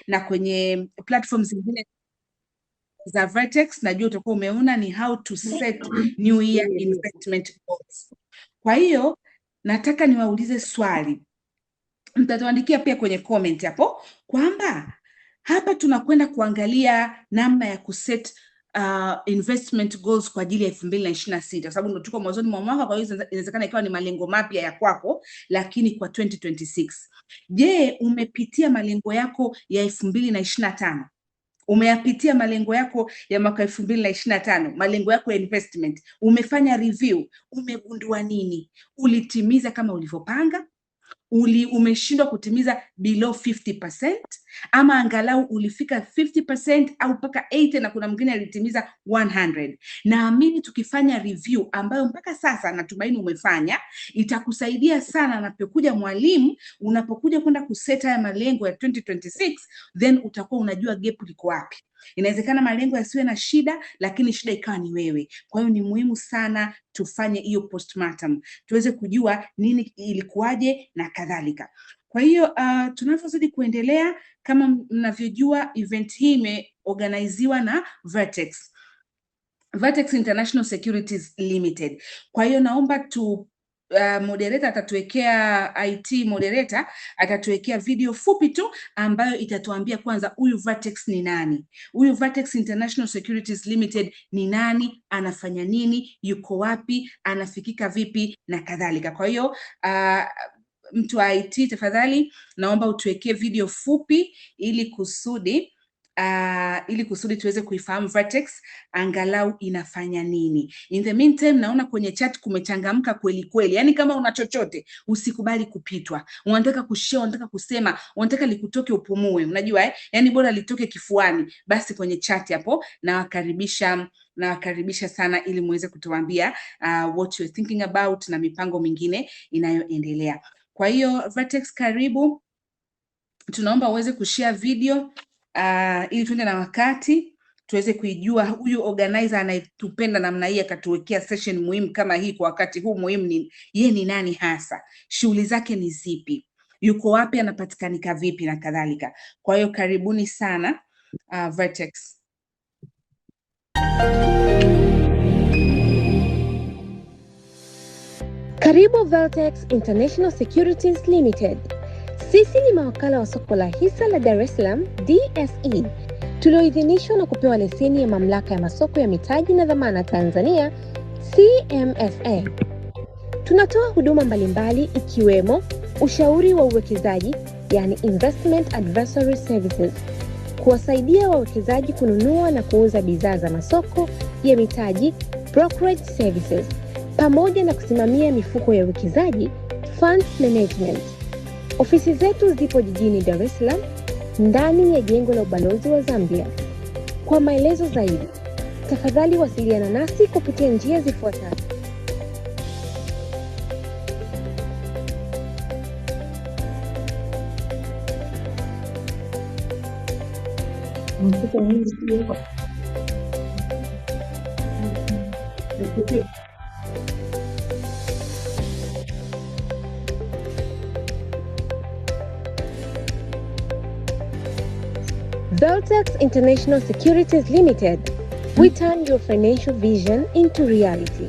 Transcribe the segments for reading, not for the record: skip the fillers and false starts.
na kwenye platforms zingine za Vertex, najua utakuwa umeona ni how to set new year investment goals. Kwa hiyo nataka niwaulize swali, mtatuandikia pia kwenye comment hapo kwamba hapa tunakwenda kuangalia namna ya kuset investment goals kwa ajili ya 2026 kwa sababu ndio tuko mwanzoni mwa mwaka. Kwa hiyo inawezekana ikawa ni malengo mapya ya kwako, lakini kwa 2026, je, umepitia malengo yako ya 2025? Umeyapitia malengo yako ya mwaka 2025, malengo yako ya investment? Umefanya review? Umegundua nini? Ulitimiza kama ulivyopanga? Umeshindwa kutimiza below 50%, ama angalau ulifika 50% au mpaka 80 na kuna mwingine alitimiza 100? Naamini tukifanya review ambayo mpaka sasa natumaini umefanya, itakusaidia sana anapokuja mwalimu, unapokuja kwenda kuseta haya malengo ya 2026, then utakuwa unajua gap liko wapi. Inawezekana malengo yasiwe na shida, lakini shida ikawa ni wewe. Kwa hiyo ni muhimu sana tufanye hiyo postmortem, tuweze kujua nini ilikuwaje na kadhalika. Kwa hiyo tunavyozidi kuendelea, kama mnavyojua, event hii imeorganiziwa na Vertex International Securities Limited. Kwa hiyo naomba moderator atatuwekea, IT moderator atatuwekea video fupi tu ambayo itatuambia kwanza huyu Vertex ni nani, huyu Vertex International Securities Limited ni nani, anafanya nini, yuko wapi, anafikika vipi na kadhalika. Kwa hiyo mtu wa IT tafadhali naomba utuwekee video fupi ili kusudi tuweze kuifahamu Vertex angalau inafanya nini. In the meantime, naona kwenye chat kumechangamka kweli kweli. Yaani kama una chochote usikubali kupitwa. Unataka kushare, unataka kusema, unataka likutoke upumue. Unajua yaani bora litoke kifuani. Basi kwenye chat hapo nawakaribisha sana ili muweze kutuambia what you're thinking about na mipango mingine inayoendelea. Kwa hiyo Vertex, karibu. Tunaomba uweze kushare video ili tuende na wakati tuweze kuijua huyu organizer anayetupenda namna hii akatuwekea session muhimu kama hii kwa wakati huu muhimu. Yeye ni nani hasa, shughuli zake ni zipi, yuko wapi, anapatikanika vipi na kadhalika. Kwa hiyo karibuni sana Vertex. Karibu Vertex International Securities Limited. Sisi ni mawakala wa soko la hisa la Dar es Salaam DSE, tulioidhinishwa na kupewa leseni ya Mamlaka ya Masoko ya Mitaji na Dhamana Tanzania CMSA. Tunatoa huduma mbalimbali ikiwemo ushauri wa uwekezaji, yani investment advisory services, kuwasaidia wawekezaji kununua na kuuza bidhaa za masoko ya mitaji, brokerage services, pamoja na kusimamia mifuko ya uwekezaji, funds management. Ofisi zetu zipo jijini Dar es Salaam, ndani ya jengo la ubalozi wa Zambia. Kwa maelezo zaidi, tafadhali wasiliana nasi kupitia njia zifuatazo. Vertex International Securities Limited, we turn your financial vision into reality.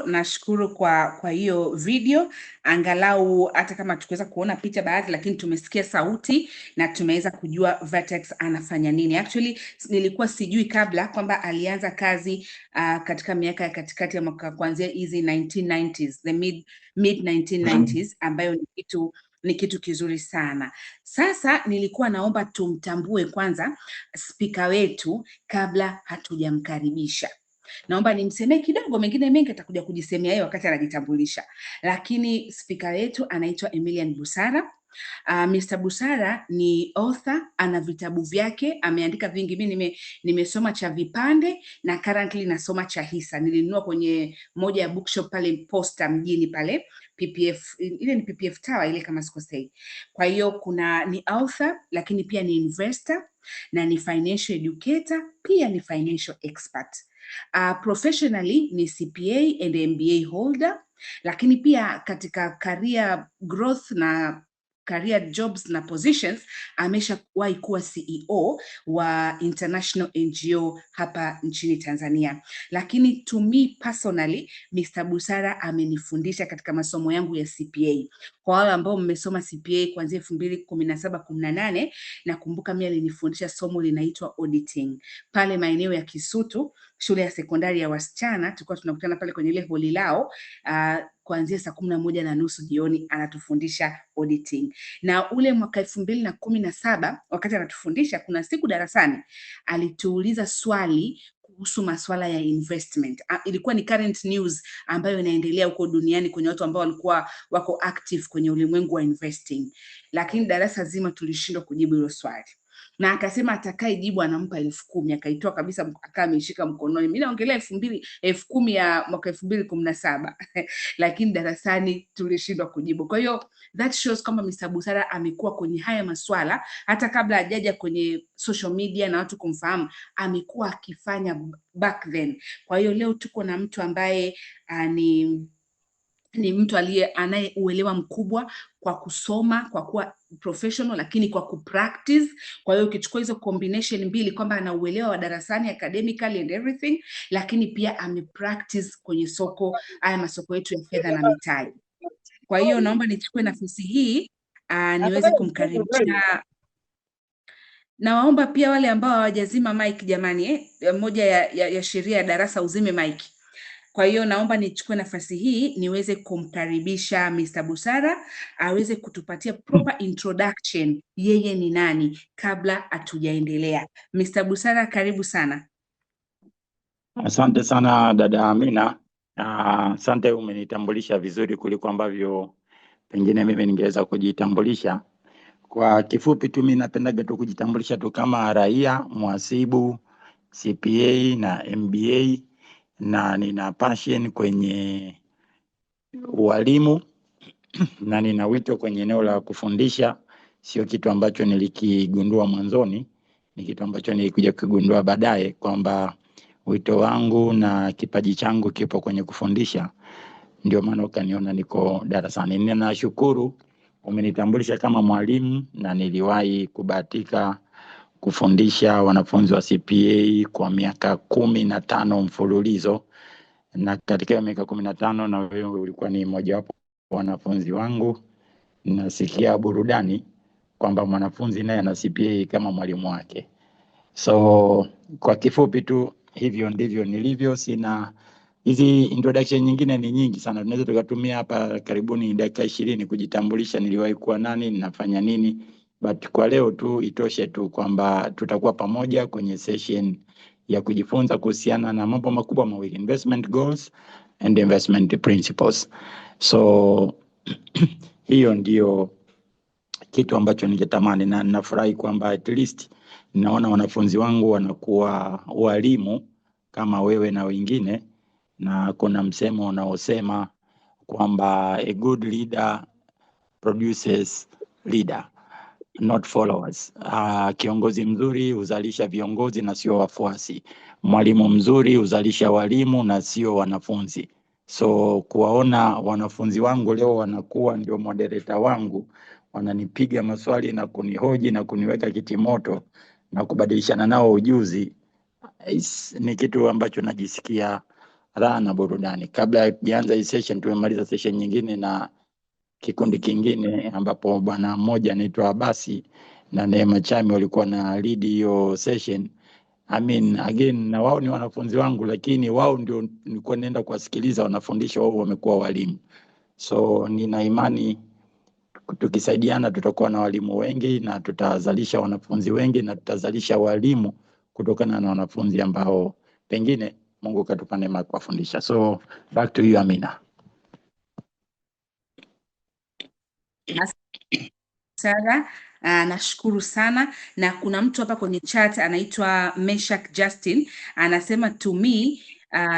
Nashukuru kwa hiyo video, angalau hata kama tukiweza kuona picha baadhi, lakini tumesikia sauti na tumeweza kujua Vertex anafanya nini. Actually nilikuwa sijui kabla kwamba alianza kazi katika miaka ya katikati ya mwaka kuanzia hizi 1990s, the mid 1990s, ambayo ni kitu kizuri sana. Sasa nilikuwa naomba tumtambue kwanza speaker wetu kabla hatujamkaribisha. Naomba nimsemee kidogo, mengine mengi atakuja kujisemea yeye wakati anajitambulisha. Lakini speaker wetu anaitwa Emilian Busara. Mr. Busara ni author, ana vitabu vyake, ameandika vingi. Mimi nimesoma cha vipande na currently nasoma cha hisa. Nilinunua kwenye moja ya bookshop pale Posta mjini pale, PPF, ile ni PPF Tower ile kama sikosei. Kwa hiyo ni author, lakini pia ni investor na ni financial educator, pia ni financial expert. Professionally ni CPA and MBA holder. Lakini pia katika career growth na career jobs na positions ameshawahi kuwa CEO wa international NGO hapa nchini Tanzania. Lakini to me personally, Mr. Busara amenifundisha katika masomo yangu ya CPA. Kwa wale ambao mmesoma CPA kuanzia 2017-18, nakumbuka mimi alinifundisha somo linaitwa auditing. Pale maeneo ya Kisutu, shule ya sekondari ya wasichana, tulikuwa tunakutana pale kwenye ile holi lao kuanzia saa 11:30 jioni, anatufundisha auditing. Na ule mwaka 2017 wakati anatufundisha, kuna siku darasani alituuliza swali kuhusu masuala ya investment. Ilikuwa ni current news ambayo inaendelea huko duniani kwenye watu ambao walikuwa wako active kwenye ulimwengu wa investing, lakini darasa zima tulishindwa kujibu hilo swali, na akasema atakayejibu anampa 10,000. Akaitoa kabisa, akawa ameishika mkononi. Mimi naongelea 10,000 ya mwaka 2017 lakini darasani tulishindwa kujibu. Kwa hiyo that shows kwamba Mr. Busara amekuwa kwenye haya maswala hata kabla hajaja kwenye social media na watu kumfahamu, amekuwa akifanya back then. Kwa hiyo leo tuko na mtu ambaye ni mtu anayeuelewa mkubwa kwa kusoma, kwa kuwa professional, lakini kwa kupractice. Kwa hiyo ukichukua hizo combination mbili, kwamba ana uelewa wa darasani academically and everything, lakini pia amepractice kwenye soko, haya masoko yetu ya fedha na mitaji. Kwa hiyo naomba nichukue nafasi hii niweze kumkaribisha. Nawaomba pia wale ambao hawajazima mic jamani, moja ya sheria ya darasa uzime mic. Kwa hiyo naomba nichukue nafasi hii niweze kumkaribisha Mr. Busara aweze kutupatia proper introduction, yeye ni nani, kabla hatujaendelea. Mr. Busara, karibu sana. Asante sana dada Amina. Asante, umenitambulisha vizuri kuliko ambavyo pengine mimi ningeweza kujitambulisha. Kwa kifupi tu, mimi napendaga tu kujitambulisha tu kama raia, mhasibu, CPA na MBA, na nina passion kwenye ualimu na nina wito kwenye eneo la kufundisha. Sio kitu ambacho nilikigundua mwanzoni, ni kitu ambacho nilikuja kugundua baadaye kwamba wito wangu na kipaji changu kipo kwenye kufundisha. Ndio maana ukaniona niko darasani. Ninashukuru umenitambulisha kama mwalimu, na niliwahi kubahatika kufundisha wanafunzi wa CPA kwa miaka 15 mfululizo, na katika miaka 15 na wewe ulikuwa ni mmoja wapo wanafunzi wangu. Nasikia burudani kwamba mwanafunzi naye ana CPA kama mwalimu wake. So kwa kifupi tu hivyo ndivyo nilivyo. Sina hizi introduction nyingine, ni nyingi sana, tunaweza tukatumia hapa karibuni dakika 20 kujitambulisha niliwahi kuwa nani, ninafanya nini, but kwa leo tu itoshe tu kwamba tutakuwa pamoja kwenye session ya kujifunza kuhusiana na mambo makubwa mawili: investment goals and investment principles. So hiyo ndio kitu ambacho ningetamani, na ninafurahi kwamba at least naona wanafunzi wangu wanakuwa walimu kama wewe na wengine, na kuna msemo unaosema kwamba a good leader produces leader, not followers. Kiongozi mzuri huzalisha viongozi na sio wafuasi. Mwalimu mzuri huzalisha walimu na sio wanafunzi. So kuwaona wanafunzi wangu leo wanakuwa ndio moderator wangu, wananipiga maswali na kunihoji na kuniweka kitimoto na kubadilishana nao ujuzi, ni kitu ambacho najisikia raha na burudani. Kabla ya kuanza hii session, tumemaliza session nyingine na kikundi kingine ambapo bwana mmoja anaitwa Abasi na Neema Chami walikuwa na lead hiyo session. Again, na wao ni wanafunzi wangu, lakini wao ndio nilikuwa naenda kuwasikiliza wanafundisha, wao wamekuwa walimu. So nina imani tukisaidiana tutakuwa na walimu wengi na tutazalisha wanafunzi wengi na tutazalisha walimu kutokana na wanafunzi ambao pengine Mungu katupa neema kuwafundisha. So back to you Amina. Sara, nashukuru sana. Na kuna mtu hapa kwenye chat anaitwa Meshak Justin, anasema to me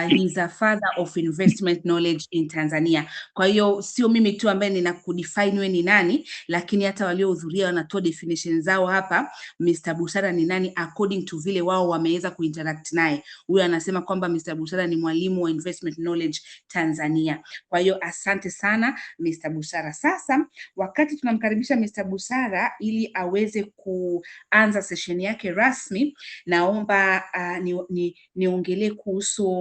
He's a father of investment knowledge in Tanzania. Kwa hiyo sio mimi tu ambaye ninakudefine wewe ni nani, lakini hata waliohudhuria wanatoa definition zao hapa. Mr. Busara ni nani according to vile wao wameweza kuinteract naye. Huyo anasema kwamba Mr. Busara ni mwalimu wa investment knowledge Tanzania. Kwa hiyo asante sana Mr. Busara. Sasa wakati tunamkaribisha Mr. Busara ili aweze kuanza session yake rasmi, naomba niongelee kuhusu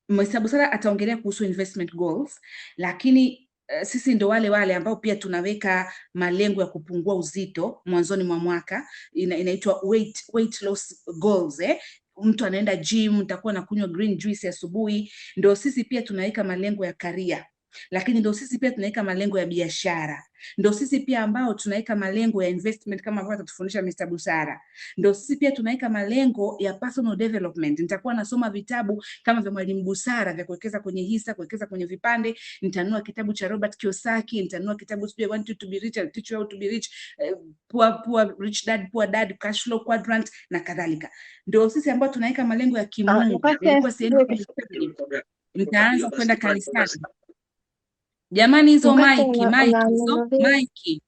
Mr. Busara ataongelea kuhusu investment goals, lakini sisi ndo wale ambao pia tunaweka malengo ya kupungua uzito mwanzoni mwa mwaka, inaitwa weight loss goals. Mtu anaenda gym, nitakuwa nakunywa green juice asubuhi. Ndio sisi pia tunaweka malengo ya career, lakini ndio sisi pia tunaweka malengo ya biashara. Ndio sisi pia ambao tunaweka malengo ya investment kama ambavyo atatufundisha Mr. Busara. Ndio sisi pia tunaweka malengo ya personal development. Nitakuwa nasoma vitabu kama vya Mwalimu Busara vya kuwekeza kwenye hisa, kuwekeza kwenye vipande. Nitanunua kitabu cha Robert Kiyosaki, nitanunua kitabu I Want You to Be Rich, I'll Teach You How to Be Rich, Poor Rich Dad, Poor Dad, Cash Flow Quadrant na kadhalika. Ndio sisi ambao tunaweka malengo ya kimungu. Ilikuwa sehemu nitaanza kwenda kanisani. Jamani, hizo maiki.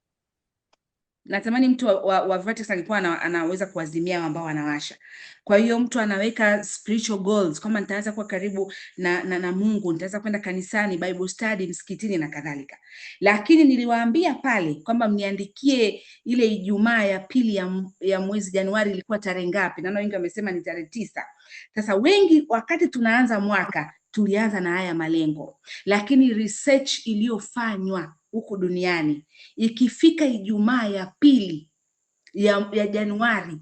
Natamani mtu wa Vertex alikuwa anaweza kuazimia ambao wanawasha. Kwa hiyo mtu anaweka spiritual goals, kama nitaanza kuwa karibu na Mungu, nitaanza kwenda kanisani, Bible study, msikitini na kadhalika. Lakini niliwaambia pale kwamba mniandikie ile Ijumaa ya pili ya mwezi Januari ilikuwa tarehe ngapi? Na wengi wamesema ni tarehe 9. Sasa wengi wakati tunaanza mwaka tulianza na haya malengo, lakini research iliyofanywa huko duniani, ikifika Ijumaa ya pili ya Januari,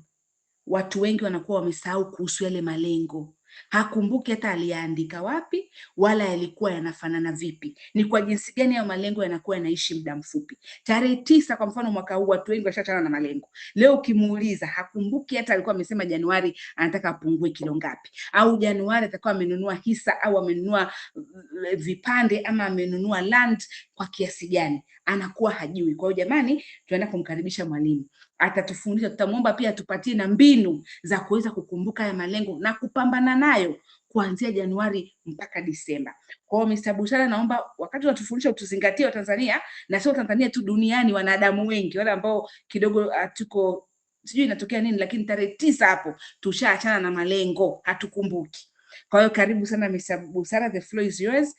watu wengi wanakuwa wamesahau kuhusu yale malengo. Hakumbuki hata aliandika wapi wala yalikuwa yanafanana vipi. Ni kwa jinsi gani ya malengo yanakuwa yanaishi muda mfupi. Tarehe 9 kwa mfano mwaka huu watu wengi washachana na malengo. Leo ukimuuliza hakumbuki hata alikuwa amesema Januari anataka apungue kilo ngapi, au Januari atakuwa amenunua hisa au amenunua vipande ama amenunua land kwa kiasi gani, anakuwa hajui. Kwa hiyo jamani, tunaenda kumkaribisha mwalimu, atatufundisha. Tutamuomba pia tupatie na mbinu za kuweza kukumbuka haya malengo na kupambana nayo kuanzia Januari mpaka Disemba. Kwa hiyo Mr. Busara, naomba wakati unatufundisha utuzingatie Watanzania, na sio Tanzania tu, duniani wanadamu wengi wale ambao kidogo tuko sijui inatokea nini, lakini tarehe 9 hapo tushaachana na malengo, hatukumbuki. Kwa hiyo karibu sana Mr. Busara, the floor is yours.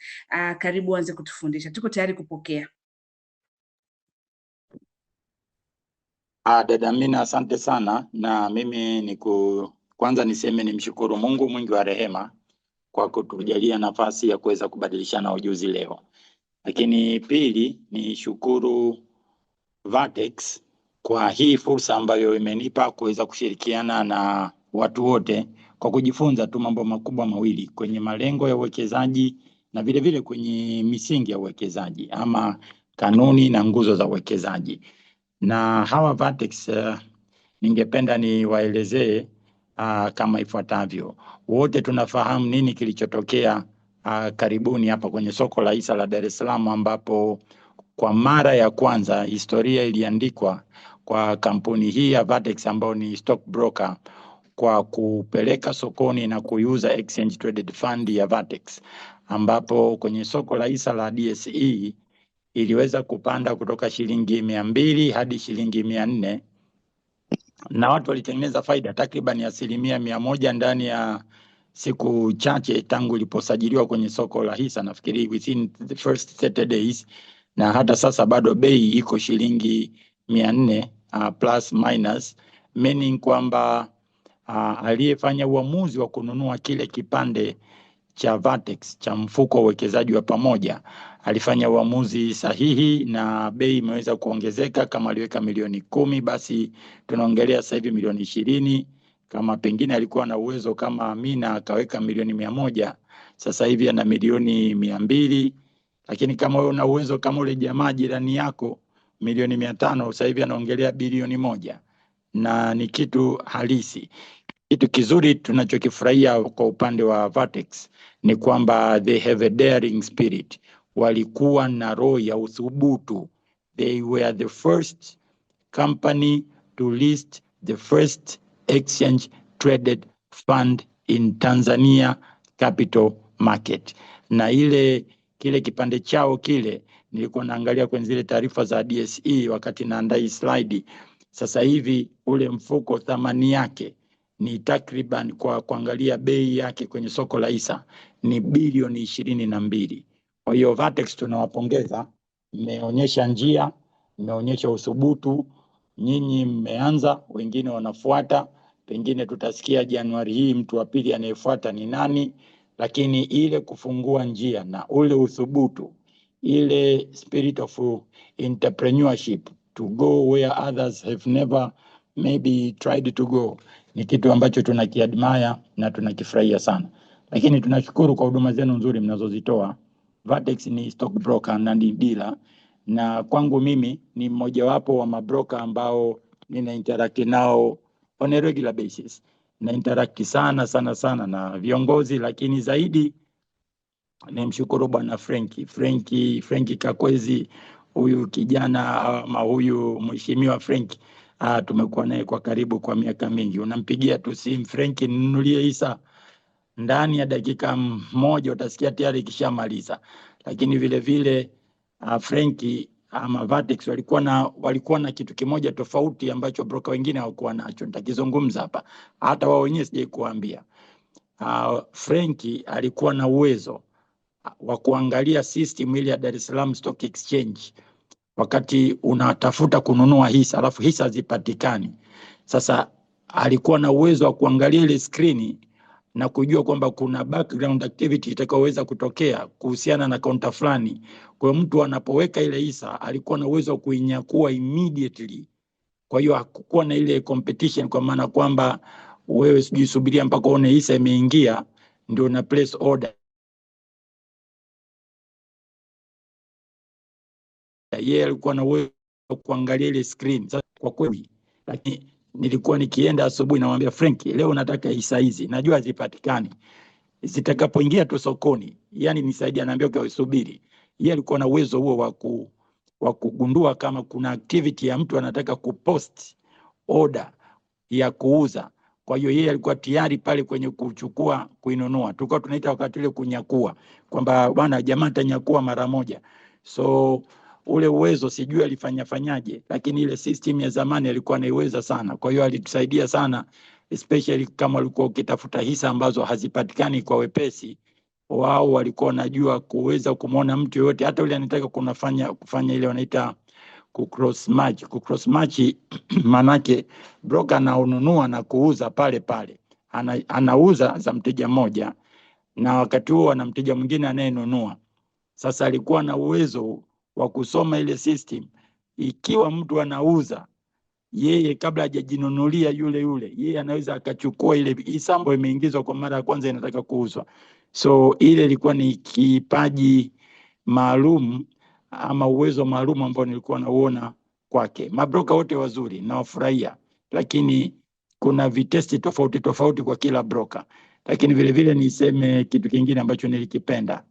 Karibu anze kutufundisha, tuko tayari kupokea. Dada Amina, asante sana. Na mimi kwanza niseme nimshukuru Mungu mwingi wa rehema kwa kutujalia nafasi ya kuweza kubadilishana ujuzi leo. Lakini pili, ni shukuru Vertex kwa hii fursa ambayo imenipa kuweza kushirikiana na watu wote kwa kujifunza tu mambo makubwa mawili kwenye malengo ya uwekezaji na vile vile kwenye misingi ya uwekezaji ama kanuni na nguzo za uwekezaji. Na hawa Vertex ningependa niwaelezee kama ifuatavyo. Wote tunafahamu nini kilichotokea karibuni hapa kwenye soko la hisa la Dar es Salaam, ambapo kwa mara ya kwanza historia iliandikwa kwa kampuni hii ya Vertex ambayo ni stock broker kwa kupeleka sokoni na kuiuza exchange traded fund ya Vertex, ambapo kwenye soko la hisa la DSE iliweza kupanda kutoka shilingi 200 hadi shilingi 400, na watu walitengeneza faida takriban 100% ndani ya siku chache tangu iliposajiliwa kwenye soko la hisa, nafikiri within the first 30 days, na hata sasa bado bei iko shilingi 400 plus minus, meaning kwamba aliyefanya uamuzi wa kununua kile kipande cha Vertex cha mfuko wa uwekezaji wa pamoja alifanya uamuzi sahihi, na bei imeweza kuongezeka. Kama aliweka milioni 10, basi tunaongelea sasa hivi milioni 20. Kama pengine alikuwa na uwezo kama Amina akaweka milioni 100, sasa hivi ana milioni 200. Lakini kama wewe una uwezo kama ule jamaa jirani yako milioni 500, sasa hivi anaongelea bilioni 1, na ni kitu halisi. Kitu kizuri tunachokifurahia kwa upande wa Vertex ni kwamba they have a daring spirit. Walikuwa na roho ya uthubutu. They were the first company to list the first exchange traded fund in Tanzania capital market. Na kile kipande chao kile nilikuwa naangalia kwenye zile taarifa za DSE wakati naandaa hii slide. Sasa hivi ule mfuko thamani yake ni takriban, kwa kuangalia bei yake kwenye soko la hisa, ni bilioni 22. Kwa hiyo Vertex tunawapongeza, mmeonyesha njia, mmeonyesha uthubutu. Nyinyi mmeanza, wengine wanafuata. Pengine tutasikia Januari hii mtu wa pili anayefuata ni nani, lakini ile kufungua njia na ule uthubutu, ile spirit of entrepreneurship to go where others have never maybe tried to go, ni kitu ambacho tunakiadmire na tunakifurahia sana. Lakini tunashukuru kwa huduma zenu nzuri mnazozitoa. Vertex ni stock broker na ni dealer, na kwangu mimi ni mmojawapo wa mabroker ambao nina interact nao on a regular basis. Na interact sana na viongozi, lakini zaidi nimshukuru bwana Franki Kakwezi, huyu kijana ama huyu mheshimiwa Franki. Tumekuwa naye kwa karibu kwa miaka mingi. Unampigia tu simu, Franki ninunulie hisa, ndani ya dakika moja utasikia tayari kishamaliza. Lakini vile vile Franki ama Vertex walikuwa na kitu kimoja tofauti ambacho broker wengine hawakuwa nacho. Nitakizungumza hapa, hata wao wenyewe sijai kuambia. Franki alikuwa na uwezo wa kuangalia system ile ya Dar es Salaam Stock Exchange wakati unatafuta kununua hisa alafu hisa zipatikani. Sasa alikuwa na uwezo wa kuangalia ile screen na kujua kwamba kuna background activity itakayoweza kutokea kuhusiana na kaunta fulani. Kwa mtu anapoweka ile hisa alikuwa na uwezo wa kuinyakua immediately. Kwa hiyo hakukuwa na ile competition, kwa maana kwamba wewe sijui subiria mpaka uone hisa imeingia ndio na place order. Yeye alikuwa na uwezo wa kuangalia ile screen. Sasa kwa kweli, lakini nilikuwa nikienda asubuhi namwambia Frank, leo nataka hisa hizi, najua zipatikani, zitakapoingia tu sokoni, yani nisaidie. Anaambia kwa subiri. Yeye alikuwa na uwezo huo wa kugundua kama kuna activity ya mtu anataka kupost order ya kuuza. Kwa hiyo yeye alikuwa tayari pale kwenye kuchukua, kuinunua. Tulikuwa tunaita wakati ile kunyakua, kwamba bwana jamaa atanyakua mara moja. So ule uwezo sijui alifanyaje, lakini ile system ya zamani alikuwa anaiweza sana. Kwa hiyo alitusaidia sana, especially kama ulikuwa ukitafuta hisa ambazo hazipatikani kwa wepesi. Wao walikuwa wanajua kuweza kumuona mtu yote, hata yule anataka kufanya ile wanaita kucross match. Manake broker anaununua na kuuza pale pale, anauza za mteja mmoja na wakati huo ana mteja mwingine anayenunua. Sasa alikuwa na uwezo wa kusoma ile system. Ikiwa mtu anauza, yeye kabla hajajinunulia yule yeye anaweza akachukua ile hisa ambayo imeingizwa kwa mara ya kwanza inataka kuuzwa. So ile ilikuwa ni kipaji maalum ama uwezo maalum ambao nilikuwa nauona kwake. Mabroka wote wazuri na wafurahia, lakini kuna vitesti tofauti kwa kila broker. Lakini vile vile niseme kitu kingine ambacho nilikipenda.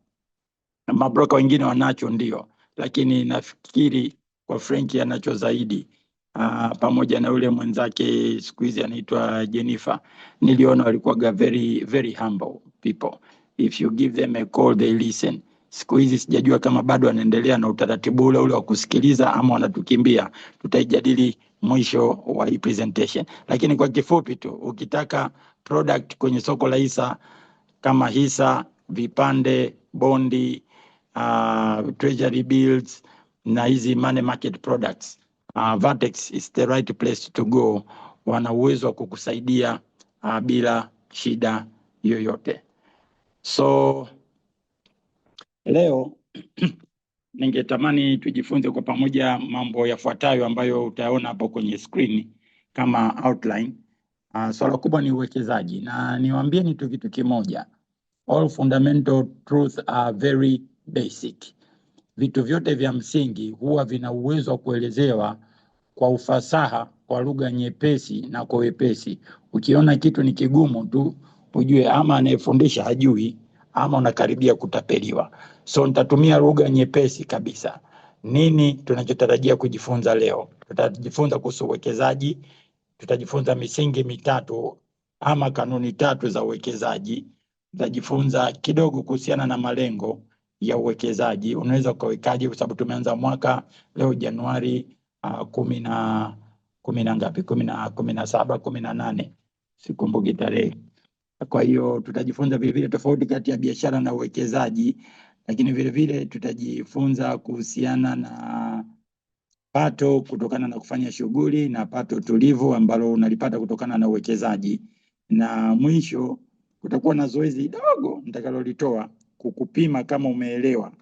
Mabroka wengine wanacho ndio, lakini nafikiri kwa Frank anacho zaidi. Pamoja na yule mwenzake siku hizi anaitwa Jennifer, niliona walikuwa very humble people. If you give them a call they listen. Siku hizi sijajua kama bado wanaendelea na utaratibu ule wa kusikiliza ama wanatukimbia. Tutaijadili mwisho wa hii presentation. Lakini kwa kifupi tu, ukitaka product kwenye soko la hisa kama hisa, vipande, bondi, treasury bills na hizi money market products, Vertex is the right place to go. Wana uwezo wa kukusaidia bila shida yoyote. So leo ningetamani tujifunze kwa pamoja mambo yafuatayo ambayo utaona hapo kwenye screen kama outline. Swala kubwa ni uwekezaji, na niwaambieni tu kitu kimoja. All fundamental truths are very basic. Vitu vyote vya msingi huwa vina uwezo wa kuelezewa kwa ufasaha, kwa lugha nyepesi na kwa wepesi. Ukiona kitu ni kigumu tu, ujue ama anayefundisha hajui ama unakaribia kutapeliwa. So nitatumia lugha nyepesi kabisa. Nini tunachotarajia kujifunza leo? Tutajifunza kuhusu uwekezaji, tutajifunza misingi mitatu ama kanuni tatu za uwekezaji. tutajifunza kidogo kuhusiana na malengo ya uwekezaji. Unaweza ukawekaje, kwa sababu tumeanza mwaka leo Januari 18 sikumbuki tarehe. Kwa hiyo tutajifunza vile vile tofauti kati ya biashara na uwekezaji, lakini vile vile tutajifunza kuhusiana na pato kutokana na kufanya shughuli na pato tulivu ambalo unalipata kutokana na uwekezaji. Na mwisho kutakuwa na zoezi dogo nitakalolitoa kukupima kama umeelewa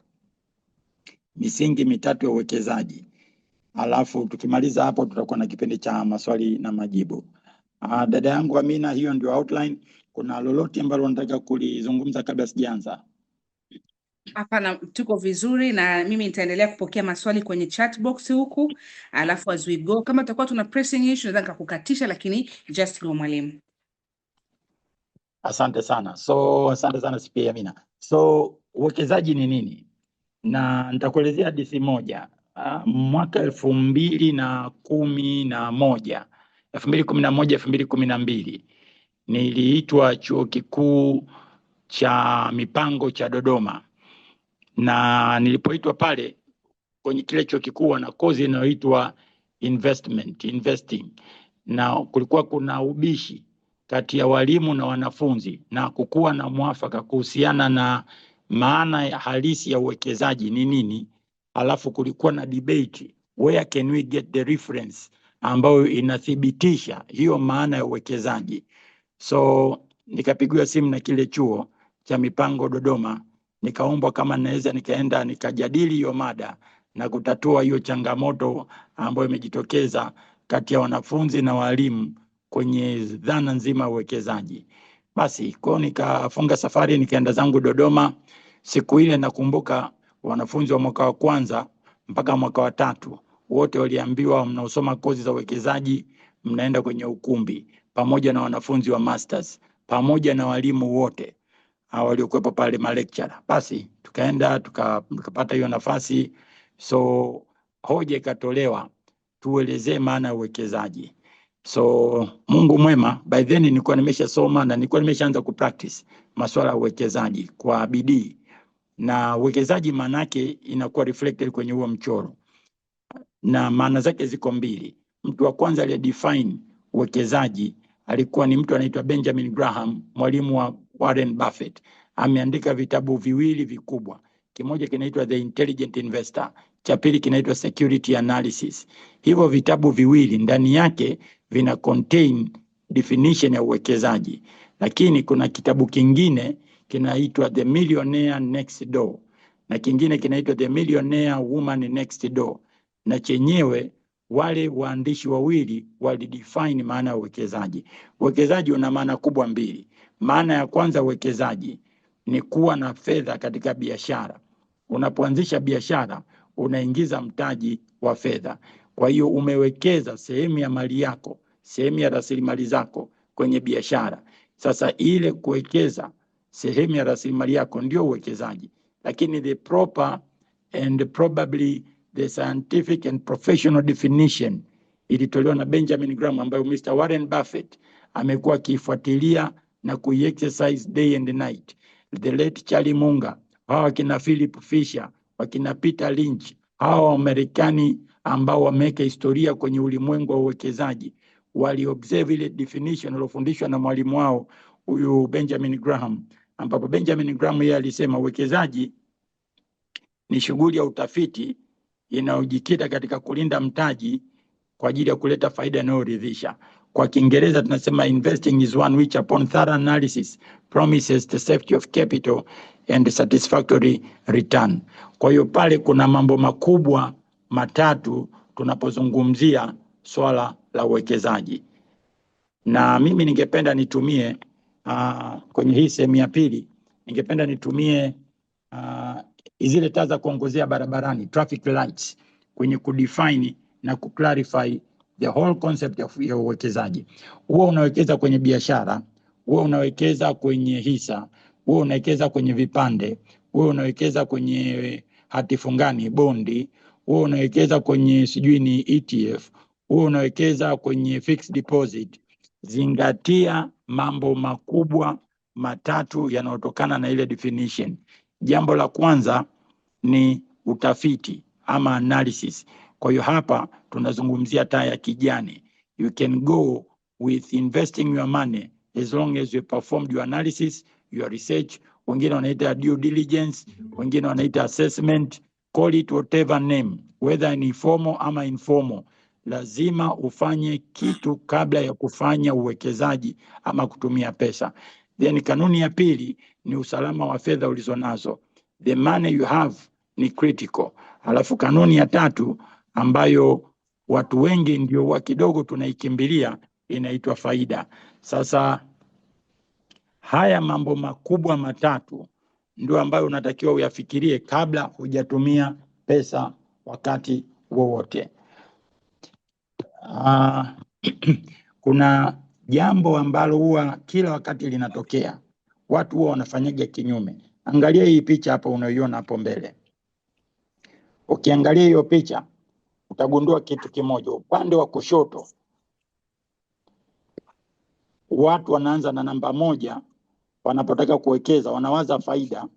misingi mitatu ya uwekezaji. Alafu tukimaliza hapo tutakuwa na kipindi cha maswali na majibu. Dada yangu Amina, hiyo ndio outline. Kuna lolote ambalo nataka kulizungumza kabla sijaanza? Hapana, tuko vizuri na mimi nitaendelea kupokea maswali kwenye chat box huku, alafu as we go, kama tutakuwa tuna pressing issue naweza nikakukatisha, lakini just go mwalimu. Asante sana. Asante sana CPA Amina. Uwekezaji ni nini? Na nitakuelezea hadithi moja. Mwaka 2011, 2012 niliitwa Chuo Kikuu cha Mipango cha Dodoma, na nilipoitwa pale kwenye kile chuo kikuu na kozi inayoitwa investing, na kulikuwa kuna ubishi kati ya walimu na wanafunzi na kukuwa na mwafaka kuhusiana na maana ya halisi ya uwekezaji ni nini. Alafu kulikuwa na debate, where can we get the reference ambayo inathibitisha hiyo maana ya uwekezaji. Nikapigiwa simu na kile chuo cha mipango Dodoma, nikaombwa kama naweza nikaenda nikajadili hiyo mada na kutatua hiyo changamoto ambayo imejitokeza kati ya wanafunzi na walimu kwenye dhana nzima ya uwekezaji. Basi kwa nikafunga safari nikaenda zangu Dodoma. Siku ile nakumbuka wanafunzi wa mwaka wa kwanza mpaka mwaka wa 3 wote waliambiwa mnaosoma kozi za uwekezaji mnaenda kwenye ukumbi, pamoja na wanafunzi wa masters, pamoja na walimu wote waliokuwepo pale lecturer. Basi tukaenda tukapata hiyo nafasi. Hoja ikatolewa tuelezee maana ya uwekezaji. Mungu mwema, by then nilikuwa nimeshasoma na nilikuwa nimeshaanza kupractice masuala ya uwekezaji kwa bidii. Na uwekezaji maana yake inakuwa reflected kwenye huo mchoro. Na maana zake ziko mbili. Mtu wa kwanza aliyedefine uwekezaji alikuwa ni mtu anaitwa Benjamin Graham, mwalimu wa Warren Buffett. Ameandika vitabu viwili vikubwa. Kimoja kinaitwa The Intelligent Investor, cha pili kinaitwa Security Analysis. Hivyo vitabu viwili ndani yake vina contain definition ya uwekezaji. Lakini kuna kitabu kingine kinaitwa The Millionaire Next Door na kingine kinaitwa The Millionaire Woman Next Door, na chenyewe wale waandishi wawili walidefine maana ya uwekezaji. Uwekezaji una maana kubwa mbili. Maana ya kwanza, uwekezaji ni kuwa na fedha katika biashara. Unapoanzisha biashara unaingiza mtaji wa fedha. Kwa hiyo umewekeza sehemu ya mali yako, sehemu ya rasilimali zako kwenye biashara. Sasa ile kuwekeza sehemu ya rasilimali yako ndio uwekezaji. Lakini the proper and probably the scientific and professional definition ilitolewa na Benjamin Graham, ambayo Mr. Warren Buffett amekuwa akifuatilia na kuiexercise day and night. The late Charlie Munger, hawa kina Philip Fisher, wakina Peter Lynch, hawa Amerikani ambao wameweka historia kwenye ulimwengu wa uwekezaji, waliobserve ile definition iliyofundishwa na mwalimu wao huyu Benjamin Graham, ambapo Benjamin Graham yeye alisema uwekezaji ni shughuli ya utafiti inayojikita katika kulinda mtaji kwa ajili ya kuleta faida inayoridhisha. Kwa Kiingereza tunasema investing is one which upon thorough analysis promises the safety of capital and satisfactory return. Kwa hiyo pale kuna mambo makubwa matatu tunapozungumzia swala la uwekezaji. Na mimi ningependa nitumie kwenye hii sehemu ya pili, ningependa nitumie zile taa za kuongozea barabarani, traffic lights, kwenye kudefine na kuclarify the whole concept ya uwekezaji. Huwa unawekeza kwenye biashara, huwa unawekeza kwenye hisa, huwa unawekeza kwenye vipande, huwa unawekeza kwenye hati fungani, bondi, huwa unawekeza kwenye sijui ni ETF, huwa unawekeza kwenye fixed deposit. Zingatia mambo makubwa matatu yanayotokana na ile definition. Jambo la kwanza ni utafiti ama analysis. Kwa hiyo hapa tunazungumzia taa ya kijani. You can go with investing your money as long as you performed your analysis, your research. Wengine wanaita due diligence, wengine wanaita assessment, call it whatever name, whether ni formal ama informal. Lazima ufanye kitu kabla ya kufanya uwekezaji ama kutumia pesa. Then kanuni ya pili ni usalama wa fedha ulizonazo. The money you have ni critical. Halafu kanuni ya tatu ambayo watu wengi ndio wa kidogo tunaikimbilia inaitwa faida. Sasa haya mambo makubwa matatu ndio ambayo unatakiwa uyafikirie kabla hujatumia pesa wakati wowote. Kuna jambo ambalo huwa kila wakati linatokea. Watu huwa wanafanyaga kinyume. Angalia hii picha hapa unayoiona hapo mbele. Ukiangalia hiyo picha utagundua kitu kimoja. Upande wa kushoto watu wanaanza na namba 1 wanapotaka kuwekeza, wanawaza faida.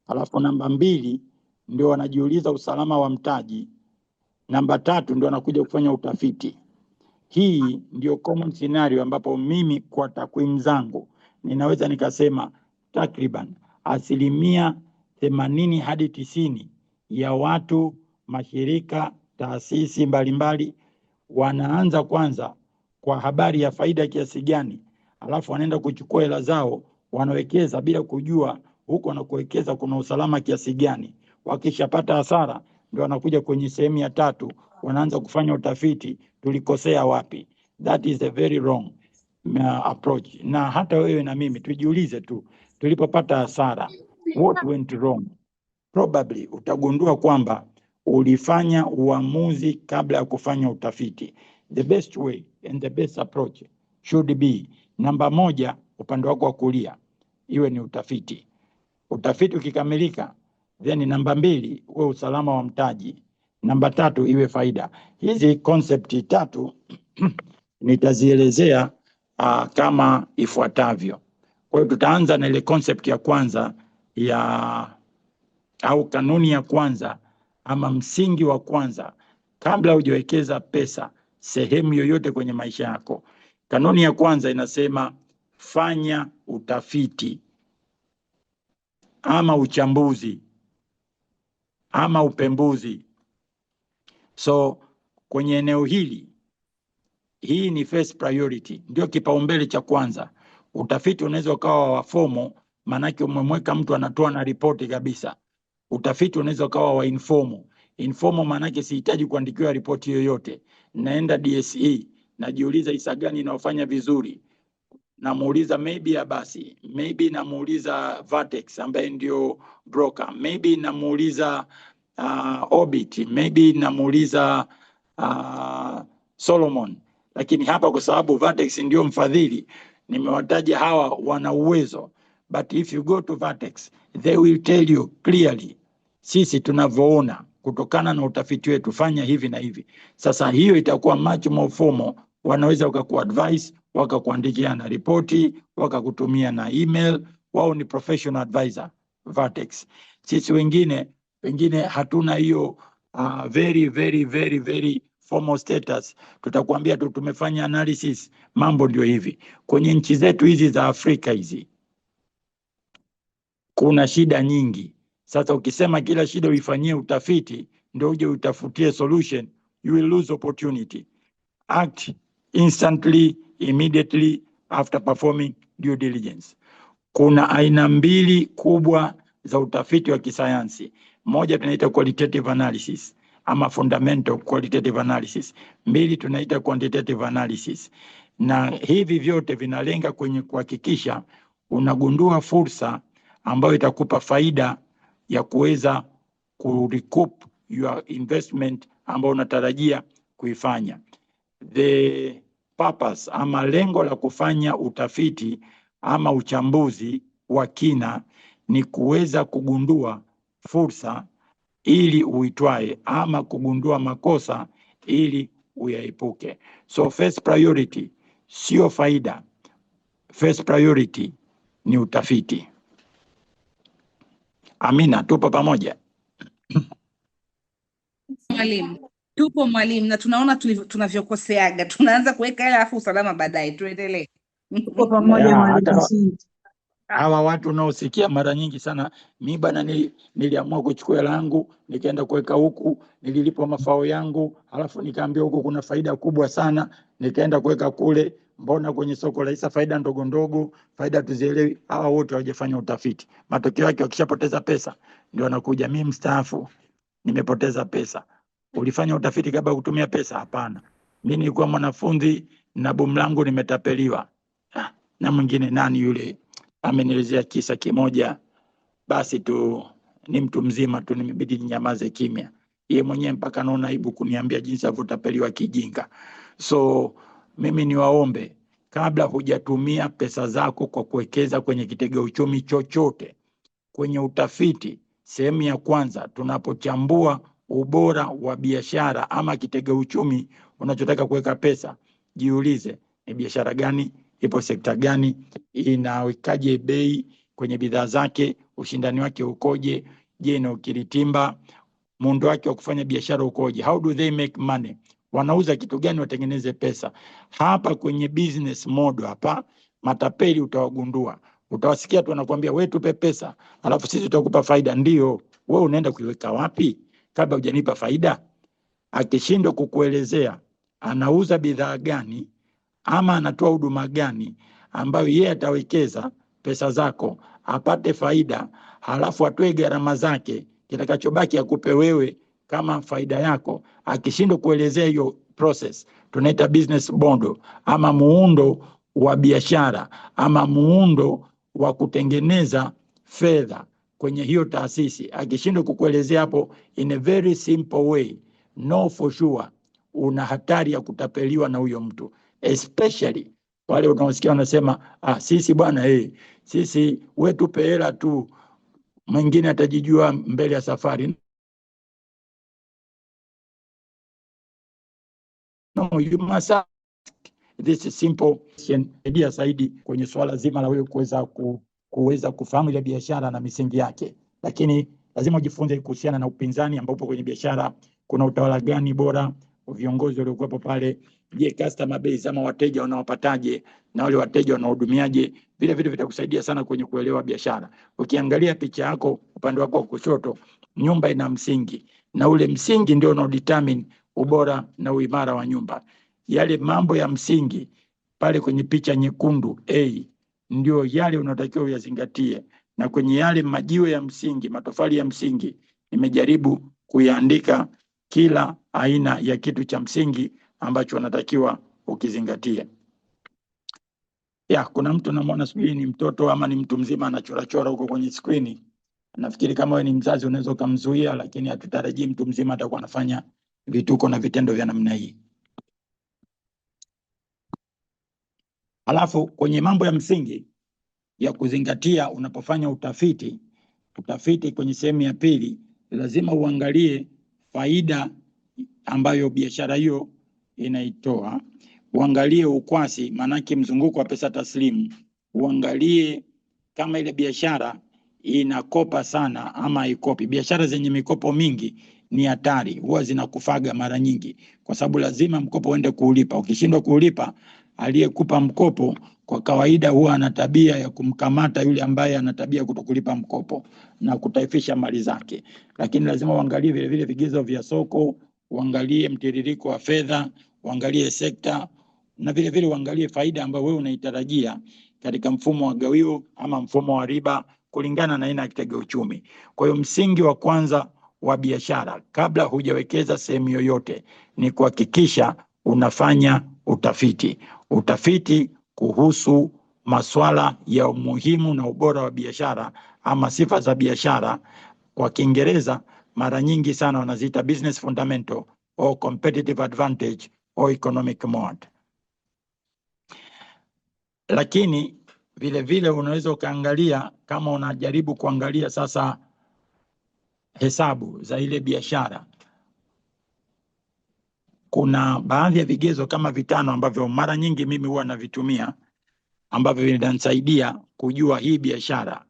Alafu namba 2 ndio wanajiuliza usalama wa mtaji. Namba 3 ndio wanakuja kufanya utafiti. Hii ndio common scenario ambapo mimi kwa takwimu zangu ninaweza nikasema takriban 80 hadi 90 ya watu, mashirika, taasisi mbalimbali wanaanza kwanza kwa habari ya faida kiasi gani, alafu wanaenda kuchukua hela zao wanawekeza bila kujua huko wanakuwekeza kuna usalama kiasi gani. Wakishapata hasara ndio wanakuja kwenye sehemu ya 3, wanaanza kufanya utafiti, tulikosea wapi. That is a very wrong approach. Na hata wewe na mimi tujiulize tu, tulipopata hasara, what went wrong? Probably utagundua kwamba ulifanya uamuzi kabla ya kufanya utafiti. The best way and the best approach should be namba 1, upande wako wa kulia iwe ni utafiti. Utafiti ukikamilika, then namba 2 uwe usalama wa mtaji. Namba 3 iwe faida. Hizi concept 3 nitazielezea kama ifuatavyo. Kwa hiyo tutaanza na ile concept ya kwanza au kanuni ya kwanza ama msingi wa kwanza kabla hujawekeza pesa sehemu yoyote kwenye maisha yako. Kanuni ya kwanza inasema fanya utafiti ama uchambuzi ama upembuzi. So kwenye eneo hili, hii ni first priority, ndio kipaumbele cha kwanza. Utafiti unaweza ukawa wa formal, manake umemweka mtu anatoa na ripoti kabisa. Utafiti unaweza ukawa wa informal. Informal manake sihitaji kuandikiwa ripoti yoyote. Naenda DSE, najiuliza hisa gani inaofanya vizuri. Namuuliza maybe Abasi, maybe namuuliza Vertex ambaye ndio broker, maybe namuuliza Orbit, maybe namuuliza Solomon. Lakini hapa kwa sababu Vertex ndio mfadhili, nimewataja hawa wana uwezo. But if you go to Vertex, they will tell you clearly, sisi tunavyoona kutokana na utafiti wetu, fanya hivi na hivi. Sasa hiyo itakuwa much more formal. Wanaweza wakakuadvise, wakakuandikia na ripoti, wakakutumia na email. Wao ni professional advisor Vertex. Sisi wengine hatuna hiyo very formal status. Tutakwambia tu tumefanya analysis, mambo ndio hivi. Kwenye nchi zetu hizi za Afrika hizi kuna shida nyingi. Sasa ukisema kila shida uifanyie utafiti ndio uje utafutie solution, you will lose opportunity. Act instantly, immediately after performing due diligence. Kuna aina 2 kubwa za utafiti wa kisayansi. Moja tunaita qualitative analysis ama fundamental qualitative analysis. 2 tunaita quantitative analysis. Na hivi vyote vinalenga kwenye kuhakikisha unagundua fursa ambayo itakupa faida ya kuweza kurecoup your investment ambayo unatarajia kuifanya. The purpose ama lengo la kufanya utafiti ama uchambuzi wa kina ni kuweza kugundua fursa ili uitwae ama kugundua makosa ili uyaepuke. So first priority sio faida. First priority ni utafiti. Amina, tupo pamoja? Mwalimu, tupo mwalimu, na tunaona tunavyokoseaga, tunaanza kuweka hela alafu usalama baadaye. Tuendelee. Tuko pamoja Ya, mwalimu, hata asante. hawa watu unaosikia mara nyingi sana, mi bana niliamua kuchukua hela yangu nikaenda kuweka huku, nililipwa mafao yangu, halafu nikaambia huku kuna faida kubwa sana, nikaenda kuweka kule. Mbona kwenye soko la hisa faida ndogo ndogo, faida tuzielewi? Hawa wote hawajafanya utafiti. Matokeo yake wakishapoteza pesa ndio wanakuja, mimi mstaafu nimepoteza pesa. Ulifanya utafiti kabla kutumia pesa? Hapana. Mimi nilikuwa mwanafunzi na bomu langu nimetapeliwa. Na mwingine nani yule amenielezea kisa kimoja, basi tu ni mtu mzima tu, nimebidi ninyamaze kimya. Yeye mwenyewe mpaka naona aibu kuniambia jinsi alivyotapeliwa kijinga. So mimi niwaombe, kabla hujatumia pesa zako kwa kuwekeza kwenye kitega uchumi chochote, kwenye utafiti, sehemu ya kwanza tunapochambua ubora wa biashara ama kitega uchumi unachotaka kuweka pesa, jiulize ni biashara gani, ipo sekta gani, inawekaje bei kwenye bidhaa zake, ushindani wake ukoje, je, ina ukiritimba, muundo wake wa kufanya biashara ukoje, how do they make money, wanauza kitu gani watengeneze pesa. Hapa kwenye business model hapa matapeli utawagundua. Utawasikia tu wanakuambia wewe tupe pesa alafu sisi tutakupa faida. Ndio, wewe unaenda kuiweka wapi kabla hujanipa faida? Akishindwa kukuelezea anauza bidhaa gani ama anatoa huduma gani ambayo yeye atawekeza pesa zako apate faida, halafu atoe gharama zake, kitakachobaki akupe wewe kama faida yako. Akishindwa kuelezea hiyo process, tunaita business model ama muundo wa biashara ama muundo wa kutengeneza fedha kwenye hiyo taasisi. Akishindwa kukuelezea hapo in a very simple way, no for sure, una hatari ya kutapeliwa na huyo mtu, especially wale unaosikia wanasema sisi bwana sisi wewe tupe hela tu, mwingine atajijua mbele ya safari. No, you must ask this simple question idea zaidi kwenye swala zima la wewe kuweza kufahamu ile biashara na misingi yake. Lakini lazima ujifunze kuhusiana na upinzani ambapo kwenye biashara kuna utawala gani bora, viongozi waliokuwepo pale, je, customer base ama wateja wanawapataje na wale wateja wanahudumiaje. Vile vile vitakusaidia sana kwenye kuelewa biashara. Ukiangalia picha yako upande wako wa kushoto, nyumba ina msingi na ule msingi ndio unaodetermine ubora na uimara wa nyumba. Yale mambo ya msingi pale kwenye picha nyekundu ndio yale unatakiwa uyazingatie, na kwenye yale majiwe ya msingi, matofali ya msingi, nimejaribu kuyaandika kila aina ya kitu cha msingi ambacho unatakiwa ukizingatie. Kuna mtu namwona sijui ni mtoto ama ni mtu mzima anachorachora huko kwenye skrini. Nafikiri kama wewe ni mzazi unaweza kumzuia, lakini hatutarajii mtu mzima atakuwa anafanya vituko na vitendo vya namna hii. Alafu kwenye mambo ya msingi ya kuzingatia unapofanya utafiti kwenye sehemu ya pili, lazima uangalie faida ambayo biashara hiyo inaitoa, uangalie ukwasi, manake mzunguko wa pesa taslimu, uangalie kama ile biashara inakopa sana ama haikopi. Biashara zenye mikopo mingi ni hatari, huwa zinakufaga mara nyingi, kwa sababu lazima mkopo uende kuulipa. Ukishindwa kuulipa, aliyekupa mkopo kwa kawaida huwa ana tabia ya kumkamata yule ambaye ana tabia kutokulipa mkopo na kutaifisha mali zake. Lakini lazima uangalie vile vile vigezo vya soko, uangalie mtiririko wa fedha, uangalie sekta, na vile vile uangalie faida ambayo wewe unaitarajia katika mfumo wa gawio ama mfumo wa riba kulingana na aina ya kitega uchumi. Kwa hiyo msingi wa kwanza wa biashara kabla hujawekeza sehemu yoyote ni kuhakikisha unafanya utafiti kuhusu masuala ya umuhimu na ubora wa biashara ama sifa za biashara. Kwa Kiingereza mara nyingi sana wanaziita business fundamental or competitive advantage or economic mode. Lakini vile vile unaweza ukaangalia, kama unajaribu kuangalia sasa hesabu za ile biashara, kuna baadhi ya vigezo kama 5 ambavyo mara nyingi mimi huwa navitumia ambavyo vinanisaidia kujua hii biashara,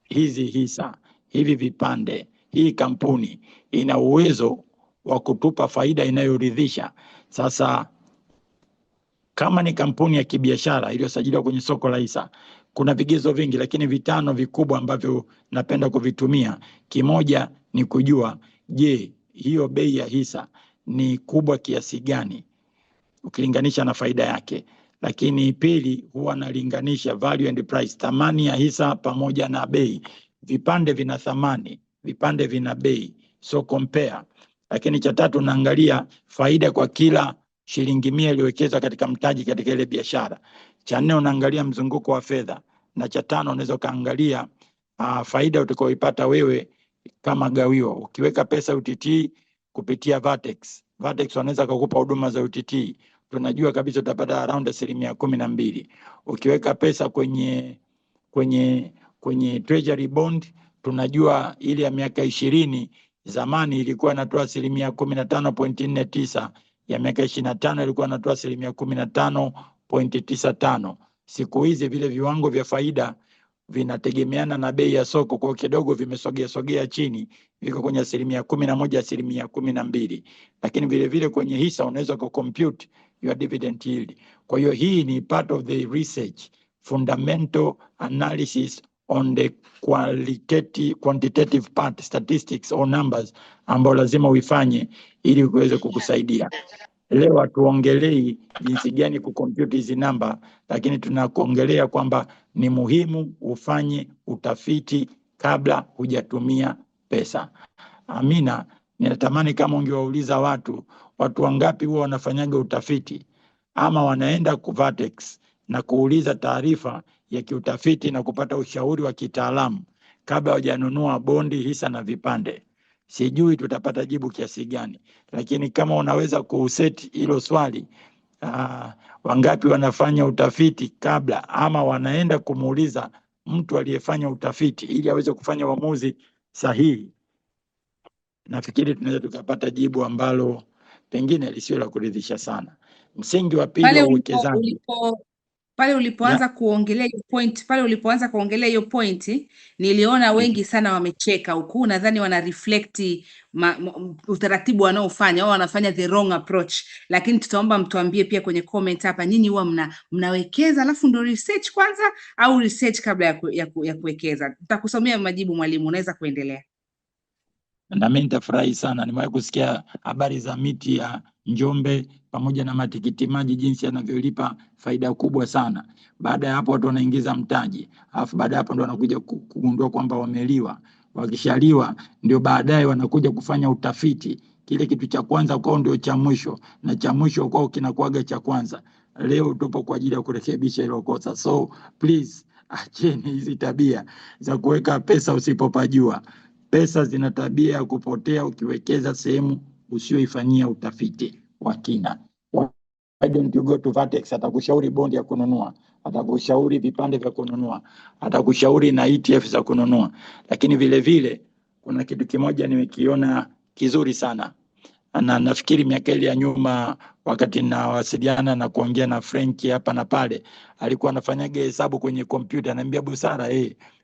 hizi hisa, hivi vipande, hii kampuni ina uwezo wa kutupa faida inayoridhisha. Sasa kama ni kampuni ya kibiashara iliyosajiliwa kwenye soko la hisa, kuna vigezo vingi, lakini vitano vikubwa ambavyo napenda kuvitumia. Kimoja ni kujua, je, hiyo bei ya hisa ni kubwa kiasi gani ukilinganisha na faida yake. Lakini pili, huwa nalinganisha value and price, thamani ya hisa pamoja na bei. Vipande vina thamani, vipande vina bei, so compare. Lakini cha tatu, naangalia faida kwa kila shilingi 100 iliyowekezwa katika mtaji katika ile biashara. Cha nne, unaangalia mzunguko wa fedha, na cha tano unaweza kaangalia faida utakayoipata wewe kama gawio. Ukiweka pesa UTT kupitia Vertex wanaweza kukupa huduma za UTT, tunajua kabisa utapata around 12%. Ukiweka pesa kwenye treasury bond, tunajua ile ya miaka 20 zamani ilikuwa inatoa 15.49, ya miaka 25 ilikuwa inatoa 15.95. Siku hizi vile viwango vya faida vinategemeana na bei ya soko, kwa kidogo vimesogea chini, viko kwenye 11%, 12%. Lakini vile vile kwenye hisa unaweza kucompute your dividend yield. Kwa hiyo hii ni part of the research, fundamental analysis on the quantitative part, statistics or numbers, ambao lazima uifanye ili uweze kukusaidia. Leo hatuongelei jinsi gani kucompute hizi namba, lakini tunakuongelea kwamba ni muhimu ufanye utafiti kabla hujatumia pesa. Amina, ninatamani kama ungewauliza watu wangapi huwa wanafanyaga utafiti ama wanaenda ku Vertex na kuuliza taarifa ya kiutafiti na kupata ushauri wa kitaalamu kabla hujanunua bondi, hisa na vipande. Sijui tutapata jibu kiasi gani, lakini kama unaweza kuset hilo swali, wangapi wanafanya utafiti kabla ama wanaenda kumuuliza mtu aliyefanya utafiti ili aweze kufanya uamuzi sahihi, nafikiri tunaweza tukapata jibu ambalo pengine lisio la kuridhisha sana. Msingi wa pili wa uwekezaji pale ulipoanza kuongelea hiyo point, niliona wengi sana wamecheka huku, nadhani wana reflect utaratibu wanaofanya au wanafanya the wrong approach. Lakini tutaomba mtuambie pia kwenye comment hapa, nyinyi huwa mnawekeza alafu ndo research kwanza au research kabla ya kuwekeza? Nitakusomea majibu mwalimu, unaweza kuendelea. Na mimi nitafurahi sana. Nimewahi kusikia habari za miti ya Njombe pamoja na matikiti maji jinsi yanavyolipa faida kubwa sana. Baada ya hapo watu wanaingiza mtaji, alafu baada ya hapo ndo wanakuja kugundua kwamba wameliwa. Wakishaliwa ndio baadaye wanakuja kufanya utafiti. Kile kitu cha kwanza kwao ndio cha mwisho, na cha mwisho kwao kinakuaga cha kwanza. Leo tupo kwa ajili ya kurekebisha hilo kosa. So please, acheni hizi tabia za kuweka pesa usipopajua. Pesa zina tabia ya kupotea ukiwekeza sehemu usioifanyia utafiti wa kina. Why don't you go to Vertex? Atakushauri bondi ya kununua, atakushauri vipande vya kununua, atakushauri na ETF za kununua. Lakini vile vile kuna kitu kimoja nimekiona kizuri sana, na nafikiri miaka ile ya nyuma wakati nawasiliana na kuongea na Frank hapa na pale, alikuwa anafanyaga hesabu kwenye kompyuta, ananiambia Busara,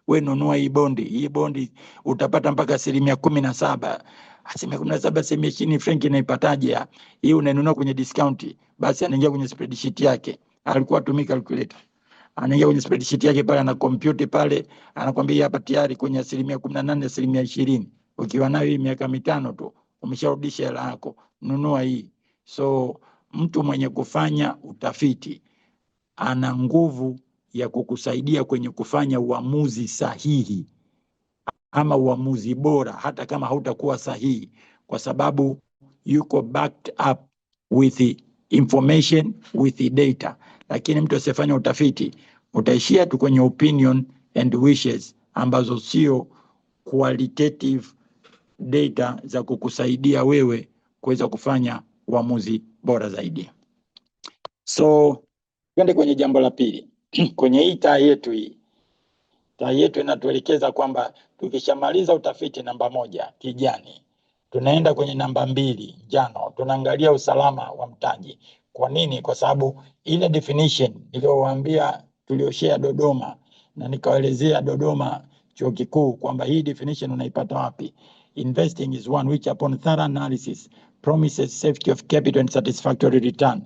wewe nunua hii bondi utapata mpaka 17%. 17% chini Frank inaipataje? Hii unanunua kwenye discount. Basi anaingia kwenye spreadsheet yake, alikuwa tumika calculator, anaingia kwenye spreadsheet yake pale na kompyuta pale, anakuambia hapa tayari kwenye 18%, 20%. Ukiwa nayo hii miaka 5 tu umesharudisha hela yako, nunua hii. So mtu mwenye kufanya utafiti ana nguvu ya kukusaidia kwenye kufanya uamuzi sahihi ama uamuzi bora, hata kama hautakuwa sahihi, kwa sababu yuko backed up with the information, with the data. Lakini mtu asiyefanya utafiti utaishia tu kwenye opinion and wishes ambazo sio qualitative data za kukusaidia wewe kuweza kufanya uamuzi bora zaidi. So twende kwenye jambo la pili. Kwenye hii taa yetu inatuelekeza kwamba tukishamaliza utafiti namba 1 kijani, tunaenda kwenye namba 2 njano, tunaangalia usalama wa mtaji. Kwa nini? Kwa sababu ile definition niliyowaambia tulioshare Dodoma, na nikawaelezea Dodoma chuo kikuu kwamba hii definition unaipata wapi. Investing is one which upon thorough analysis promises safety of capital and satisfactory return.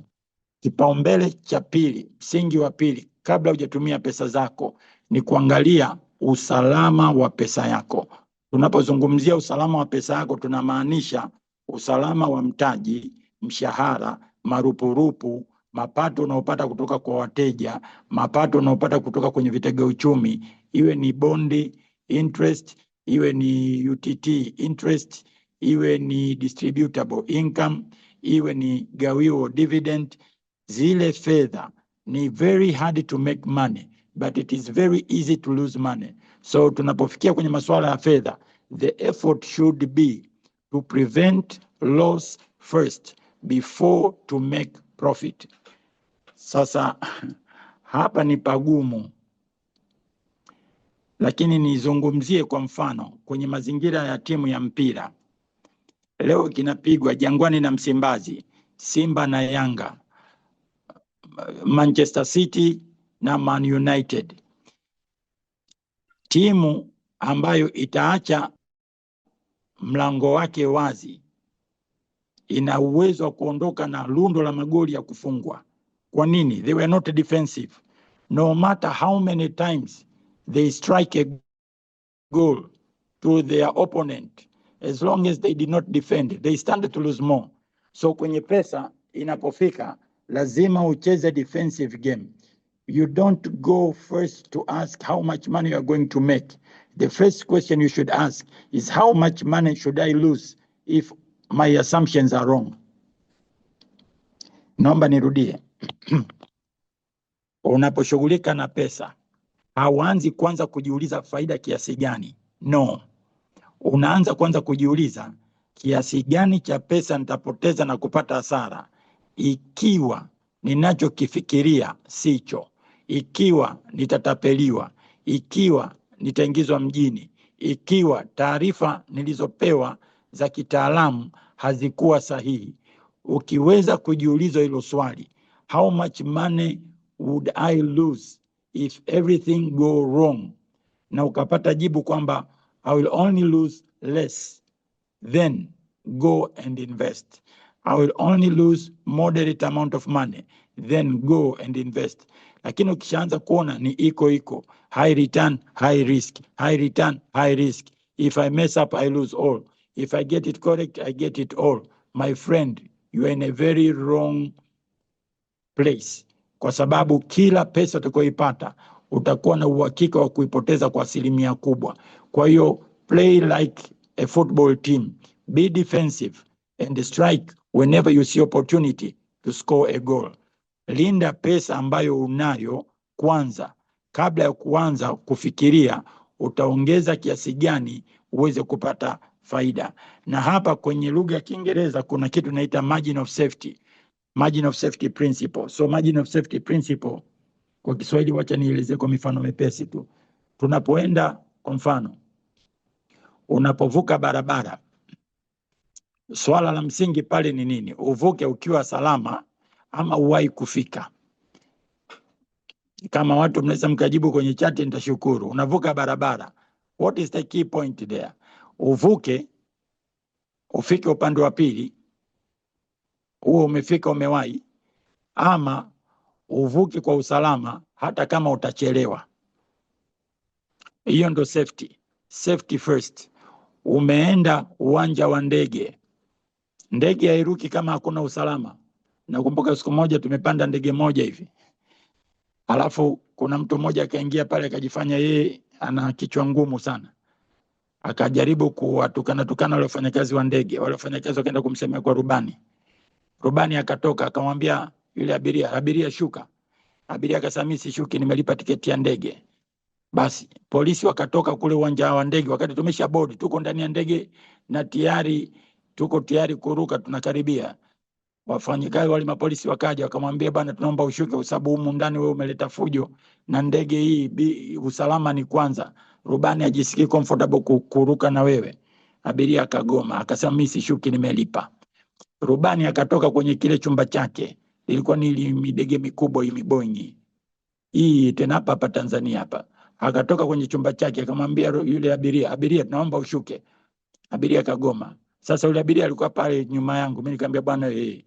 Kipaumbele cha pili, msingi wa pili, kabla hujatumia pesa zako ni kuangalia usalama wa pesa yako. Tunapozungumzia usalama wa pesa yako tunamaanisha usalama wa mtaji, mshahara, marupurupu, mapato unaopata kutoka kwa wateja, mapato unaopata kutoka kwenye vitega uchumi, iwe ni bondi interest, iwe ni UTT interest, iwe ni distributable income, iwe ni gawio dividend. Zile fedha ni very hard to make money, but it is very easy to lose money. So tunapofikia kwenye masuala ya fedha, the effort should be to prevent loss first before to make profit. Sasa hapa ni pagumu, lakini nizungumzie kwa mfano kwenye mazingira ya timu ya mpira. Leo kinapigwa Jangwani na Msimbazi, Simba na Yanga, Manchester City na Man United. Timu ambayo itaacha mlango wake wazi ina uwezo wa kuondoka na lundo la magoli ya kufungwa. Kwa nini? They were not defensive. No matter how many times they strike a goal to their opponent, as long as they did not defend, they stand to lose more. So kwenye pesa inapofika, lazima ucheze defensive game. You don't go first to ask how much money you are going to make. The first question you should ask is how much money should I lose if my assumptions are wrong. Naomba nirudie. Unaposhughulika na pesa, hauanzi kwanza kujiuliza faida kiasi gani. No. Unaanza kwanza kujiuliza kiasi gani cha pesa nitapoteza na kupata hasara ikiwa ninachokifikiria sicho, ikiwa nitatapeliwa, ikiwa nitaingizwa mjini, ikiwa taarifa nilizopewa za kitaalamu hazikuwa sahihi. Ukiweza kujiuliza hilo swali, how much money would I lose if everything go wrong, na ukapata jibu kwamba I will only lose less, then go and invest. I will only lose moderate amount of money, then go and invest. Lakini ukishaanza kuona ni iko high return high risk, high return high risk, if I mess up I lose all, if I get it correct I get it all, my friend, you are in a very wrong place, kwa sababu kila pesa utakayoipata utakuwa na uhakika wa kuipoteza kwa asilimia kubwa. Kwa hiyo play like a football team, be defensive and strike whenever you see opportunity to score a goal. Linda pesa ambayo unayo kwanza, kabla ya kuanza kufikiria utaongeza kiasi gani uweze kupata faida. Na hapa kwenye lugha ya Kiingereza kuna kitu naita margin of safety, margin of safety principle. So margin of safety principle kwa Kiswahili wacha nieleze kwa mifano mepesi tu. Tunapoenda kwa mfano, unapovuka barabara, swala la msingi pale ni nini? Uvuke ukiwa salama ama uwahi kufika? Kama watu mnaweza mkajibu kwenye chati nitashukuru. Unavuka barabara, what is the key point there? Uvuke, ufike upande wa pili, huo umefika umewahi, ama uvuke kwa usalama hata kama utachelewa. Hiyo ndo safety. Safety first. Umeenda uwanja wa ndege, ndege hairuki kama hakuna usalama. Nakumbuka siku moja tumepanda ndege moja hivi, alafu kuna mtu mmoja akaingia pale akajifanya yeye ana kichwa ngumu sana, akajaribu kuwatukana wale wafanyakazi wa ndege. Wale wafanyakazi wakaenda kumsemea kwa rubani. Rubani akatoka akamwambia yule abiria shuka. Abiria akasema mimi sishuki, nimelipa tiketi ya ndege. Basi polisi wakatoka kule uwanja wa ndege, wakati tumesha board, tuko ndani ya ndege na tuko tayari kuruka, tunakaribia. Wafanyikazi wale mapolisi wakaja wakamwambia bana, tunaomba ushuke kwa sababu humu ndani wewe umeleta fujo na ndege hii usalama ni kwanza. Rubani ajisikii comfortable kuruka na wewe. Abiria akagoma, akasema mimi sishuki, nimelipa. Rubani akatoka kwenye kile chumba chake, ilikuwa ni midege mikubwa hii Boeing. hii tena hapa Tanzania hapa. Akatoka kwenye chumba chake akamwambia yule abiria, tunaomba ushuke. Abiria kagoma. Sasa yule abiria alikuwa pale nyuma yangu. Mimi nikamwambia bwana, wewe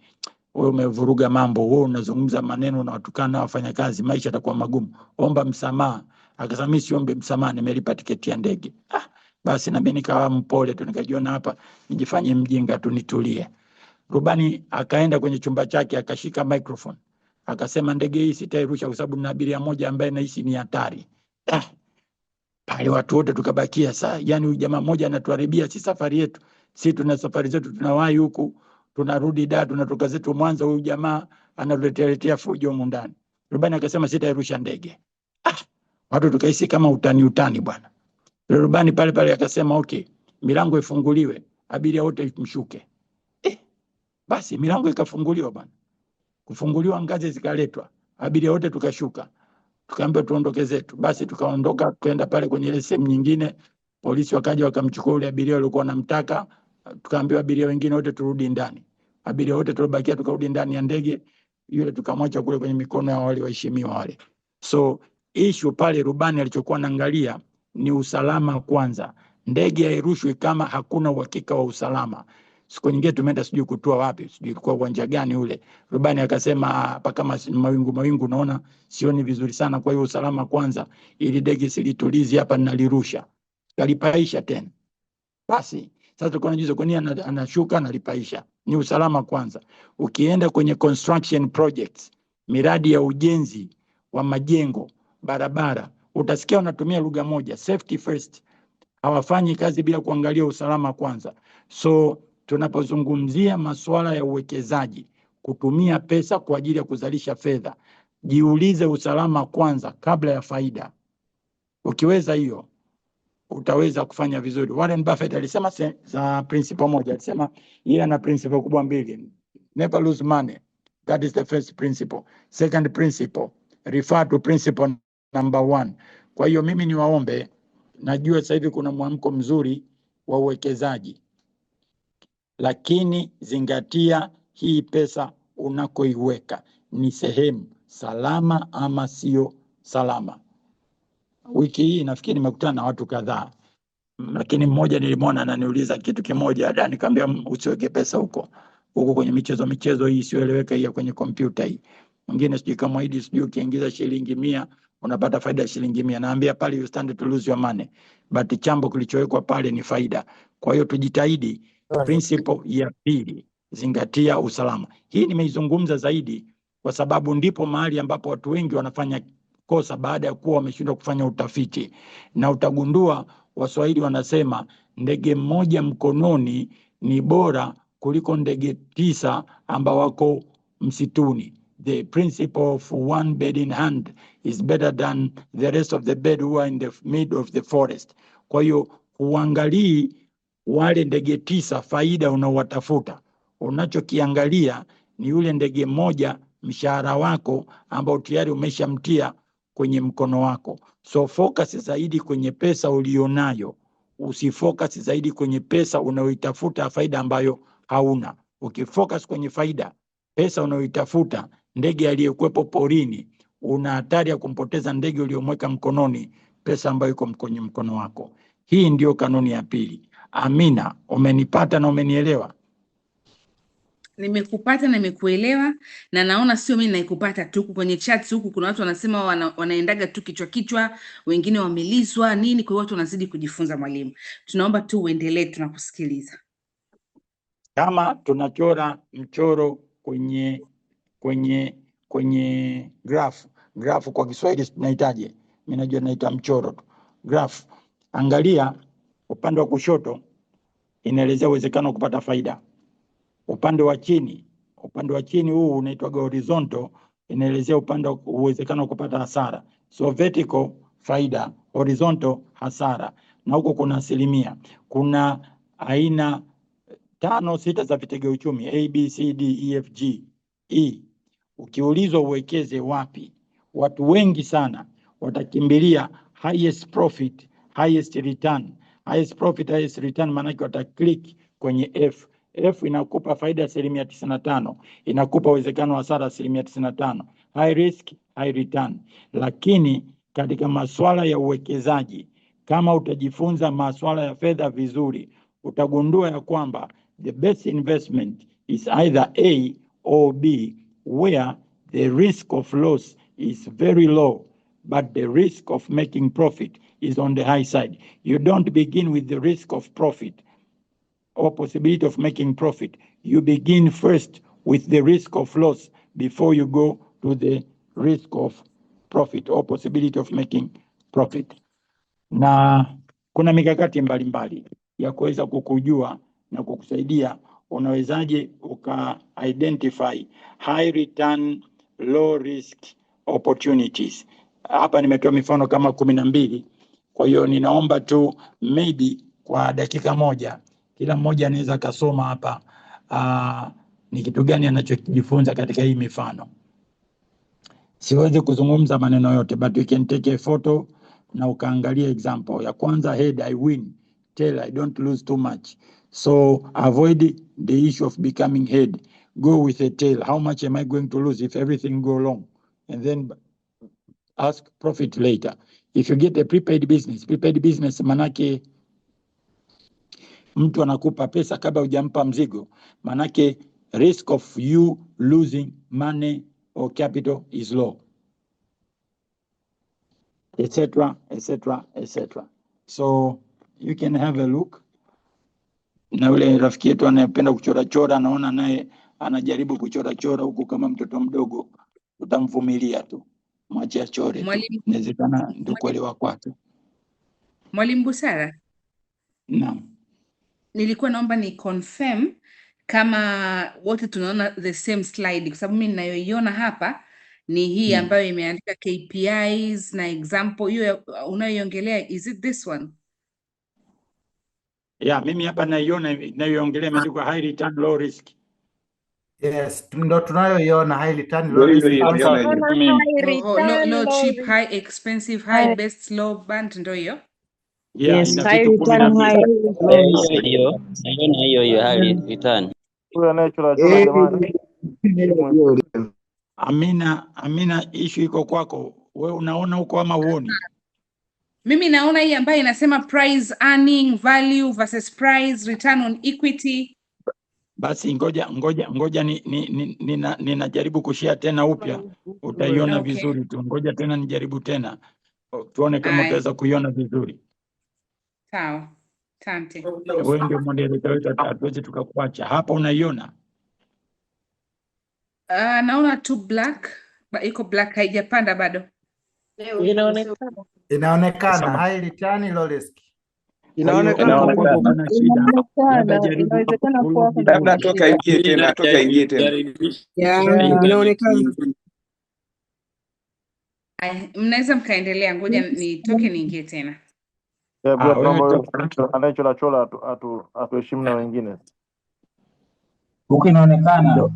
umevuruga mambo, wewe unazungumza maneno unawatukana wafanyakazi, maisha yatakuwa magumu, omba msamaha. Akasema mimi siombe msamaha, nimelipa tiketi ya ndege. Basi na mimi nikawa mpole tu, nikajiona hapa nijifanye mjinga tu, nitulie. Rubani akaenda kwenye chumba chake akashika microphone akasema, ndege hii sitairusha kwa sababu na abiria moja ambaye naishi ni hatari. Pale watu wote tukabakia saa, yani huyu jamaa mmoja anatuharibia si safari yetu. Si tuna safari zetu, tunawahi huku, tunarudi Dar, tunatoka zetu Mwanza, huyu jamaa anatuletea fujo humu ndani. Rubani akasema sitairusha ndege. Watu tukahisi kama utani bwana. Rubani pale akasema okay, milango ifunguliwe, abiria wote mshuke. Basi milango ikafunguliwa bwana. Kufunguliwa, ngazi zikaletwa, abiria wote tukashuka. Tukaambiwa tuondoke zetu. Basi tukaondoka tukaenda pale kwenye ile sehemu nyingine. Polisi wakaja wakamchukua yule abiria walikuwa wanamtaka. Tukaambiwa abiria wengine wote turudi ndani. Abiria wote tulibakia tukarudi ndani ya ndege. Yule tukamwacha kule kwenye mikono ya wale waheshimiwa wale. So issue pale rubani alichokuwa anaangalia ni usalama kwanza. Ndege hairushwi kama hakuna uhakika wa usalama. Siku nyingine tumeenda sijui kutua wapi, sijui kwa uwanja gani ule. Rubani akasema hapa kama mawingu naona sioni vizuri sana, kwa hiyo usalama kwanza, ili ndege silitulizi hapa nalirusha. Kalipaisha tena. Basi sasa tuko najiuliza kwa nini anashuka analipaisha. Ni usalama kwanza. Ukienda kwenye construction projects, miradi ya ujenzi wa majengo, barabara, utasikia wanatumia lugha moja, safety first. Hawafanyi kazi bila kuangalia usalama kwanza. So tunapozungumzia masuala ya uwekezaji, kutumia pesa kwa ajili ya kuzalisha fedha, jiulize usalama kwanza kabla ya faida. Ukiweza hiyo, utaweza kufanya vizuri. Warren Buffett alisema za principle moja, alisema yeye ana principle kubwa mbili. Never lose money. That is the first principle. Second principle, refer to principle number 1. Kwa hiyo mimi niwaombe, najua sasa hivi kuna mwamko mzuri wa uwekezaji. Lakini zingatia hii pesa unakoiweka ni sehemu salama ama sio salama. Wiki hii nafikiri nimekutana na watu kadhaa. Lakini mmoja nilimwona ananiuliza kitu kimoja, nikamwambia usiweke pesa huko kwenye michezo hii isiyoeleweka hii kwenye kompyuta hii. Mwingine sijui kama hidi sijui ukiingiza shilingi 100 unapata faida ya shilingi 100. Naambia pale you stand to lose your money. But chambo kilichowekwa pale ni faida. Kwa hiyo tujitahidi. Principle ya pili, zingatia usalama. Hii nimeizungumza zaidi kwa sababu ndipo mahali ambapo watu wengi wanafanya kosa baada ya kuwa wameshindwa kufanya utafiti. Na utagundua Waswahili wanasema ndege mmoja mkononi ni bora kuliko ndege 9 ambao wako msituni. The principle of one bird in hand is better than the rest of the bird who are in the mid of the forest. Kwa hiyo uangalii wale ndege 9 faida unaowatafuta. Unachokiangalia ni yule ndege mmoja mshahara wako ambao tayari umeshamtia kwenye mkono wako. So focus zaidi kwenye pesa ulionayo. Usifocus zaidi kwenye pesa unaoitafuta faida ambayo hauna. Ukifocus kwenye faida, pesa unaoitafuta, ndege aliyekuepo porini, una hatari ya kumpoteza ndege uliyomweka mkononi, pesa ambayo iko kwenye mkono wako. Hii ndio kanuni ya pili. Amina, umenipata na umenielewa? Nimekupata na nimekuelewa, na naona sio mimi naikupata tu. Kwenye chat huku kuna watu wanasema wanaendaga tu kichwa, wengine wamelizwa nini. Kwa hiyo watu wanazidi kujifunza. Mwalimu, tunaomba tu uendelee, tunakusikiliza. Kama tunachora mchoro kwenye graph kwa Kiswahili tunahitaji, mimi najua naita mchoro tu. Graph, angalia upande wa kushoto inaelezea uwezekano wa kupata faida. Upande wa chini huu unaitwa horizontal, inaelezea uwezekano wa kupata hasara. So vertical faida, horizontal hasara. Na huko kuna asilimia. Kuna aina 5-6 za vitega uchumi, A, B, C, D, E, F, G, E. Ukiulizwa uwekeze wapi, watu wengi sana watakimbilia highest profit, highest return. Highest profit, highest return, maanake wataklik kwenye F. F inakupa faida 95%, inakupa uwezekano wa hasara 95%. High risk, high return. Lakini katika masuala ya uwekezaji, kama utajifunza masuala ya fedha vizuri, utagundua ya kwamba the best investment is either A or B, where the risk of loss is very low, but the risk of making profit is on the high side. You don't begin with the risk of profit or possibility of making profit. You begin first with the risk of loss before you go to the risk of profit or possibility of making profit. Na kuna mikakati mbalimbali ya kuweza kukujua na kukusaidia unawezaje uka-identify high return, low risk opportunities. Hapa nimetoa mifano kama 12. Kwa hiyo ninaomba tu maybe kwa dakika moja kila mmoja anaweza kasoma hapa ni kitu gani anachojifunza katika hii mifano. Siwezi kuzungumza maneno yote, but you can take a photo na ukaangalia example. Ya kwanza, head, I win. Tail, I don't lose too much. So avoid the issue of becoming head. Go with a tail. How much am I going to lose if everything go wrong? And then ask profit later. If you get a prepaid business manake mtu anakupa pesa kabla hujampa mzigo, manake risk of you losing money or capital is low, etc., etc., etc. So you can have a look. Na yule rafiki yetu anayependa kuchora chora, naona naye anajaribu kuchora chora huku kama mtoto mdogo, utamvumilia tu, mwache achore tu, inawezekana ndio kuelewa kwake. Mwalimu Busara, Naam. Nilikuwa naomba ni confirm kama wote tunaona the same slide, kwa sababu mimi ninayoiona hapa ni hii ambayo imeandika KPIs na example. Hiyo unayoiongelea, is it this one? Yeah, mimi hapa naiongelea imeandikwa high return low risk. Yes, ndo tunayoiona high return Ndio low risk. hiyo Low cheap, high expensive, high best, low band, ndio hiyo. Yeah, Yes, ina high vitu return, 12. high low risk. hiyo high return. Huyo anayechora chora jamani. Amina, issue iko kwako. Wewe unaona huko ama uoni? Mimi naona hii ambayo inasema price earning value versus price return on equity. Basi ngoja ninajaribu kushare tena upya, utaiona Okay. vizuri tu. Ngoja tena nijaribu tena, tuone kama Aye. utaweza kuiona vizuri. Sawa. Asante. Wewe ndio moderator wetu, hatuwezi tukakuacha. Hapa unaiona? Naona tu black, iko black, haijapanda bado. Inaonekana high return low risk. Inaonekana kuna shida. Inawezekana kuwa Labda toka ingie tena. inaonekana. Mnaweza mkaendelea, ngoja nitoke niingie tena. Anayechora chora atuheshimu na wengine. Huko inaonekana.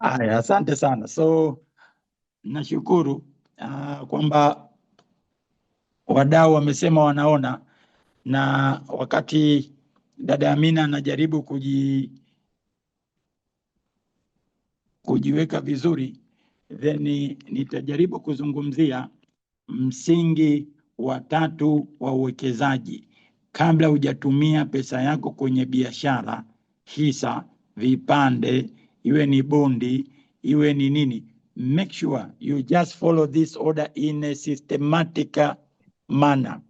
Haya, asante sana. So nashukuru kwamba wadau wamesema wanaona, na wakati dada Amina anajaribu kujiweka vizuri, then nitajaribu kuzungumzia msingi wa 3 wa uwekezaji. Kabla hujatumia pesa yako kwenye biashara, hisa, vipande, iwe ni bondi, iwe ni nini, make sure you just follow this order in a systematic manner.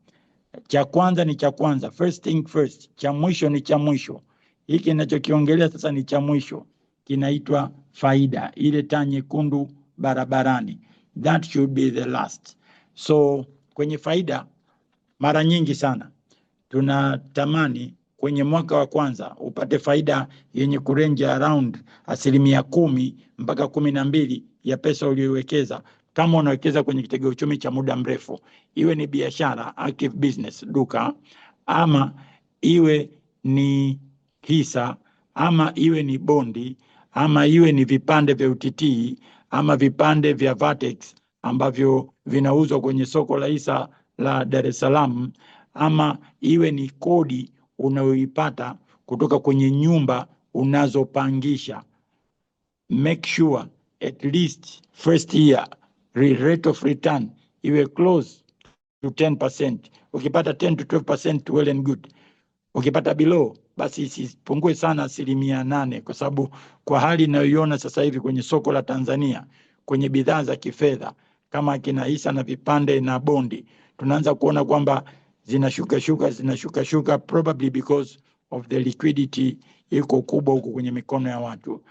Cha kwanza ni cha kwanza, first thing first. Cha mwisho ni cha mwisho. Hiki ninachokiongelea sasa ni cha mwisho, kinaitwa faida, ile taa nyekundu barabarani. That should be the last. So kwenye faida, mara nyingi sana tunatamani kwenye mwaka wa kwanza upate faida yenye kurenja around 10% mpaka 12% ya pesa uliowekeza, kama unawekeza kwenye kitega uchumi cha muda mrefu, iwe ni biashara, active business, duka, ama iwe ni hisa, ama iwe ni bondi, ama iwe ni vipande vya UTT, ama vipande vya Vatex ambavyo vinauzwa kwenye soko la hisa la Dar es Salaam, ama iwe ni kodi unayoipata kutoka kwenye nyumba unazopangisha. Make sure at least first year rate of return iwe close to 10%. Ukipata 10 to 12% well and good. Ukipata below basi isipungue sana 8%, kwa sababu kwa hali inayoiona sasa hivi kwenye soko la Tanzania kwenye bidhaa za kifedha kama kina hisa na vipande na bondi, tunaanza kuona kwamba zinashuka probably because of the liquidity iko kubwa huko kwenye mikono ya watu.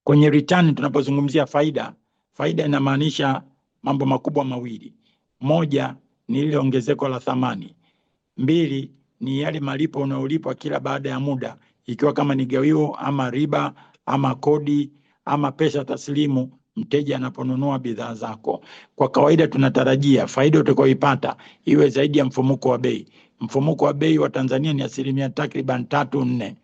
Kwenye return tunapozungumzia faida inamaanisha mambo makubwa mawili. Moja ni ile ongezeko la thamani. Mbili ni yale malipo unayolipwa kila baada ya muda, ikiwa kama ni gawio ama riba ama kodi ama pesa taslimu mteja anaponunua bidhaa zako. Kwa kawaida tunatarajia faida utakayoipata iwe zaidi ya mfumuko wa bei. Mfumuko wa bei wa Tanzania ni asilimia takriban 3-4.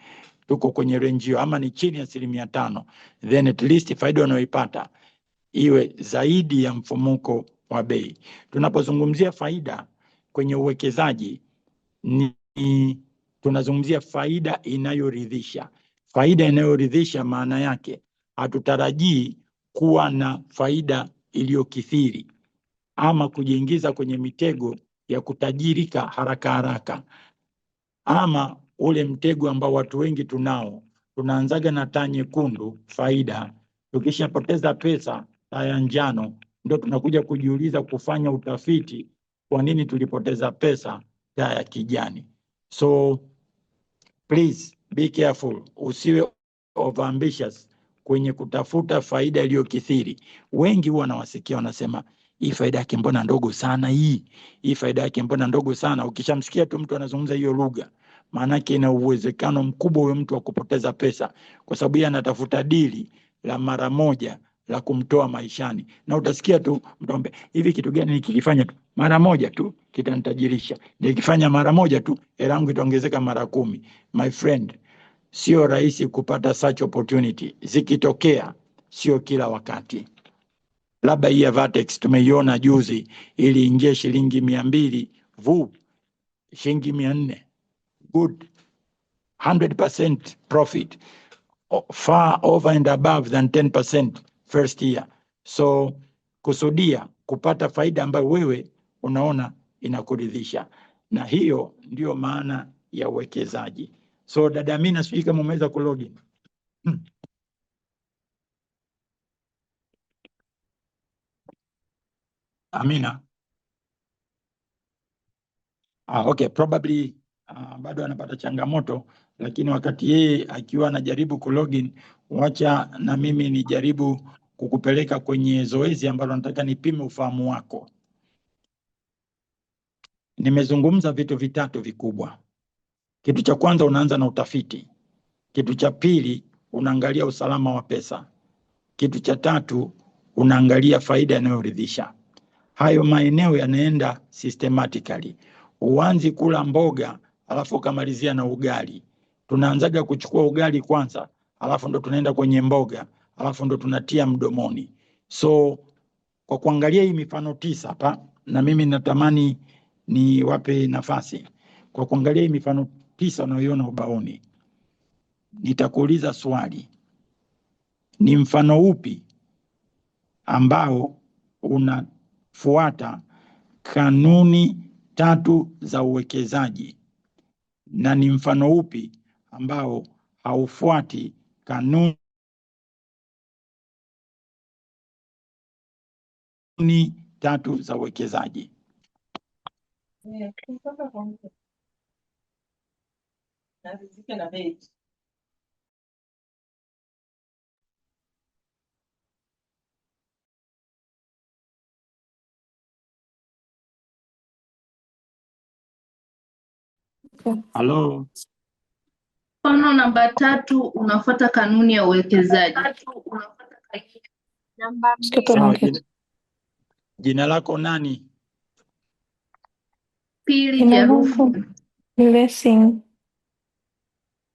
Tuko kwenye range hiyo, ama ni chini ya 5%, then at least faida unayoipata iwe zaidi ya mfumuko wa bei. Tunapozungumzia faida kwenye uwekezaji tunazungumzia faida inayoridhisha. Faida inayoridhisha maana yake hatutarajii kuwa na faida iliyokithiri ama kujiingiza kwenye mitego ya kutajirika haraka ama ule mtego ambao watu wengi tunao. Tunaanzaga na taa nyekundu faida, tukishapoteza pesa taa ya njano, ndio tunakuja kujiuliza kufanya utafiti kwa nini tulipoteza pesa taa ya kijani. So please be careful, usiwe overambitious kwenye kutafuta faida iliyokithiri. Wengi huwa nawasikia wanasema hii faida yake mbona ndogo sana, hii faida yake mbona ndogo sana. Ukishamsikia tu mtu anazungumza hiyo lugha, maana yake ina uwezekano mkubwa huyo mtu wa kupoteza pesa, kwa sababu yeye anatafuta dili la mara moja la kumtoa maishani. Na utasikia tu mtombe, hivi kitu gani nikifanya tu mara moja tu kitanitajirisha, nikifanya mara moja tu hela yangu itaongezeka mara 10. My friend, sio rahisi kupata such opportunity. Zikitokea sio kila wakati. Labda hii ya Vertex tumeiona juzi, iliingia shilingi 200, shilingi 400, good 100% profit, far over and above than 10% first year. So kusudia kupata faida ambayo wewe unaona inakuridhisha, na hiyo ndio maana ya uwekezaji. So dada Amina, sijui kama umeweza kulogin. Amina. Okay, probably bado anapata changamoto, lakini wakati yeye akiwa anajaribu kulogin, wacha na mimi nijaribu kukupeleka kwenye zoezi ambalo nataka nipime ufahamu wako. Nimezungumza vitu vitatu vikubwa. Kitu cha kwanza unaanza na utafiti. Kitu cha pili unaangalia usalama wa pesa. Kitu cha tatu unaangalia faida inayoridhisha. Hayo maeneo yanaenda systematically. Uanzi kula mboga alafu ukamalizia na ugali. Tunaanzaga kuchukua ugali kwanza, alafu ndo tunaenda kwenye mboga, alafu ndo tunatia mdomoni. So kwa kuangalia hii mifano 9 hapa, na mimi natamani ni wape nafasi. Kwa kuangalia hii mifano 9 unayoiona ubaoni, nitakuuliza swali. Ni mfano upi ambao unafuata kanuni 3 za uwekezaji, na ni mfano upi ambao haufuati kanuni 3 za uwekezaji? Halo. Mfano namba 3 unafuata kanuni ya uwekezaji. Sawa, jina lako nani? Pili Jarufu. Blessing.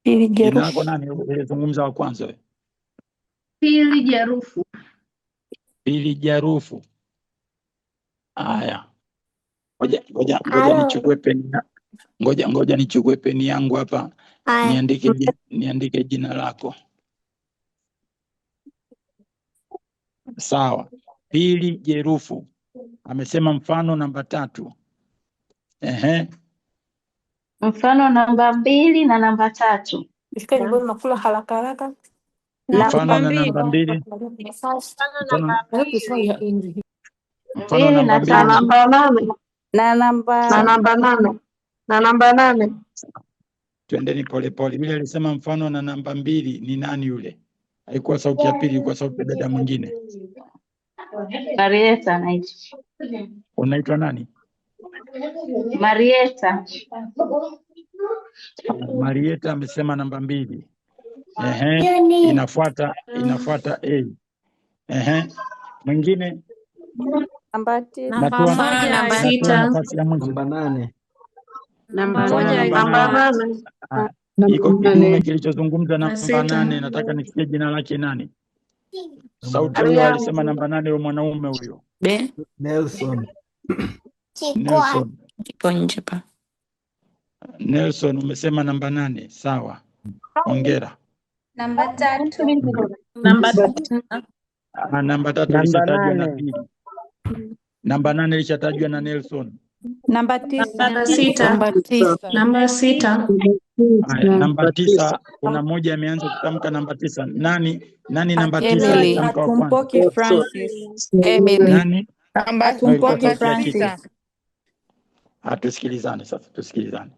Pili Jina lako Jarufu. nani? Ulizungumza wa kwanza wewe. Pili Jarufu. Pili Jarufu. Haya. Ngoja nichukue peni. Ngoja nichukue peni yangu hapa. Niandike jina lako. Sawa. Pili, Jerufu amesema mfano namba 3. Mfano namba 2 na namba 3. Ifika nyumbani nakula haraka haraka. Mfano na namba 2. Mfano Namba namba 8 na namba 8. Twendeni polepole. Vile alisema mfano na namba 2 ni nani yule? Haikuwa sauti ya pili, ilikuwa sauti ya dada mwingine. Marieta naitwa. Unaitwa nani? Marieta. Marieta amesema namba 2. Inafuata A. Mwingine? Namba 6. Nafasi ya mwisho. Namba 8. Iko kinyume kilichozungumza namba 8. Nataka nisikie jina lake nani? Sauti huyo alisema namba 8, huyo mwanaume huyo. Nelson. Nelson umesema namba 8. Sawa. Hongera. Namba 3. Namba Namba 3 ilishatajwa na Pili. Namba 8 ilishatajwa na Nelson. Namba 9. Namba 6. Namba 9 kuna mmoja ameanza kutamka namba 9. Nani namba 9 alitamka wa kwanza? Atumpoki Francis. Emily. Nani? Atumpoki Francis. Tusikilizane sasa, tusikilizane.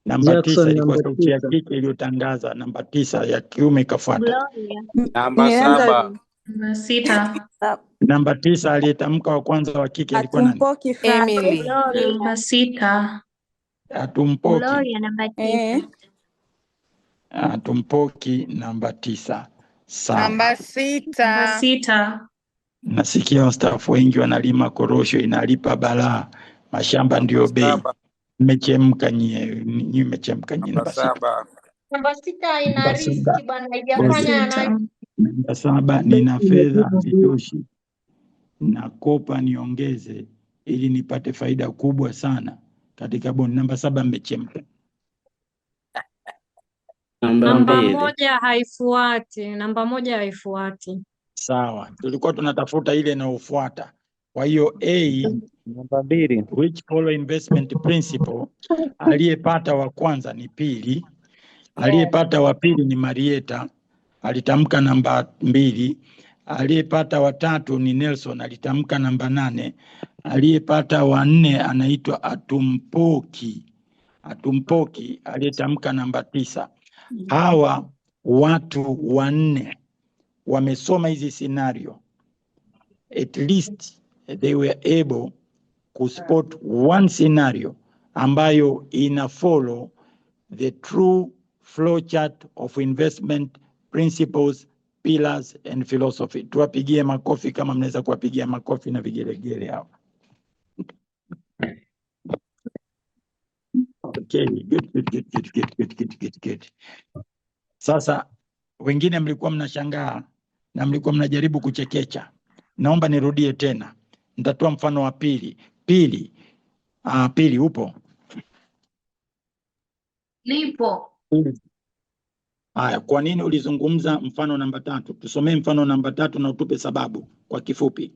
Namba 9 ilikuwa sauti ya kike iliyotangaza, namba 9 ya kiume ikafuata. Namba 7. Namba 6. Namba 9 aliyetamka wa kwanza wa kike alikuwa nani? Atumpoki Emily. Namba 6. Atumpoki. Namba 9. Atumpoki namba 9. Sawa. Namba 6. Namba 6. Nasikia wastaafu wengi wanalima korosho, inalipa balaa. Mashamba ndio bei. Mmechemka nyie, mmechemka nyie. Namba 7. Namba 6 ina riski bwana, haijafanya na Namba 7, nina fedha zitoshi, nakopa niongeze ili nipate faida kubwa sana katika bond. Namba 7 mmechemka. Namba 1 haifuati. Namba 1 haifuati. Sawa, tulikuwa tunatafuta ile inayofuata. Kwa hiyo A, Namba 2. which follow investment principle, aliyepata wa kwanza ni Pili, aliyepata wa pili ni Marieta, alitamka namba 2, aliyepata wa 3 ni Nelson, alitamka namba 8, aliyepata wa 4 anaitwa Atumpoki aliyetamka namba 9. Hawa watu 4 wamesoma hizi scenario. At least they were able to spot one scenario ambayo ina follow the true flowchart of investment principles, pillars and philosophy. Tuwapigie makofi kama mnaweza kuwapigia makofi na vigelegele hapa. Okay, good. Sasa wengine mlikuwa mnashangaa na mlikuwa mnajaribu kuchekecha. Naomba nirudie tena. Nitatoa mfano wa Pili. Pili upo? Nipo. Haya, kwa nini ulizungumza mfano namba 3? Tusomee mfano namba 3 na utupe sababu kwa kifupi.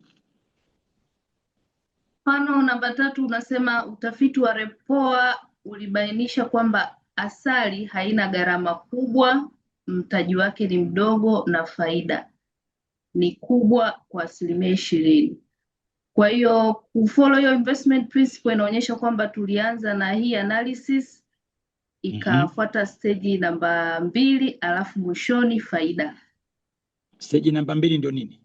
Mfano namba 3 unasema utafiti wa Repoa ulibainisha kwamba asali haina gharama kubwa, mtaji wake ni mdogo na faida ni kubwa kwa 20%. Kwa hiyo kufollow hiyo investment principle inaonyesha kwamba tulianza na hii analysis ikafuata stage namba 2 alafu mwishoni faida. Stage namba 2 ndio nini?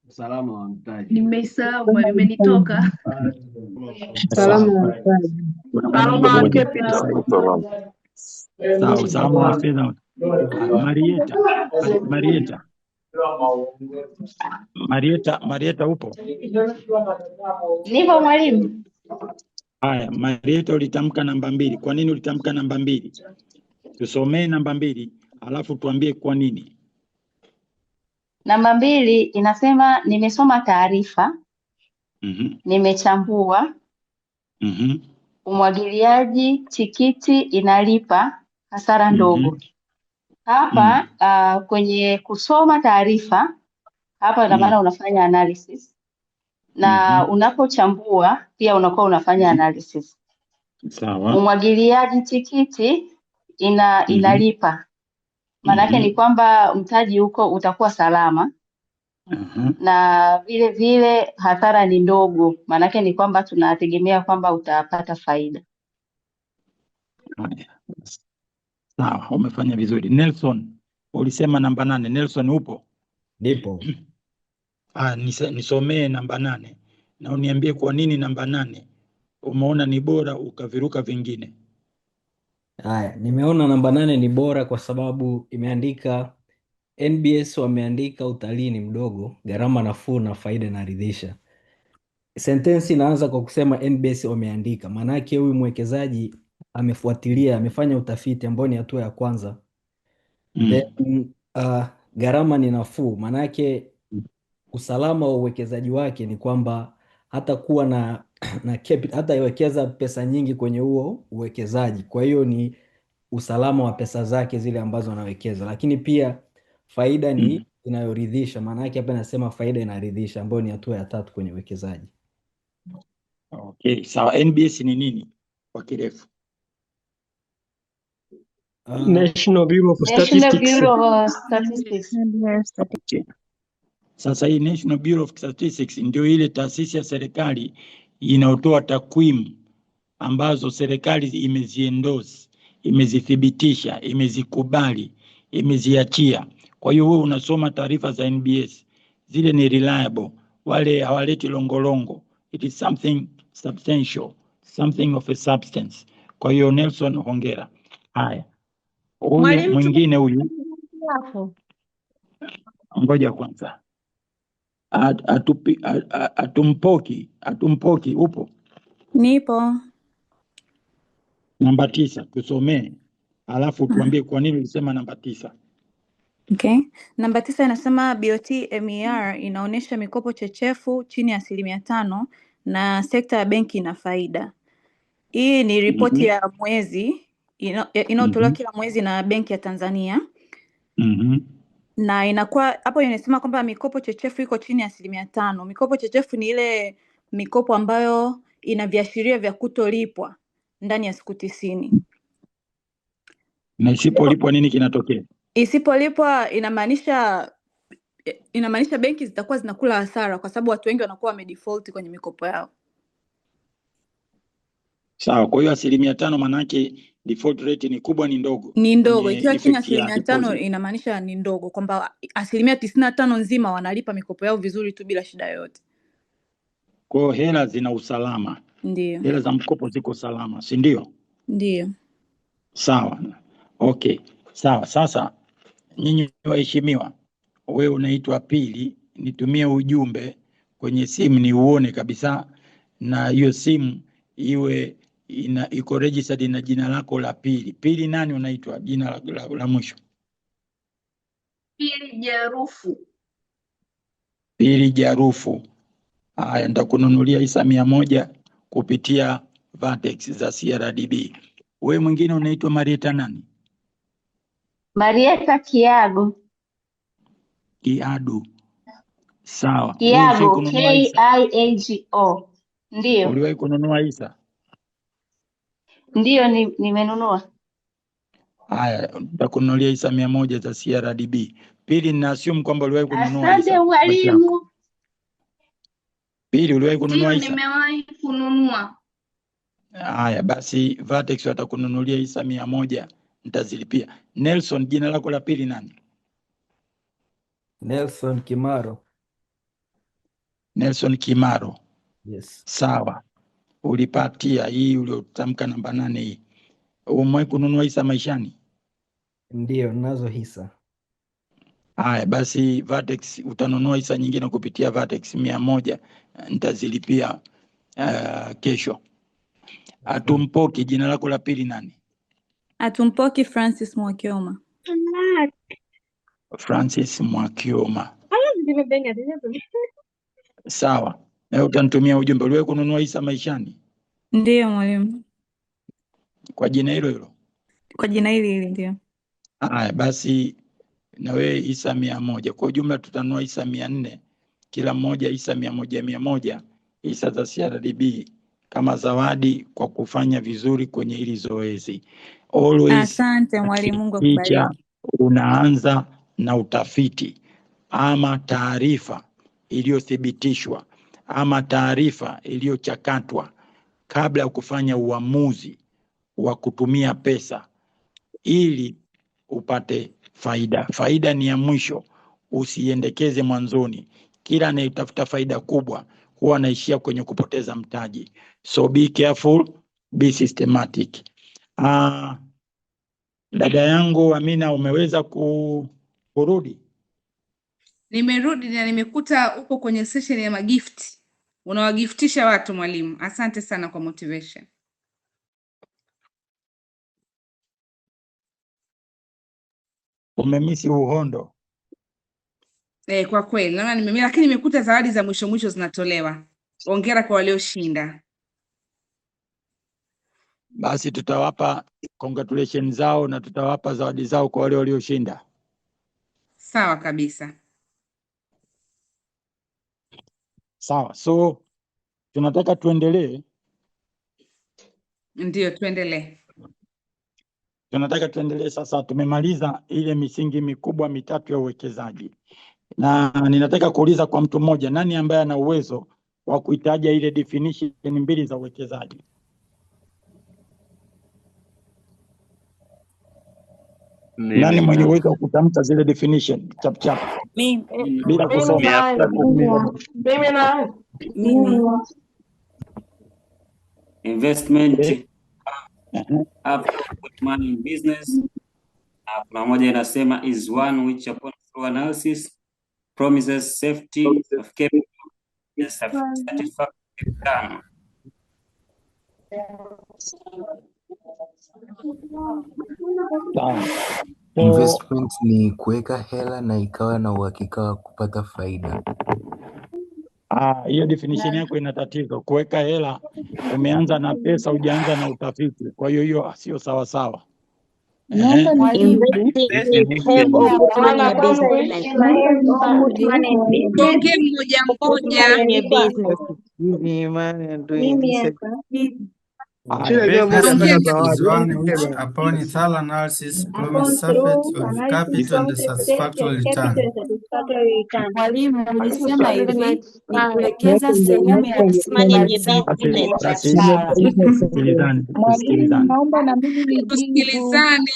Usalama wa mtaji. Nimeisahau, imenitoka. Usalama wa mtaji. Sawa, usalama wa fedha. Marieta upo? Nipo mwalimu. Haya, Marieta ulitamka namba 2. Kwa nini ulitamka namba 2? Tusomee namba 2, alafu tuambie kwa nini. Namba 2 inasema nimesoma taarifa, nimechambua, umwagiliaji tikiti inalipa hasara ndogo. hapa kwenye kusoma taarifa hapa, ina maana unafanya analysis na unapochambua pia unakuwa unafanya analysis. Sawa. Umwagiliaji tikiti inalipa, maana yake ni kwamba mtaji huko utakuwa salama na vile vile hasara ni ndogo, maana yake ni kwamba tunategemea kwamba utapata faida. Sawa, umefanya vizuri. Nelson, ulisema namba 8. Nelson upo? Nipo. Nisomee namba 8 na uniambie kwa nini namba 8 umeona ni bora ukaviruka vingine. Haya, nimeona namba 8 ni bora kwa sababu imeandika NBS, wameandika utalii ni mdogo, gharama nafuu na faida inaridhisha. Sentensi inaanza kwa kusema NBS wameandika, maana yake huyu mwekezaji amefuatilia, amefanya utafiti ambao ni hatua ya kwanza. Then gharama ni nafuu, maana yake usalama wa uwekezaji wake ni kwamba hata kuwa na capital, hata iwekeza pesa nyingi kwenye huo uwekezaji, kwa hiyo ni usalama wa pesa zake zile ambazo anawekeza. Lakini pia faida ni inayoridhisha, maana yake hapa nasema faida inaridhisha, ambayo ni hatua ya 3 kwenye uwekezaji. Okay, sawa. NBS ni nini kwa kirefu? National Bureau of Statistics. Okay. Sasa hii National Bureau of Statistics ndio ile taasisi ya serikali inayotoa takwimu ambazo serikali imeziendorse, imezithibitisha, imezikubali, imeziachia. Kwa hiyo wewe unasoma taarifa za NBS, zile ni reliable, wale hawaleti longolongo. It is something substantial, something of a substance. Kwa hiyo Nelson, hongera. Haya, huyu mwingine huyu, ngoja kwanza. Atumpoki upo? Nipo. Namba 9 tusomee, alafu tuambie kwa nini ulisema namba 9. Okay. Namba 9 inasema BOT MER inaonyesha mikopo chechefu chini ya 5% na sekta ya benki ina faida. Hii ni ripoti ya mwezi inayotolewa kila mwezi na Benki ya Tanzania. Na inakuwa hapo inasema kwamba mikopo chechefu iko chini ya 5%. Mikopo chechefu ni ile mikopo ambayo ina viashiria vya kutolipwa ndani ya siku 90. Na isipolipwa nini kinatokea? Isipolipwa inamaanisha benki zitakuwa zinakula hasara kwa sababu watu wengi wanakuwa wamedefault kwenye mikopo yao. Sawa, kwa hiyo 5% manake default rate ni kubwa, ni ndogo? Ni ndogo. Ikiwa chini ya 5% inamaanisha ni ndogo, kwamba 95% nzima wanalipa mikopo yao vizuri tu bila shida yoyote. Kwa hiyo hela zina usalama. Ndio. Hela za mkopo ziko salama, si ndio? Ndio. Sawa. Okay. Sawa. Sasa nyinyi waheshimiwa, wewe unaitwa Pili, nitumie ujumbe kwenye simu ni uone kabisa, na hiyo simu iwe iko registered na jina lako la Pili. Pili nani unaitwa? Jina la mwisho. Pili Jarufu. Pili Jarufu. Haya, nitakununulia hisa 100 kupitia Vertex za CRDB. Wewe mwingine unaitwa Marieta nani? Marieta Kiago. Kiadu. Sawa. Kiago, Kiago. Ndio. Uliwahi kununua hisa? Ndio, nimenunua. Haya, nitakununulia hisa 100 za CRDB. Pili, na assume kwamba uliwahi kununua hisa. Asante mwalimu. Pili, uliwahi kununua hisa? Nimewahi kununua. Haya, basi Vertex watakununulia hisa 100, nitazilipia. Nelson, jina lako la pili nani? Nelson Kimaro. Nelson Kimaro. Yes. Sawa. Ulipatia hii uliotamka namba 8 hii. Umewahi kununua hisa maishani? Ndio, nazo hisa. Haya, basi Vertex utanunua hisa nyingine kupitia Vertex 100, nitazilipia kesho. Atumpoki, jina lako la pili nani? Atumpoki Francis Mwakioma. Francis Mwakioma. Sawa. Na utanitumia ujumbe. Uliwahi kununua hisa maishani? Ndio mwalimu. Kwa jina hilo hilo? Kwa jina hili ndio. Haya basi, na wewe hisa 100. Kwa ujumla tutanunua hisa 400, kila mmoja hisa 100 hisa za CRDB kama zawadi kwa kufanya vizuri kwenye hili zoezi. Always Asante mwalimu, Mungu picha akubariki. unaanza na utafiti ama taarifa iliyothibitishwa ama taarifa iliyochakatwa kabla ya kufanya uamuzi wa kutumia pesa ili upate faida. Faida ni ya mwisho, usiendekeze mwanzoni. Kila anayetafuta faida kubwa huwa anaishia kwenye kupoteza mtaji. So be careful, be systematic. Dada yangu Amina, umeweza kurudi? Nimerudi na nimekuta uko kwenye session ya magifti, unawagiftisha watu mwalimu. Asante sana kwa motivation. Umemisi uhondo? Kwa kweli naona nimemia, lakini nimekuta zawadi za mwisho mwisho zinatolewa. Hongera kwa walioshinda. Basi tutawapa congratulations zao na tutawapa zawadi zao kwa wale walioshinda. Sawa kabisa. Sawa, so tunataka tuendelee. Ndio, tuendelee. Tunataka tuendelee sasa. Tumemaliza ile misingi mikubwa mitatu ya uwekezaji, na ninataka kuuliza kwa mtu mmoja, nani ambaye ana uwezo wa kuitaja ile definition mbili za uwekezaji? Nani mwenye uwezo wa kutamka zile definition chap chap bila kusoma? Investment, put money in business. Kuna moja inasema is one which upon through analysis promises safety of capital and satisfactory return. Investment ni kuweka hela na ikawa na uhakika wa kupata faida. Hiyo definition yako ina tatizo. Kuweka hela, umeanza na pesa, hujaanza na utafiti. Kwa hiyo hiyo sio sawa sawa. Ongea mmoja is one which upon a thorough analysis promises safety of capital and satisfactory return. Mwalimu ulisema hivi ni kuwekeza sehemu ya Tusikilizane. Naomba na mimi tusikilizane.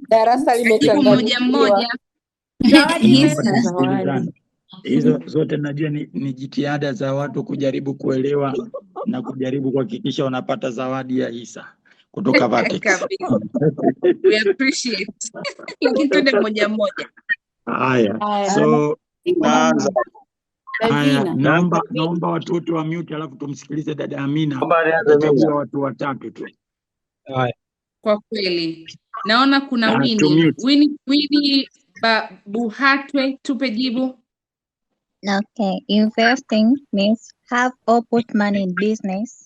Darasa limechanganyikiwa. Hizo zote najua ni jitihada za watu kujaribu kuelewa na kujaribu kuhakikisha wanapata zawadi ya hisa kutoka Vertex. We appreciate. Lakini twende mmoja mmoja. Haya. So naomba watoto wa mute, alafu tumsikilize dada Amina. Tutachagua watu watatu tu. Kwa kweli naona kuna Winnie Buhatwe, tupe jibu. Okay, investing means have or put money in business,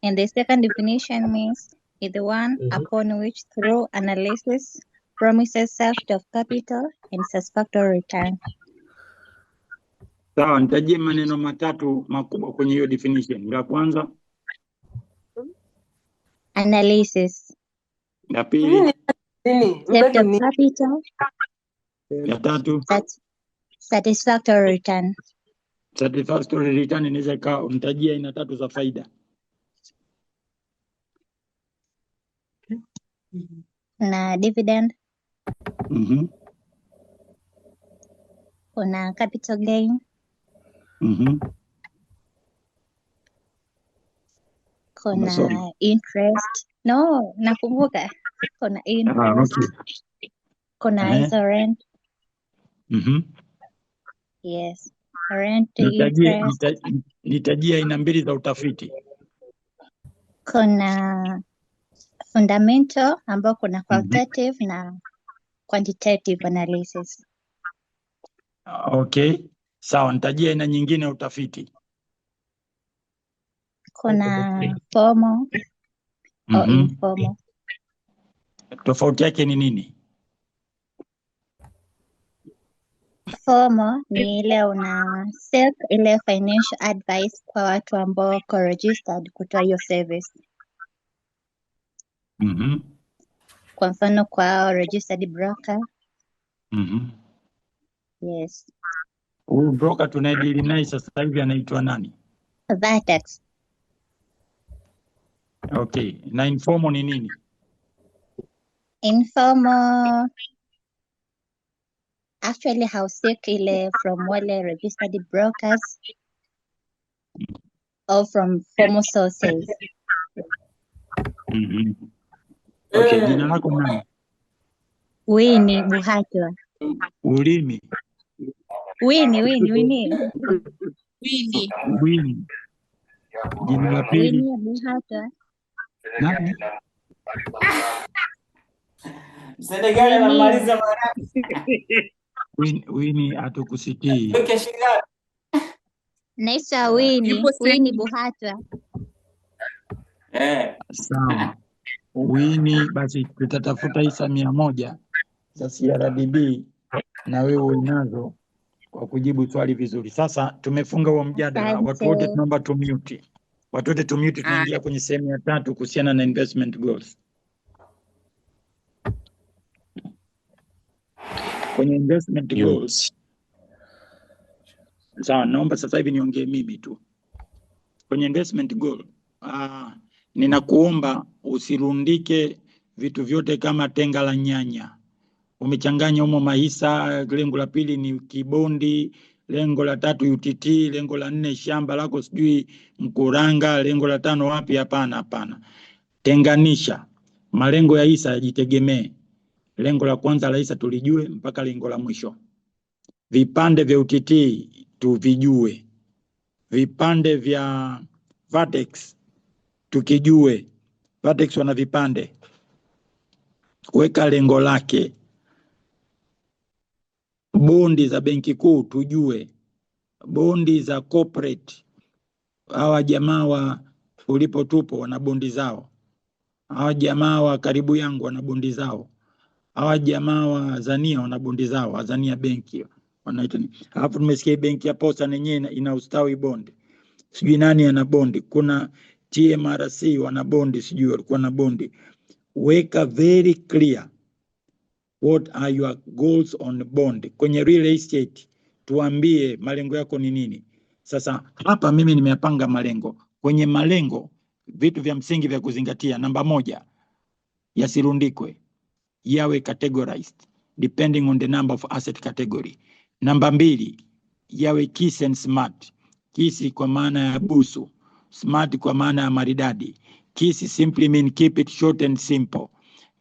and the second definition means is the one upon which through analysis promises safety of capital and satisfactory return. Sawa, nitajie maneno matatu makubwa kwenye hiyo definition. La kwanza analysis, la pili safety of capital, ya tatu satisfactory return. Satisfactory return inaweza ikawa nitajia aina tatu za faida. Na dividend, kuna capital gain, kuna interest. No, nakumbuka. Kuna interest. Kuna hizo rent. Yes. Rent, interest. Nitajia aina mbili za utafiti. Kuna fundamental ambao kuna qualitative na quantitative analysis. Okay. Sawa, nitajia aina nyingine ya utafiti. Kuna formal au informal. Tofauti yake ni nini? Informal ni ile una seek ile financial advice kwa watu ambao wako registered kutoa hiyo service. Kwa mfano kwa registered broker. Yes. Huyu broker tunayedili naye sasa hivi anaitwa nani? Vertex. Okay, na informal ni nini? Informal actually hausiki ile from wale registered brokers or from formal sources. Okay, jina lako nani? Winnie Buhatwa. Ulimi. Winnie. Winnie. Jina la pili. Winnie Buhatwa. Nani? Senegal anamaliza Winnie hatukusikii. Naitwa Winnie Buhatwa. Sawa. Winnie, basi tutatafuta hisa 100 za CRDB na wewe unazo kwa kujibu swali vizuri. Sasa tumefunga huo mjadala. Watu wote tunaomba tumute. Watu wote tumute, tunaingia kwenye sehemu ya 3 kuhusiana na investment goals. Kwenye investment goals. Sawa, naomba sasa hivi niongee mimi tu. Kwenye investment goal, ninakuomba usirundike vitu vyote kama tenga la nyanya. Umechanganya humo mahisa, lengo la pili ni kibondi, lengo la 3 UTT, lengo la 4 shamba lako sijui Mkuranga, lengo la 5 wapi? Hapana. Tenganisha. Malengo ya hisa yajitegemee. Lengo la kwanza la hisa tulijue mpaka lengo la mwisho. Vipande vya UTT tuvijue. Vipande vya Vertex tukijue. Vertex wana vipande. Weka lengo lake. Bondi za benki kuu tujue. Bondi za corporate. Hawa jamaa wa ulipo tupo wana bondi zao. Hawa jamaa wa karibu yangu wana bondi zao. Hawa jamaa wa Azania wana bondi zao. Azania benki wanaita ni. Alafu tumesikia benki ya Posta yenyewe ina ustawi bondi. Sijui nani ana bondi. Kuna TMRC wana bondi, sijui walikuwa na bondi. Weka very clear what are your goals on bond. Kwenye real estate tuambie malengo yako ni nini. Sasa hapa mimi nimeyapanga malengo. Kwenye malengo vitu vya msingi vya kuzingatia. Namba 1, yasirundikwe, yawe categorized depending on the number of asset category. Namba 2, yawe KISS and SMART. KISS kwa maana ya busu, SMART kwa maana ya maridadi. KISS simply mean keep it short and simple.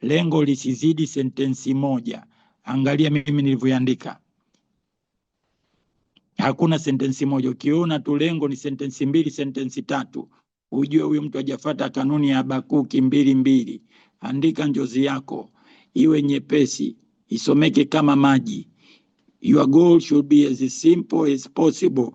Lengo lisizidi sentensi 1. Angalia mimi nilivyoandika. Hakuna sentensi 1. Ukiona tu lengo ni sentensi 2, sentensi 3, ujue huyu mtu hajafuata kanuni ya Habakuki 2:2. Andika njozi yako iwe nyepesi, isomeke kama maji. Your goal should be as simple as possible.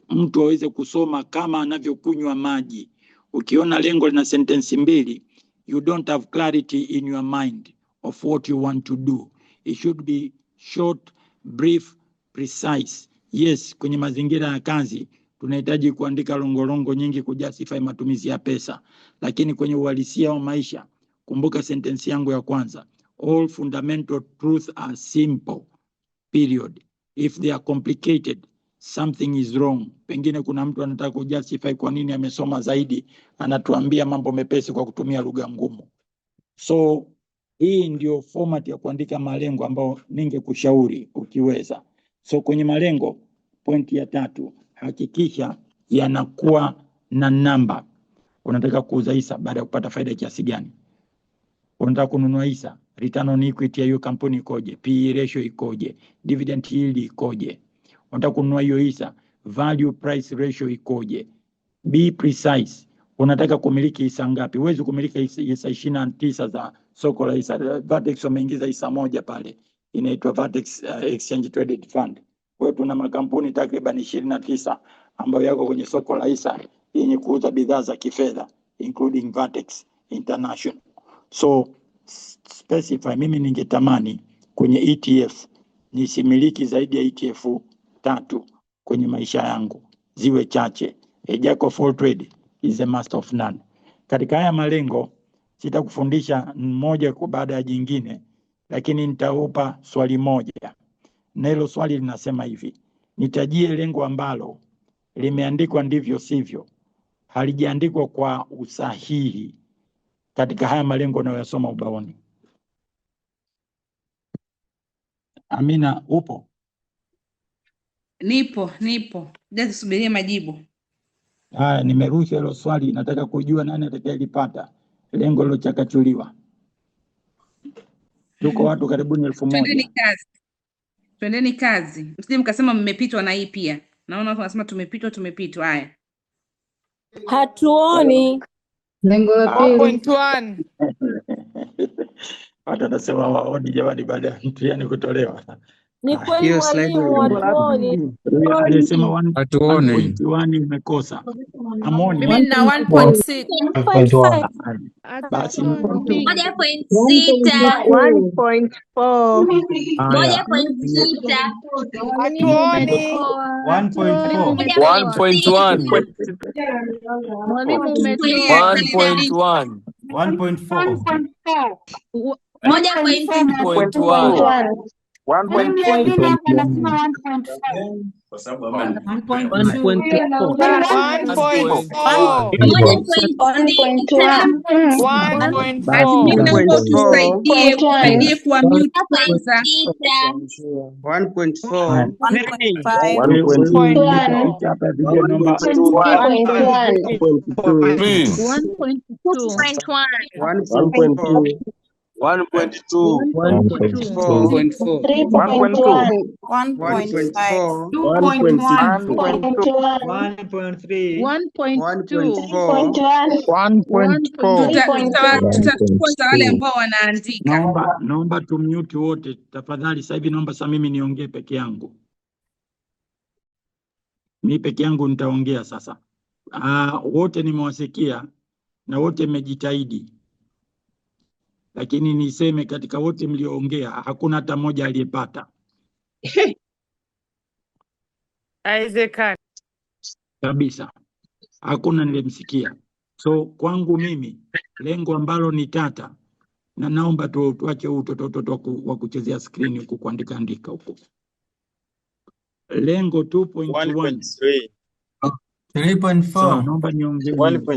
Mtu aweze kusoma kama anavyokunywa maji. Ukiona lengo lina sentensi 2, you don't have clarity in your mind of what you want to do. It should be short, brief, precise. Yes, kwenye mazingira ya kazi tunahitaji kuandika longolongo nyingi kujustify matumizi ya pesa, lakini kwenye uhalisia wa maisha, kumbuka sentensi yangu ya kwanza, all fundamental truths are simple, period. If they are complicated, something is wrong. Pengine kuna mtu anataka kujustify kwa nini amesoma zaidi, anatuambia mambo mepesi kwa kutumia lugha ngumu. So hii ndio format ya kuandika malengo ambao ningekushauri ukiweza. So kwenye malengo, pointi ya 3, hakikisha yanakuwa na namba. Unataka kuuza hisa baada ya kupata faida kiasi gani? Unataka kununua hisa, return on equity ya hiyo kampuni ikoje? PE ratio ikoje? Dividend yield ikoje? Unataka kununua hiyo hisa, value price ratio ikoje? Be precise. Unataka kumiliki hisa ngapi? Huwezi kumiliki hisa 29 za soko la hisa. Vertex wameingiza hisa 1 pale, inaitwa Vertex Exchange Traded Fund. Kwa hiyo tuna makampuni takriban 29 ambayo yako kwenye soko la hisa yenye kuuza bidhaa za kifedha including Vertex International. So specify. Mimi ningetamani kwenye ETF nisimiliki zaidi ya ETF 3 kwenye maisha yangu, ziwe chache. A jack of all trade is a master of none. Katika haya malengo sitakufundisha mmoja kwa baada ya jingine, lakini nitaupa swali moja, na hilo swali linasema hivi: nitajie lengo ambalo limeandikwa ndivyo sivyo, halijaandikwa kwa usahihi katika haya malengo unayosoma ubaoni. Amina, upo? Nipo. Just subirie majibu. Haya, nimerusha hilo swali, nataka kujua nani atakayelipata lengo lilochakachuliwa. Tuko watu karibuni 1000. Twendeni kazi. Msije mkasema mmepitwa na hii pia. Naona watu wanasema tumepitwa. Haya. Hatuoni. Lengo la pili. 1.1. Watu wanasema waoni jamani, baada ya mtihani kutolewa. Ni kweli mwalimu, hatuoni. Alisema 1.1 umekosa. Amoni. Mimi nina 1.6. 1.5. Basi 1.6. 1.4. 1.6. Hatuoni. 1.1. Mwalimu umetoa 1.1. 1.4. 1.1. 1.4. Kwa sababu ama 1.4 kwa mute kwanza. 1.4. Tutachukua wale ambao wanaandika. Naomba tumute wote tafadhali. Sasa hivi naomba sasa mimi niongee peke yangu. Mimi peke yangu nitaongea sasa. Wote nimewasikia na wote mmejitahidi. Lakini niseme katika wote mlioongea hakuna hata mmoja aliyepata. Isaac Kabisa. Hakuna nilimsikia. So kwangu mimi lengo ambalo ni tata, na naomba tuache utoto wa kuchezea screen huko kuandika huko. Lengo 2.1. 3.4. Naomba niongee.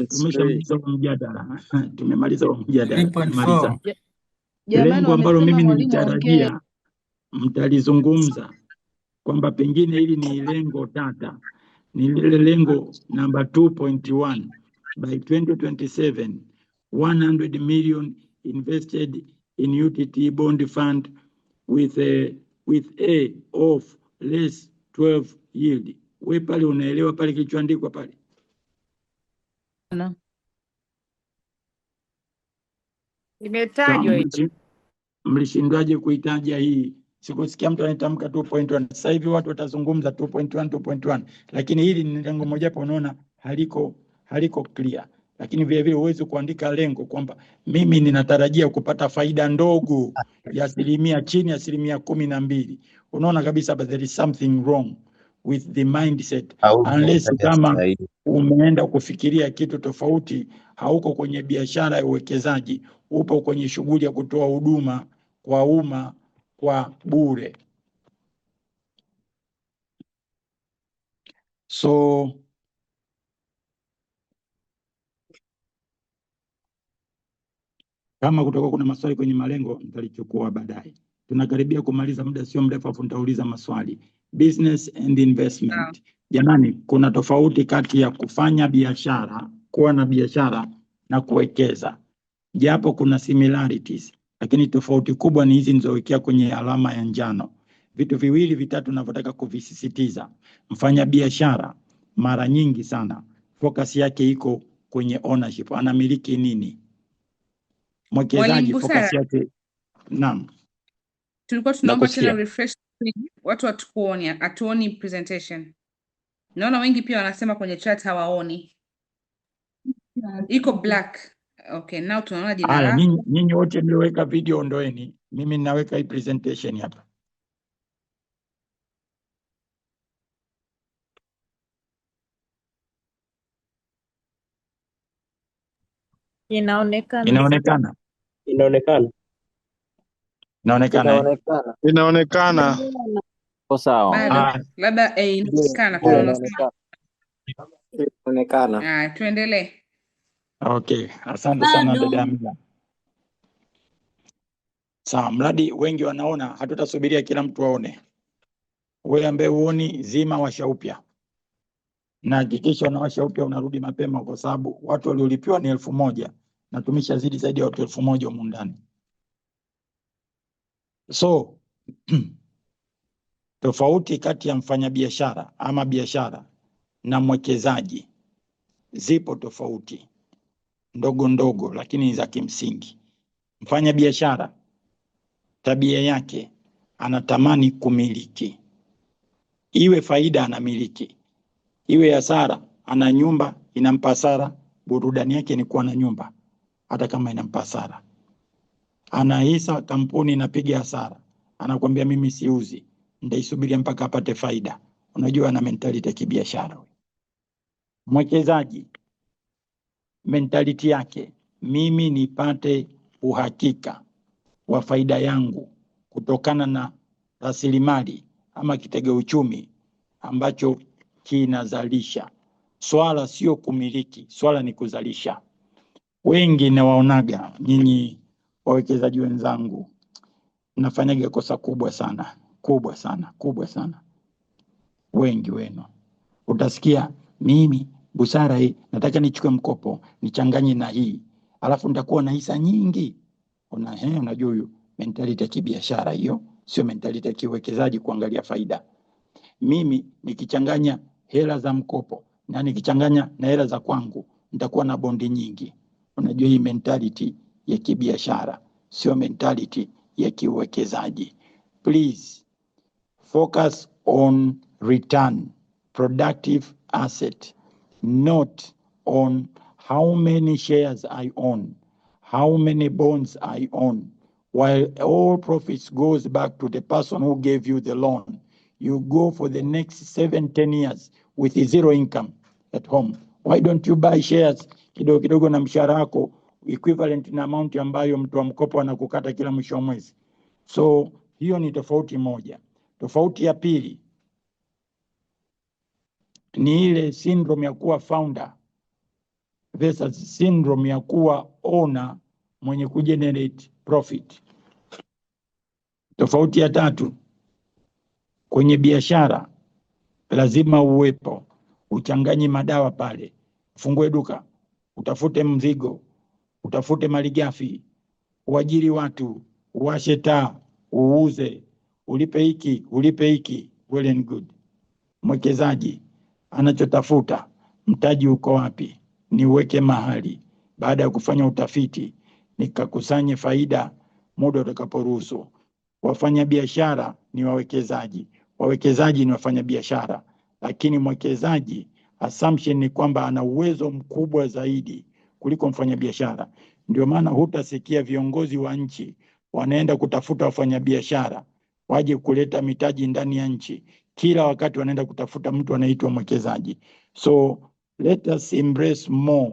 Tumemaliza mjadala. Tumemaliza mjadala. Lengo ambalo mimi nilitarajia mtalizungumza kwamba pengine hili ni lengo tata, ni lile lengo namba 2.1. By 2027 100 million invested in UTT bond fund with a of less 12 yield. Wewe pale unaelewa pale kilichoandikwa pale? imetajwa hicho. Mlishindwaje kuitaja hii? Sikusikia mtu anatamka 2.1. Sasa hivi watu watazungumza 2.1, lakini hili ni lengo moja hapo, unaona haliko clear. Lakini vile vile uweze kuandika lengo kwamba mimi ninatarajia kupata faida ndogo ya chini ya 12%. Unaona kabisa there is something wrong with the mindset, unless kama umeenda kufikiria kitu tofauti. Hauko kwenye biashara ya uwekezaji, upo kwenye shughuli ya kutoa huduma kwa umma kwa bure. So kama kutakuwa kuna maswali kwenye malengo nitalichukua baadaye. Tunakaribia kumaliza, muda sio mrefu, afu nitauliza maswali. Business and investment. Jamani, kuna tofauti kati ya kufanya biashara, kuwa na biashara na kuwekeza. Japo kuna similarities, lakini tofauti kubwa ni hizi nilizowekea kwenye alama ya njano. Vitu viwili vitatu ninavyotaka kuvisisitiza. Mfanya biashara mara nyingi sana focus yake iko kwenye ownership, anamiliki nini. Mwekezaji focus yake. Naam. Tulikuwa tunaomba tena refresh watu atuoni presentation. Naona wengi pia wanasema kwenye chat hawaoni. Iko black. Okay, now tunaona jina lako. Nyinyi wote mlioweka video ondoeni. Mimi ninaweka hii presentation hapa. Inaonekana. Inaonekana. Inaonekana. Inaonekana. Inaonekana. Kwa sawa. Bado labda inaonekana kuna unasema. Inaonekana. Tuendelee. Okay, asante sana dada Amina. Sawa, mradi wengi wanaona, hatutasubiria kila mtu aone. Wewe ambaye huoni, zima washa upya. Na hakikisha unawasha upya, unarudi mapema, kwa sababu watu waliolipiwa ni 1000 na tumeshazidi zaidi ya watu 1000 humu ndani. So tofauti kati ya mfanyabiashara ama biashara na mwekezaji zipo tofauti ndogo ndogo, lakini za kimsingi. Mfanyabiashara tabia yake anatamani kumiliki, iwe faida anamiliki, iwe hasara. Ana nyumba inampa hasara, burudani yake ni kuwa na nyumba hata kama inampa hasara. Ana hisa, kampuni inapiga hasara, anakuambia mimi siuzi, nitaisubiria mpaka apate faida. Unajua, ana mentality ya kibiashara. Mwekezaji mentality yake, mimi nipate uhakika wa faida yangu kutokana na rasilimali ama kitega uchumi ambacho kinazalisha. Swala sio kumiliki, swala ni kuzalisha. Wengi nawaonaga nyinyi wawekezaji wenzangu, mnafanyaga kosa kubwa sana. Wengi wenu utasikia, mimi busara hii nataka nichukue mkopo nichanganye na hii, alafu nitakuwa na hisa nyingi. Unajua huyu mentality ya kibiashara hiyo, sio mentality ya kiwekezaji kuangalia faida. Mimi nikichanganya hela za mkopo na nikichanganya na hela za kwangu, nitakuwa na bondi nyingi. Unajua hii mentality ya kibiashara, sio mentality ya kiwekezaji. Please focus on return, productive asset, not on how many shares I own, how many bonds I own. While all profits goes back to the person who gave you the loan, you go for the next 7-10 years with zero income at home. Why don't you buy shares kidogo kidogo na mshahara wako equivalent na amount ambayo mtu wa mkopo anakukata kila mwisho wa mwezi? So hiyo ni tofauti moja. Tofauti ya pili ni ile syndrome ya kuwa founder versus syndrome ya kuwa owner mwenye kugenerate profit. Tofauti ya tatu, kwenye biashara lazima uwepo, uchanganye madawa pale, ufungue duka, utafute mzigo, utafute malighafi, uajiri watu, uwashe taa, uuze, ulipe hiki, well and good. Mwekezaji anachotafuta, mtaji uko wapi, niweke mahali, baada ya kufanya utafiti nikakusanye faida muda utakaporuhusu. Wafanya biashara ni wawekezaji, wawekezaji ni wafanya biashara, lakini mwekezaji assumption ni kwamba ana uwezo mkubwa zaidi kuliko mfanya biashara. Ndio maana hutasikia viongozi wa nchi wanaenda kutafuta wafanya biashara waje kuleta mitaji ndani ya nchi. Kila wakati wanaenda kutafuta mtu anaitwa mwekezaji. So let us embrace more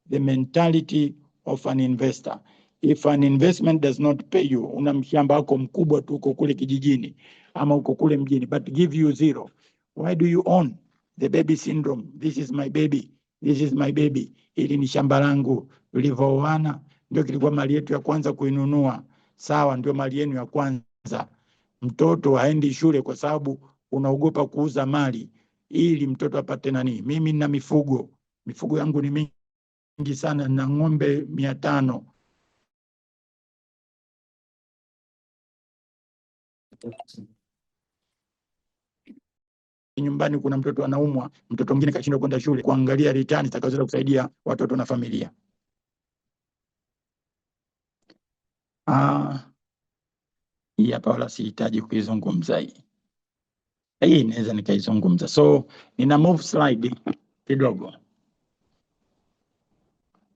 the mentality of an investor. If an investment does not pay you, una mshamba wako mkubwa tu uko kule kijijini ama uko kule mjini, but give you zero, why do you own? The baby syndrome, this is my baby, this is my baby. Ili ni shamba langu, ulivyoana ndio kilikuwa mali yetu ya kwanza kuinunua. Sawa, ndio mali yenu ya kwanza. Mtoto haendi shule kwa sababu unaogopa kuuza mali ili mtoto apate nani. Mimi nina mifugo yangu ni mingi sana, na ng'ombe 500. Nyumbani kuna mtoto anaumwa, mtoto mwingine kashindwa kwenda shule, kuangalia returns zitakazoweza kusaidia watoto na familia. Hii hapa wala sihitaji kuizungumza hii. Hii naweza nikaizungumza. So nina move slide kidogo.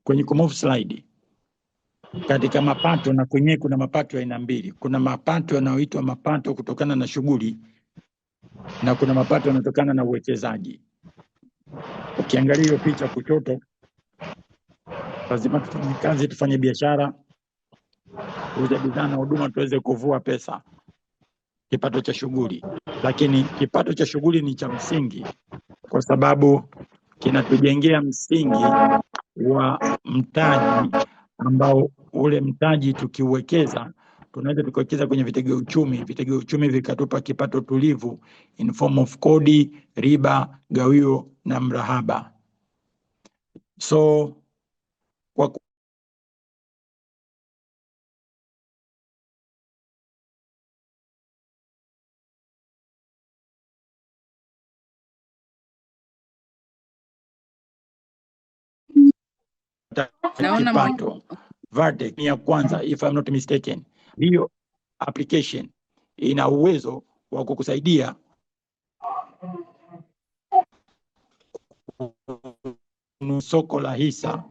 Kwenye kumove slide, katika mapato na kwenye kuna mapato ya aina mbili. Kuna mapato yanayoitwa mapato kutokana na shughuli na kuna mapato yanayotokana na uwekezaji. Ukiangalia hiyo picha kushoto, lazima tufanye kazi, tufanye biashara, tuuze bidhaa na huduma, tuweze kuvua pesa, kipato cha shughuli. Lakini kipato cha shughuli ni cha msingi, kwa sababu kinatujengea msingi wa mtaji, ambao ule mtaji tukiuwekeza, tunaweza tukawekeza kwenye vitega uchumi vikatupa kipato tulivu in form of kodi, riba, gawio na mrahaba. So kwa kipato Vertex ya kwanza, if I'm not mistaken, hiyo application ina uwezo wa kukusaidia soko la hisa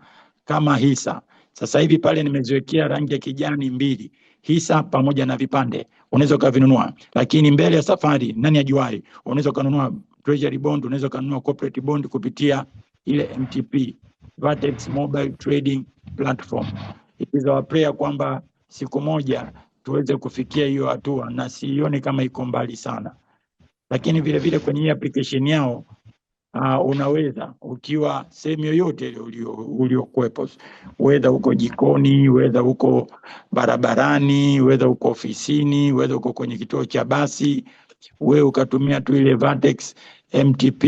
kama hisa. Sasa hivi pale nimeziwekea rangi ya kijani mbili, hisa pamoja na vipande, unaweza ukavinunua. Lakini mbele ya safari, nani ajuai, unaweza kununua treasury bond, unaweza kununua corporate bond kupitia ile MTP, Vertex Mobile Trading Platform. It is our prayer kwamba siku moja tuweze kufikia hiyo hatua, na sioni kama iko mbali sana. Lakini vile vile kwenye hii application yao unaweza ukiwa sehemu yoyote uliokuwepo, whether uko jikoni, whether uko barabarani, whether uko ofisini, whether uko kwenye kituo cha basi, wewe ukatumia tu ile Vertex MTP,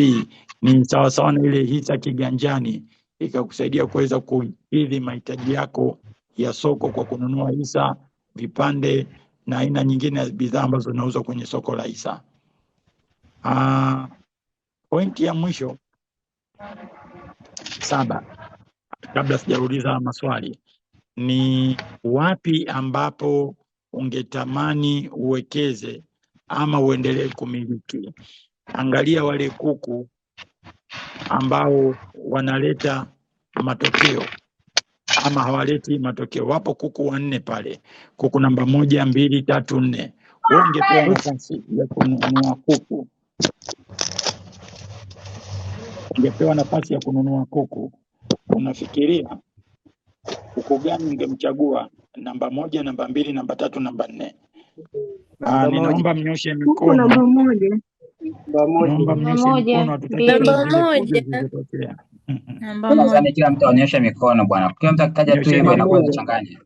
ni sawa sawa na ile hisa kiganjani, ikakusaidia kuweza kukidhi mahitaji yako ya soko kwa kununua hisa, vipande na aina nyingine ya bidhaa ambazo zinauzwa kwenye soko la hisa. Pointi ya mwisho 7, kabla sijauliza maswali, ni wapi ambapo ungetamani uwekeze ama uendelee kumiliki. Angalia wale kuku ambao wanaleta matokeo ama hawaleti matokeo. Wapo kuku 4 pale, kuku namba 1, 2, 3, 4. Wewe ungepewa nafasi ya kununua kuku, ungepewa nafasi ya kununua kuku, unafikiria kuku gani ungemchagua? Namba 1, namba 2, namba 3, namba 4? Ninaomba mnyoshe mikono. Namba moja. Naomba mnyoshe mikono, Nadhani kila mtu aonyeshe mikono bwana. Kila mtu akitaja tu hivyo inakuwa inachanganya.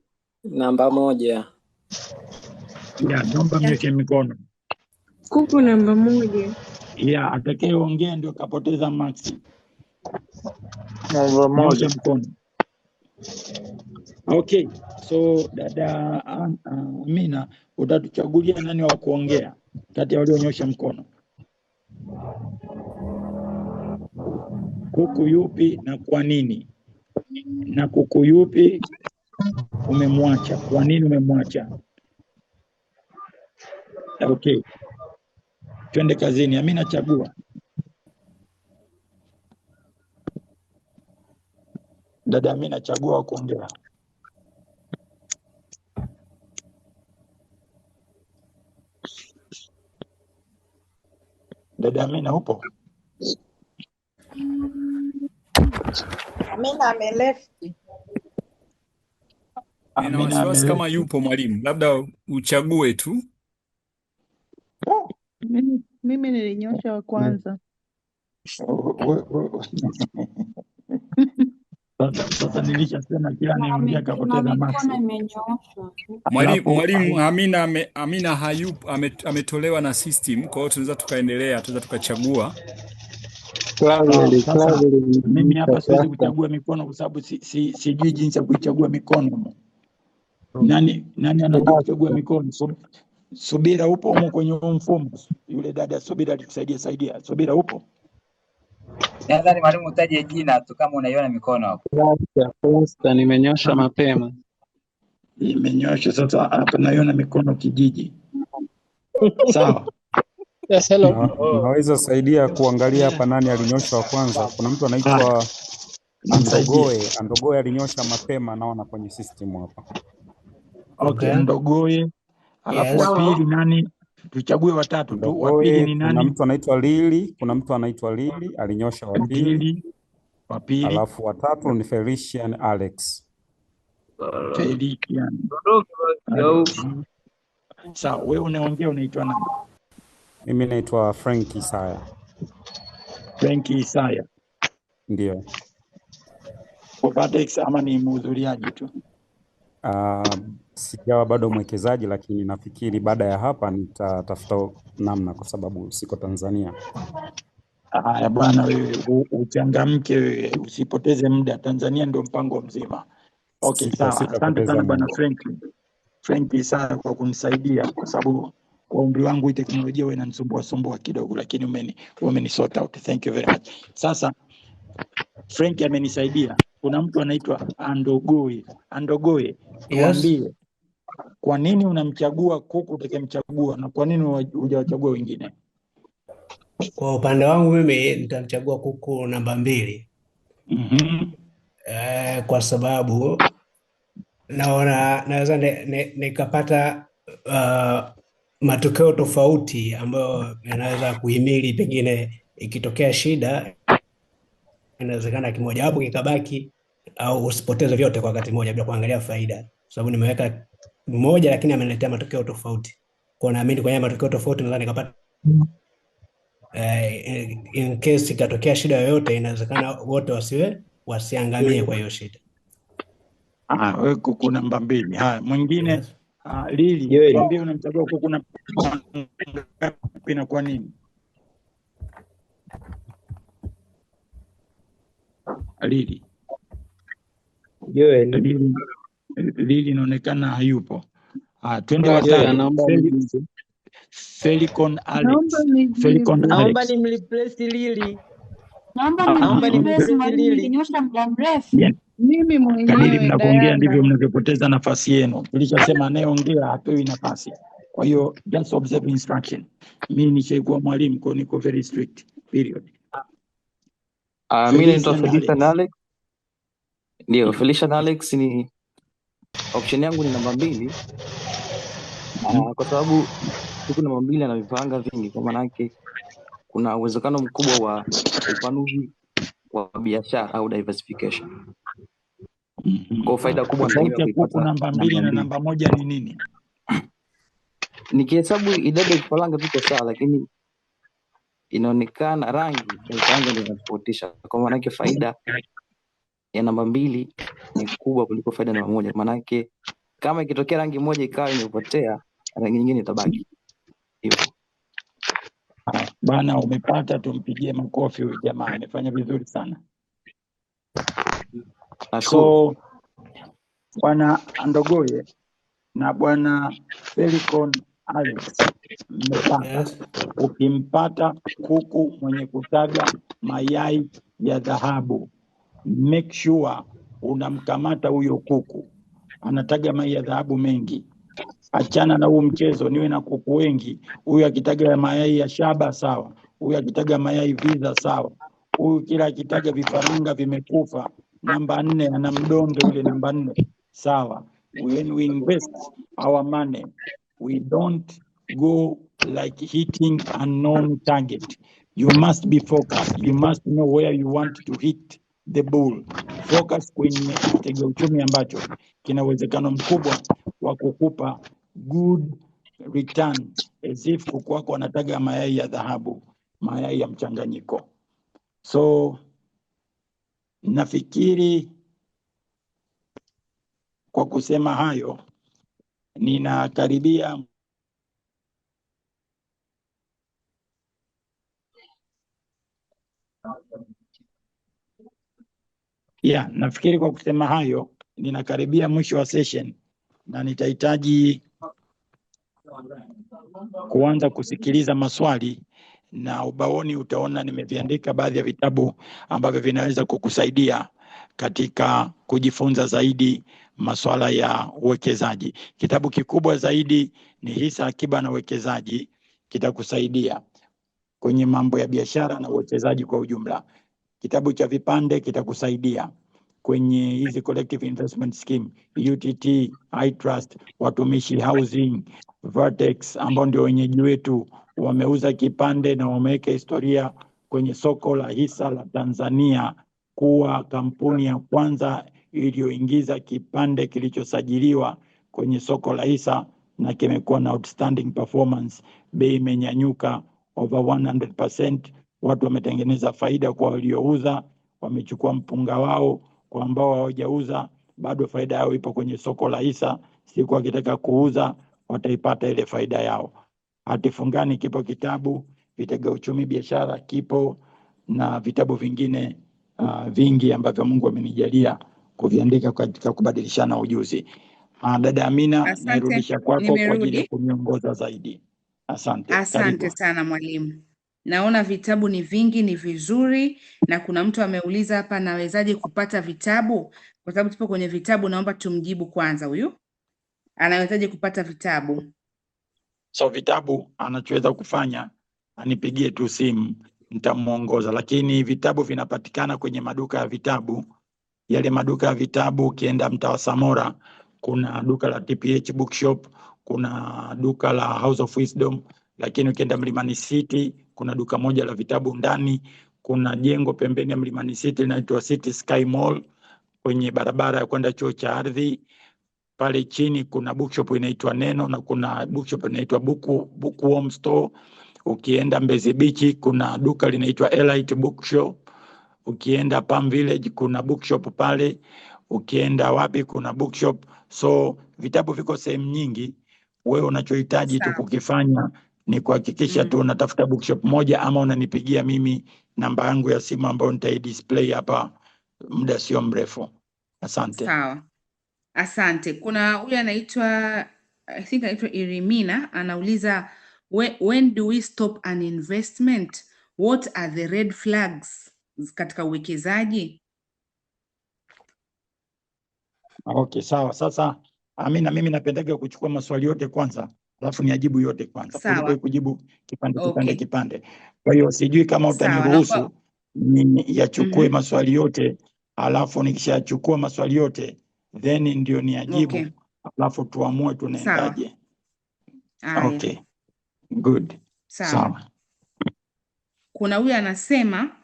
Namba 1. Naomba mnyoshe mikono. Kuku namba 1. Atakayeongea ndio kapoteza max. Namba 1. Mkono. Okay, so dada Amina, utatuchagulia nani wa kuongea kati ya walionyosha mkono? Kuku yupi na kwa nini? Na kuku yupi umemwacha? Kwa nini umemwacha? Okay, twende kazini. Amina, chagua. Dada Amina, chagua wa kuongea. Dada Amina, upo? Amina amelefti. Nina wasiwasi kama yupo mwalimu, labda uchague tu. Mimi nilinyosha wa kwanza. Sasa nilishasema kila anayeongea kapoteza max. Mwalimu Amina hayupo, ametolewa na system, kwa hiyo tunaweza tukaendelea, tunaweza tukachagua. Mimi hapa siwezi kuchagua mikono kwa sababu sijui jinsi ya kuichagua mikono. Nani anajua kuchagua mikono? Subira, upo huko kwenye mfumo? Yule dada Subira alitusaidia. Subira, upo? Nadhani mwalimu utaje jina tu kama unaiona mikono hapo. Nimenyosha mapema. Imenyosha sasa, hapa naiona mikono kijiji. Sawa. Yes, hello. Naweza saidia kuangalia hapa nani alinyosha wa kwanza. Kuna mtu anaitwa Andogoe alinyosha mapema, naona kwenye system hapa. Okay, Andogoe. Alafu wa pili nani? Tuchague watatu tu. Wa pili ni nani? Kuna mtu anaitwa Lili alinyosha wa pili. Wa pili alafu watatu ni Felician Alex. Felician Alex. Sawa, wewe unaongea unaitwa nani? Mimi naitwa Frank Isaya. Frank Isaya. Ndio. Vertex ama ni mhudhuriaji tu? Sijawa bado mwekezaji, lakini nafikiri baada ya hapa nitatafuta namna, kwa sababu siko Tanzania. Haya bwana, wewe uchangamke, wewe usipoteze muda. Tanzania ndio mpango mzima. Okay, sawa. Asante sana bwana Frank Isaya kwa kunisaidia, kwa sababu kwa umri wangu hii teknolojia wewe inanisumbua kidogo, lakini umeni sort out. Thank you very much. Sasa Frank amenisaidia. Kuna mtu anaitwa Andogoe. Tuambie, kwa nini unamchagua kuku utakayemchagua na kwa nini hujawachagua wengine? Kwa upande wangu mimi nitamchagua kuku namba 2. Kwa sababu naona naweza nikapata matokeo tofauti ambayo yanaweza kuhimili, pengine ikitokea shida inawezekana kimoja wapo kikabaki, au usipoteze vyote kwa wakati mmoja bila kuangalia faida, sababu nimeweka mmoja lakini ameniletea matokeo tofauti. Kwa naamini kwa matokeo tofauti naweza nikapata in case ikatokea shida yoyote, inawezekana wote wasiangamie kwa hiyo shida. Wewe kuku namba 2. Haya, mwingine Lili, tuambie unamchagua kuku namba ngapi na kwa nini? Lili. Lili inaonekana hayupo. Twende watatu. Felicon Alex. Naomba nimreplace Lili. Naomba nimreplace Lili. Ninyosha muda mrefu. Mimi mwenyewe mnapoongea ndivyo mnavyopoteza nafasi yenu. Tulishasema anayeongea hapewi nafasi. Kwa hiyo just observe instruction. Mimi nishaikuwa mwalimu, kwa niko very strict. Period. Mimi naitwa Felician Alex. Ndio, Felician Alex ni option yangu, ni namba 2. Kwa sababu kuku namba 2 ana vifaranga vingi, kwa maana yake kuna uwezekano mkubwa wa upanuzi wa biashara au diversification. Kwa faida kubwa kuku namba 2 na namba 1 ni nini? Nikihesabu idadi ya vifaranga viko sawa, lakini inaonekana rangi ya vifaranga ndio inatofautisha. Kwa maana yake faida ya namba 2 ni kubwa kuliko faida ya namba 1. Maana yake kama ikitokea rangi moja ikawa imepotea, rangi nyingine itabaki. Hivyo. Bana, umepata, tumpigie makofi huyu jamaa, amefanya vizuri sana. So bwana Andogoye na bwana Felicon Alex, mmepata. Ukimpata kuku mwenye kutaga mayai ya dhahabu, make sure unamkamata huyo kuku. Anataga mayai ya dhahabu mengi. Achana na huu mchezo, niwe na kuku wengi. Huyu akitaga mayai ya shaba sawa, huyu akitaga mayai viza sawa, huyu kila akitaga vifaranga vimekufa, namba 4 ana mdonge ule namba 4 sawa. When we invest our money, we don't go like hitting unknown target. You must be focused. You must know where you want to hit the bull. Focus kwenye kitega uchumi ambacho kina uwezekano mkubwa wa kukupa good return, as if kuku wako anataga mayai ya dhahabu, mayai ya mchanganyiko. So nafikiri kwa kusema hayo ninakaribia nafikiri kwa kusema hayo ninakaribia mwisho wa session na nitahitaji kuanza kusikiliza maswali, na ubaoni utaona nimeviandika baadhi ya vitabu ambavyo vinaweza kukusaidia katika kujifunza zaidi masuala ya uwekezaji. Kitabu kikubwa zaidi ni Hisa, Akiba na Uwekezaji, kitakusaidia kwenye mambo ya biashara na uwekezaji kwa ujumla. Kitabu cha Vipande kitakusaidia kwenye hizi collective investment scheme, UTT, iTrust, Watumishi Housing, Vertex ambao ndio wenyeji wetu wameuza kipande na wameweka historia kwenye soko la hisa la Tanzania kuwa kampuni ya kwanza iliyoingiza kipande kilichosajiliwa kwenye soko la hisa na kimekuwa na outstanding performance. Bei imenyanyuka over 100%. Watu wametengeneza faida kwa waliouza, wamechukua mpunga wao. Kwa ambao hawajauza bado faida yao ipo kwenye soko la hisa. Siku wakitaka kuuza wataipata ile faida yao. Hati fungani kipo kitabu, Vitega Uchumi Biashara kipo, na vitabu vingine vingi ambavyo Mungu amenijalia kuviandika katika kubadilishana ujuzi. Dada Amina, Asante, nairudisha kwako kwa ajili ya nimerudi. kuniongoza zaidi. Asante. Asante Karibu. sana mwalimu. Naona vitabu ni vingi, ni vizuri, na kuna mtu ameuliza hapa, nawezaje kupata vitabu? Kwa sababu tupo kwenye vitabu, naomba tumjibu kwanza. Huyu anawezaje kupata vitabu? So vitabu anachoweza kufanya anipigie tu simu, nitamuongoza. Lakini vitabu vinapatikana kwenye maduka ya vitabu. Yale maduka ya vitabu, ukienda mtaa wa Samora kuna duka la TPH Bookshop, kuna duka la House of Wisdom. Lakini ukienda Mlimani City kuna duka moja la vitabu ndani. Kuna jengo pembeni ya Mlimani City linaloitwa City Sky Mall kwenye barabara ya kwenda chuo cha ardhi. Pale chini kuna bookshop inaitwa Neno na kuna bookshop inaitwa Bookworm Store. Ukienda Mbezi Beach kuna duka linaitwa Elite Bookshop. Ukienda Palm Village kuna bookshop pale. Ukienda wapi kuna bookshop. So vitabu viko sehemu nyingi. Wewe unachohitaji tu kukifanya ni kuhakikisha tu unatafuta bookshop moja, ama unanipigia mimi namba yangu ya simu ambayo nitaidisplay hapa muda sio mrefu. Asante. Sawa. Asante. Kuna huyu anaitwa, I think anaitwa Irimina, anauliza when do we stop an investment? What are the red flags katika uwekezaji? Okay, sawa. Sasa Amina, mimi napendaga kuchukua maswali yote kwanza, alafu niajibu yote kwanza, kuliko Sawa. kujibu kipande Okay. kipande. Kwa hiyo sijui kama Sawa, utaniruhusu yachukue maswali yote, alafu nikishachukua maswali yote then ndio niajibu. Okay. Alafu tuamue tunaendaje. Aya. Okay. Good. Sawa. Sawa. Kuna huyu anasema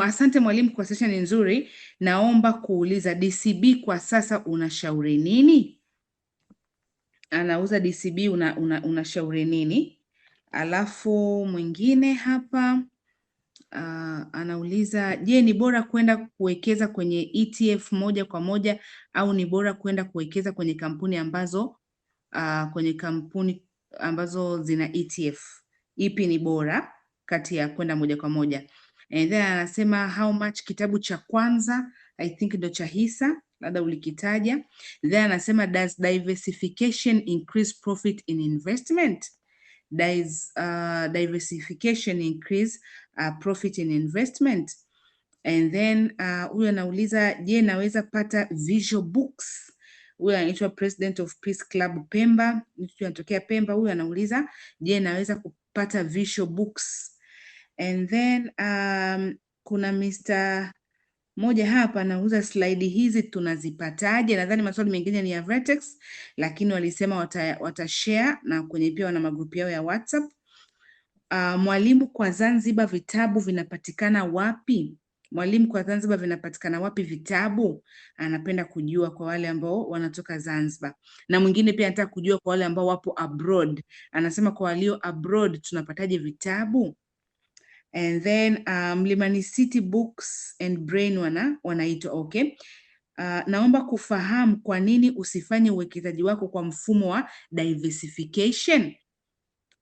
asante mwalimu kwa session nzuri. Naomba kuuliza DCB kwa sasa unashauri nini? Anauza DCB, unashauri nini? Alafu mwingine hapa anauliza, je, ni bora kwenda kuwekeza kwenye ETF moja kwa moja au ni bora kwenda kuwekeza kwenye kampuni ambazo zina ETF? Ipi ni bora kati ya kwenda moja kwa moja? And then anasema how much, kitabu cha kwanza I think ndo cha hisa, labda ulikitaja. Then anasema does diversification increase profit in investment? Does diversification increase profit in investment? And then huyu anauliza, je, naweza pata visual books? Huyu anaitwa President of Peace Club Pemba, anatokea Pemba. Huyu anauliza, je, naweza kupata visual books? And then kuna Mr. moja hapa anauza slide hizi tunazipataje? Nadhani maswali mengine ni ya Vertex, lakini walisema watashare na kwenye pia wana magrupu yao ya WhatsApp. Mwalimu, kwa Zanzibar vitabu vinapatikana wapi? Mwalimu, kwa Zanzibar vinapatikana wapi vitabu? Anapenda kujua kwa wale ambao wanatoka Zanzibar. Na mwingine pia anataka kujua kwa wale ambao wapo abroad. Anasema kwa walio abroad tunapataje vitabu? And then Mlimani City Books and Brain wanaitwa. Okay. Naomba kufahamu kwa nini usifanye uwekezaji wako kwa mfumo wa diversification?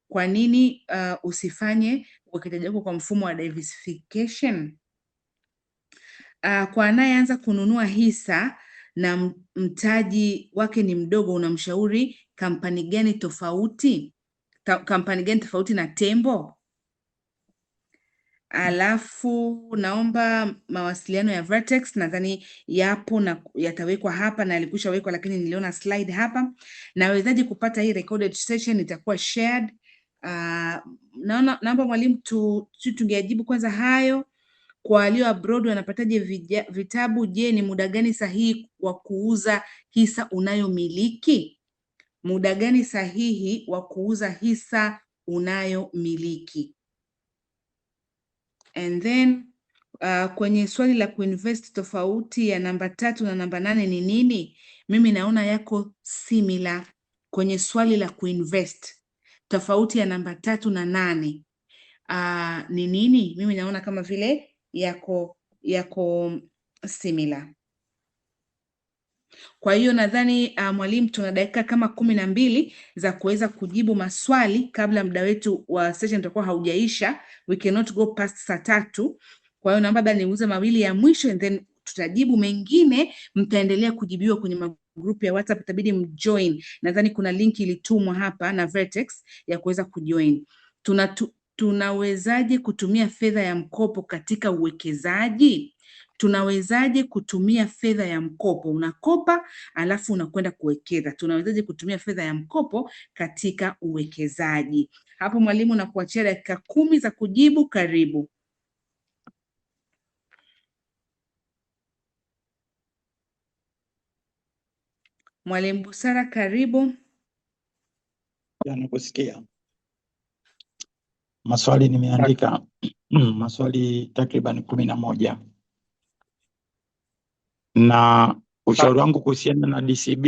Kwa nini usifanye uwekezaji wako kwa mfumo wa diversification? Kwa anayeanza kununua hisa na mtaji wake ni mdogo, unamshauri kampani gani tofauti na Tembo? Alafu naomba mawasiliano ya Vertex, nadhani yapo na yatawekwa hapa na yalikushawekwa, lakini niliona slide hapa. Nawezaje kupata hii recorded session? Itakuwa shared. Naomba mwalimu tungeajibu kwanza hayo. Kwa walio abroad wanapataje vitabu? Je, ni muda gani sahihi wa kuuza hisa unayomiliki? Muda gani sahihi wa kuuza hisa unayomiliki? And then kwenye swali la kuinvest, tofauti ya namba 3 na namba 8 ni nini? Mimi naona yako similar. Kwenye swali la kuinvest, tofauti ya namba 3 na 8 ni nini? Mimi naona kama vile yako similar. Kwa hiyo nadhani mwalimu, tuna dakika kama 12 za kuweza kujibu maswali kabla muda wetu wa session utakuwa haujaisha. We cannot go past saa 3. Kwa hiyo naomba bado niuze mawili ya mwisho and then tutajibu mengine, mtaendelea kujibiwa kwenye magrupu ya WhatsApp, itabidi mjoin. Nadhani kuna link ilitumwa hapa na Vertex ya kuweza kujoin. Tunawezaje kutumia fedha ya mkopo katika uwekezaji? Tunawezaje kutumia fedha ya mkopo? Unakopa alafu unakwenda kuwekeza. Tunawezaje kutumia fedha ya mkopo katika uwekezaji? Hapo mwalimu, nakuachia dakika 10 za kujibu. Karibu Mwalimu Busara, karibu. Nakusikia. Maswali nimeandika maswali takriban 11 na ushauri wangu kuhusiana na DCB.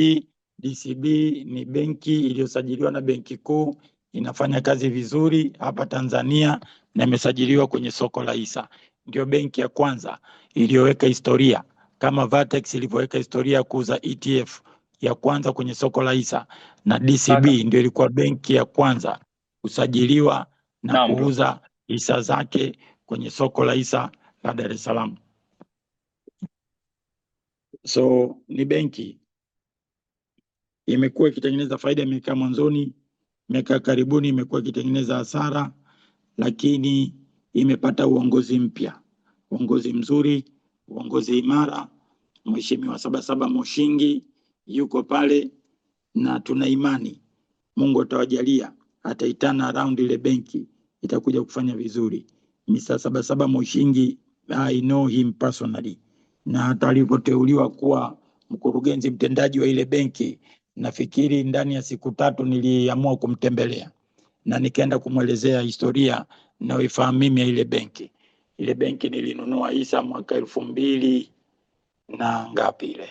DCB ni benki iliyosajiliwa na Benki Kuu, inafanya kazi vizuri hapa Tanzania na imesajiliwa kwenye soko la hisa. Ndio benki ya kwanza iliyoweka historia kama Vertex ilivyoweka historia ya kuuza ETF ya kwanza kwenye soko la hisa, na DCB ndio ilikuwa benki ya kwanza kusajiliwa na kuuza hisa zake kwenye soko la hisa la Dar es Salaam. So ni benki imekuwa ikitengeneza faida miaka mwanzoni, miaka karibuni imekuwa ikitengeneza hasara, lakini imepata uongozi mpya, uongozi mzuri, uongozi imara. Mheshimiwa Sabasaba Moshingi yuko pale na tuna imani Mungu atawajalia, ataitana around ile benki, itakuja kufanya vizuri. Mr. Sabasaba Moshingi, I know him personally, na hata alipoteuliwa kuwa mkurugenzi mtendaji wa ile benki, nafikiri ndani ya siku 3 niliamua kumtembelea na nikaenda kumwelezea historia ninayoifahamu mimi ya ile benki. Ile benki nilinunua hisa mwaka 2000 na ngapi ile,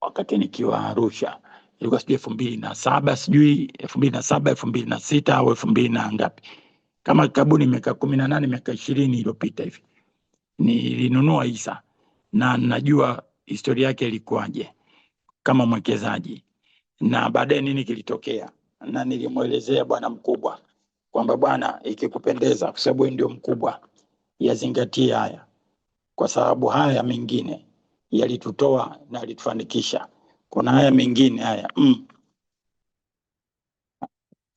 wakati nikiwa Arusha, ilikuwa sijui 2007, sijui 2007, 2006 au 2000 na ngapi, kama kabuni miaka 18 miaka 20 iliyopita hivi nilinunua hisa, na najua historia yake ilikuwaje kama mwekezaji na baadaye nini kilitokea, na nilimwelezea bwana mkubwa kwamba bwana, ikikupendeza, kwa sababu ndio mkubwa, yazingatie haya, kwa sababu haya mengine yalitutoa na yalitufanikisha. Kuna haya mengine haya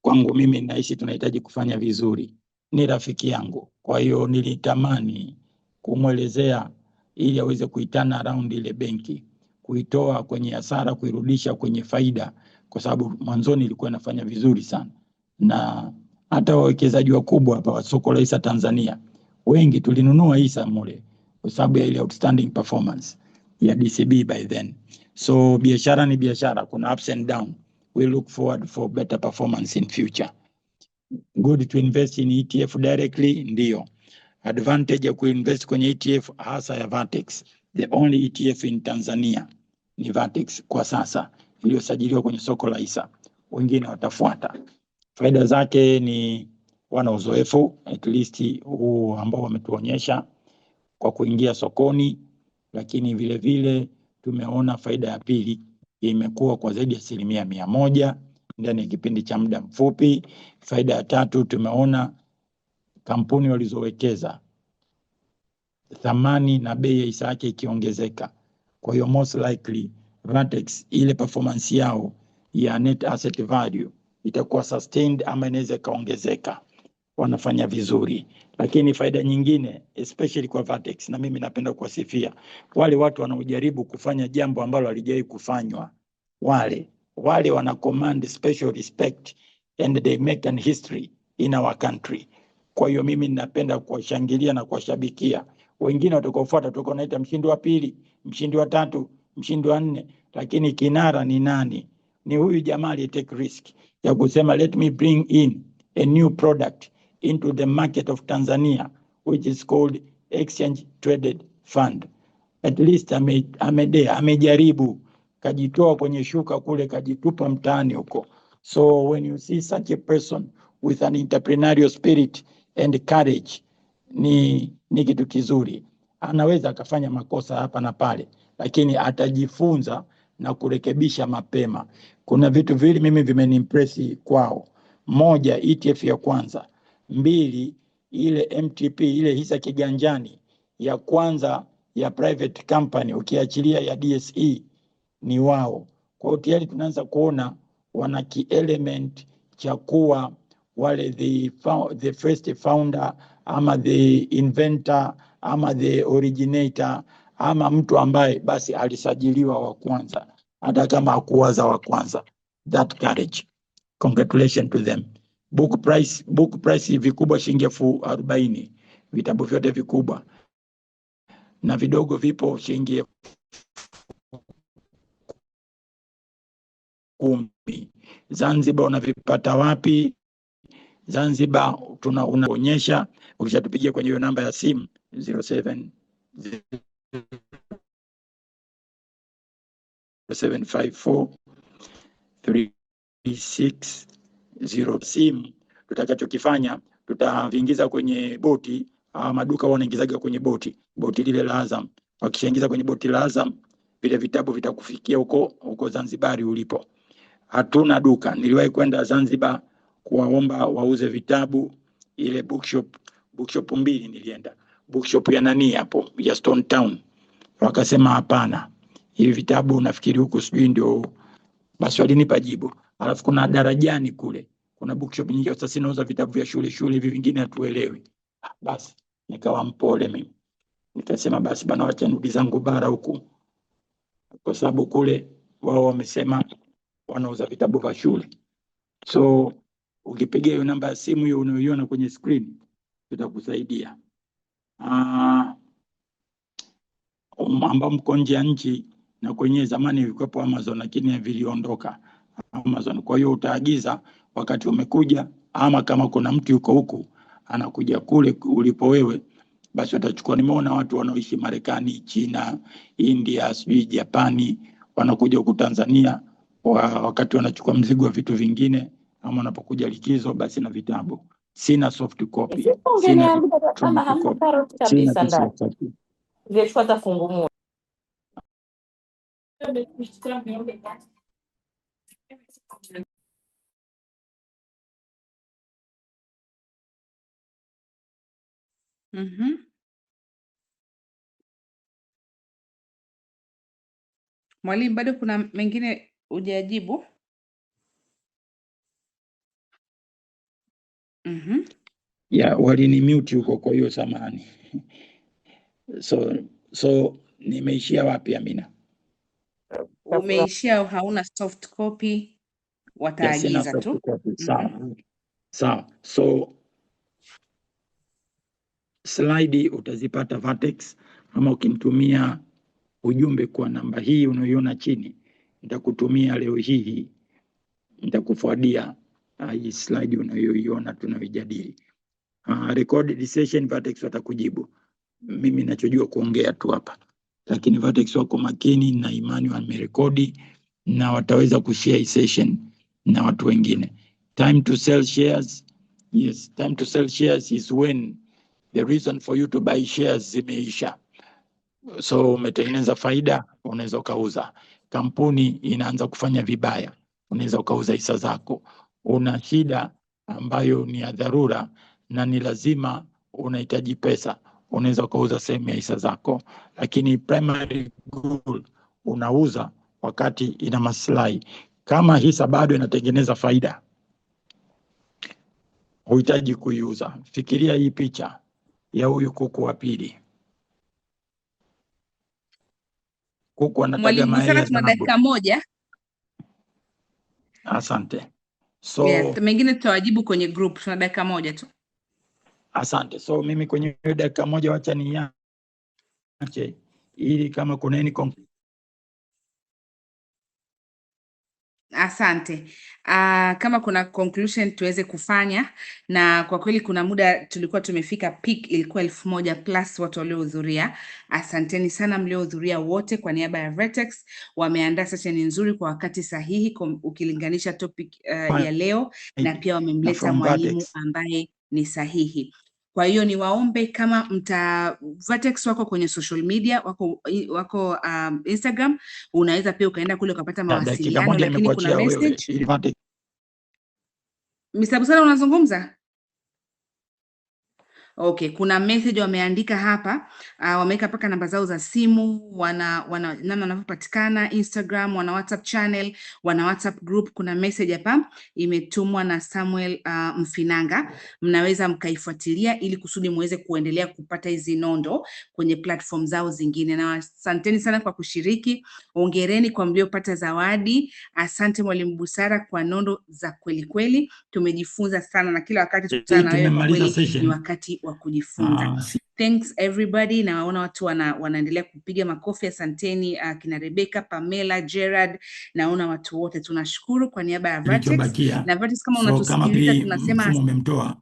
kwangu mimi nahisi tunahitaji kufanya vizuri. Ni rafiki yangu, kwa hiyo nilitamani kumwelezea ili aweze kuitana around ile benki, kuitoa kwenye hasara, kuirudisha kwenye faida, kwa sababu mwanzoni ilikuwa inafanya vizuri sana. Na hata wawekezaji wakubwa hapa wa soko la hisa Tanzania wengi tulinunua hisa mule kwa sababu ya ile outstanding performance ya DCB by then. So biashara ni biashara, kuna ups and down. We look forward for better performance in future. Good to invest in ETF directly, ndio. Advantage ya kuinvest kwenye ETF hasa ya Vertex. The only ETF in Tanzania ni Vertex kwa sasa iliyosajiliwa kwenye soko la hisa. Wengine watafuata. Faida zake ni wana uzoefu, at least huu ambao wametuonyesha kwa kuingia sokoni, lakini vile vile tumeona faida ya pili imekuwa kwa zaidi ya 100% ndani ya kipindi cha muda mfupi. Faida ya tatu tumeona kampuni walizowekeza thamani na bei ya hisa yake ikiongezeka. Kwa hiyo most likely Vertex ile performance yao ya net asset value itakuwa sustained ama inaweza kaongezeka. Wanafanya vizuri. Lakini faida nyingine especially kwa Vertex, na mimi napenda kuwasifia wale watu wanaojaribu kufanya jambo ambalo halijawahi kufanywa. Wale wana command special respect and they make an history in our country. Kwa hiyo mimi ninapenda kuwashangilia na kuwashabikia. Wengine watakaofuata tutakuwa naita mshindi wa 2, mshindi wa 3, mshindi wa 4, lakini kinara ni nani? Ni huyu jamaa aliye take risk ya kusema let me bring in a new product into the market of Tanzania which is called exchange traded fund. At least amejaribu, kajitoa kwenye shuka kule, kajitupa mtaani huko. So when you see such a person with an entrepreneurial spirit and courage, ni kitu kizuri. Anaweza akafanya makosa hapa na pale, lakini atajifunza na kurekebisha mapema. Kuna vitu vile mimi vimenimpressi kwao. Moja, ETF ya kwanza. Mbili, ile MTP, ile hisa kiganjani ya kwanza ya private company, ukiachilia ya DSE ni wao. Kwa hiyo tayari tunaanza kuona wana ki-element cha kuwa wale the first founder ama the inventor ama the originator ama mtu ambaye basi alisajiliwa wa kwanza hata kama hakuwaza wa kwanza. That courage. Congratulations to them. Book price vikubwa shilingi 40,000. Vitabu vyote vikubwa. Na vidogo vipo shilingi 10,000. Zanzibar unavipata wapi? Zanzibar unaonyesha, ukishatupigia kwenye hiyo namba ya simu 075436 simu. Tutakachokifanya, tutaviingiza kwenye boti. Maduka wanaingizaga kwenye boti lile la Azam. Wakishaingiza kwenye boti la Azam, vile vitabu vitakufikia huko Zanzibari ulipo. Hatuna duka. Niliwahi kwenda Zanzibar kuwaomba wauze vitabu, ile bookshop 2 nilienda. Bookshop ya nani hapo, ya Stone Town. Wakasema hapana, hivi vitabu nafikiri huku sijui ndio. Basi walinipa jibu. Alafu kuna Darajani kule, kuna bookshop nyingi. Sasa sinauza vitabu vya shule hivi vingine hatuelewi. Basi nikawa mpole mimi, nikasema basi bana, wacha nirudi zangu bara huku, kwa sababu kule wao wamesema wanauza vitabu vya shule. So ukipigia hiyo namba ya simu hiyo unayoiona kwenye screen tutakusaidia. Ambao mko nje ya nchi na kwenye zamani vilikuwepo Amazon, lakini viliondoka Amazon. Kwa hiyo utaagiza wakati umekuja, ama kama kuna mtu yuko huku anakuja kule ulipo wewe, basi watachukua. Nimeona watu wanaoishi Marekani, China, India, sijui Japani, wanakuja huku Tanzania wakati wanachukua mzigo wa vitu vingine, ama wanapokuja likizo, basi na vitabu. Sina soft copy, sina electronic copy, sina soft copy. Vyefuata fungu moja. Mwalimu, bado kuna mengine hujajibu? Yeah, walini mute huko, kwa hiyo samahani. So nimeishia wapi Amina? Umeishia hauna soft copy, wataagiza tu. Sawa. So slide utazipata Vertex, ama ukimtumia ujumbe kwa namba hii unayoiona chini, nitakutumia leo hii, nitakufuadia hii slide unayoiona tunayojadili. Recorded session Vertex watakujibu. Mimi ninachojua kuongea tu hapa, lakini Vertex wako makini na imani wamerekodi na wataweza kushare hii session na watu wengine. Time to sell shares. Yes, time to sell shares is when the reason for you to buy shares zimeisha. So umetengeneza faida, unaweza ukauza. Kampuni inaanza kufanya vibaya, unaweza ukauza hisa zako. Una shida ambayo ni ya dharura na ni lazima unahitaji pesa, unaweza ukauza sehemu ya hisa zako. Lakini primary goal unauza wakati ina maslahi. Kama hisa bado inatengeneza faida, huhitaji kuiuza. Fikiria hii picha ya huyu kuku wa pili. Kuku anataga Mwalimu, mayai sana ya tuna dhahabu. dakika moja. Asante. So Yeah, mengine tutawajibu kwenye group, tuna dakika moja tu. asante. So mimi kwenye hiyo dakika moja wacha niache, ili kama kuna any Asante. Kama kuna conclusion tuweze kufanya, na kwa kweli kuna muda tulikuwa tumefika peak, ilikuwa 1000 plus watu waliohudhuria. Asanteni sana mliohudhuria wote. Kwa niaba ya Vertex wameandaa session nzuri kwa wakati sahihi ukilinganisha topic ya leo, na pia wamemleta mwalimu ambaye ni sahihi. Kwa hiyo niwaombe kama Vertex wako kwenye social media, wako Instagram, unaweza pia ukaenda kule ukapata mawasiliano, lakini kuna message. Mr. Busara unazungumza? Okay, kuna message wameandika hapa, wameweka paka namba zao za simu, namna wanavyopatikana Instagram, wana WhatsApp channel, wana WhatsApp group. Kuna message hapa imetumwa na Samuel Mfinanga, mnaweza mkaifuatilia ili kusudi muweze kuendelea kupata hizi nondo kwenye platform zao zingine. Na asanteni sana kwa kushiriki, ongereni kwa mliopata zawadi. Asante Mwalimu Busara kwa nondo za kweli kweli, tumejifunza sana, na kila wakati tukutana na wewe kwa kweli ni wakati wa kujifunza. Thanks everybody. Na waona watu wanaendelea kupiga makofi. Asanteni kina Rebecca, Pamela, Gerard, naona watu wote tunashukuru kwa niaba ya Vertex. Na Vertex kama unatusikiliza tunasema umemtoa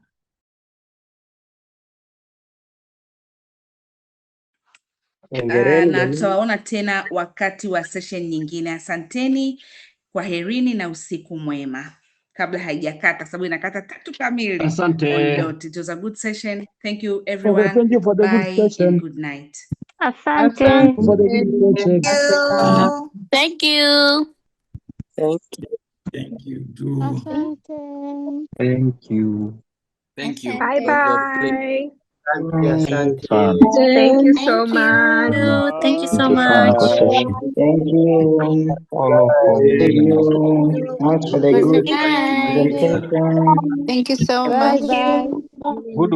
na tutawaona tena wakati wa session nyingine. Asanteni, kwaherini na usiku mwema. Kabla haijakata sababu inakata 3 kamili. Asante. It was a good session. Thank you everyone. Thank you for the good Bye session. and good night. Asante. Thank you for the good session. Thank you. Thank you too. Asante. Thank you. Thank you. Bye bye. Asante. Thank you so much. Thank you so Thank you sana kwa much. session. Thank you. All of Thank you. you much for the good Good night. presentation. Thank you so Bye much. bye. Good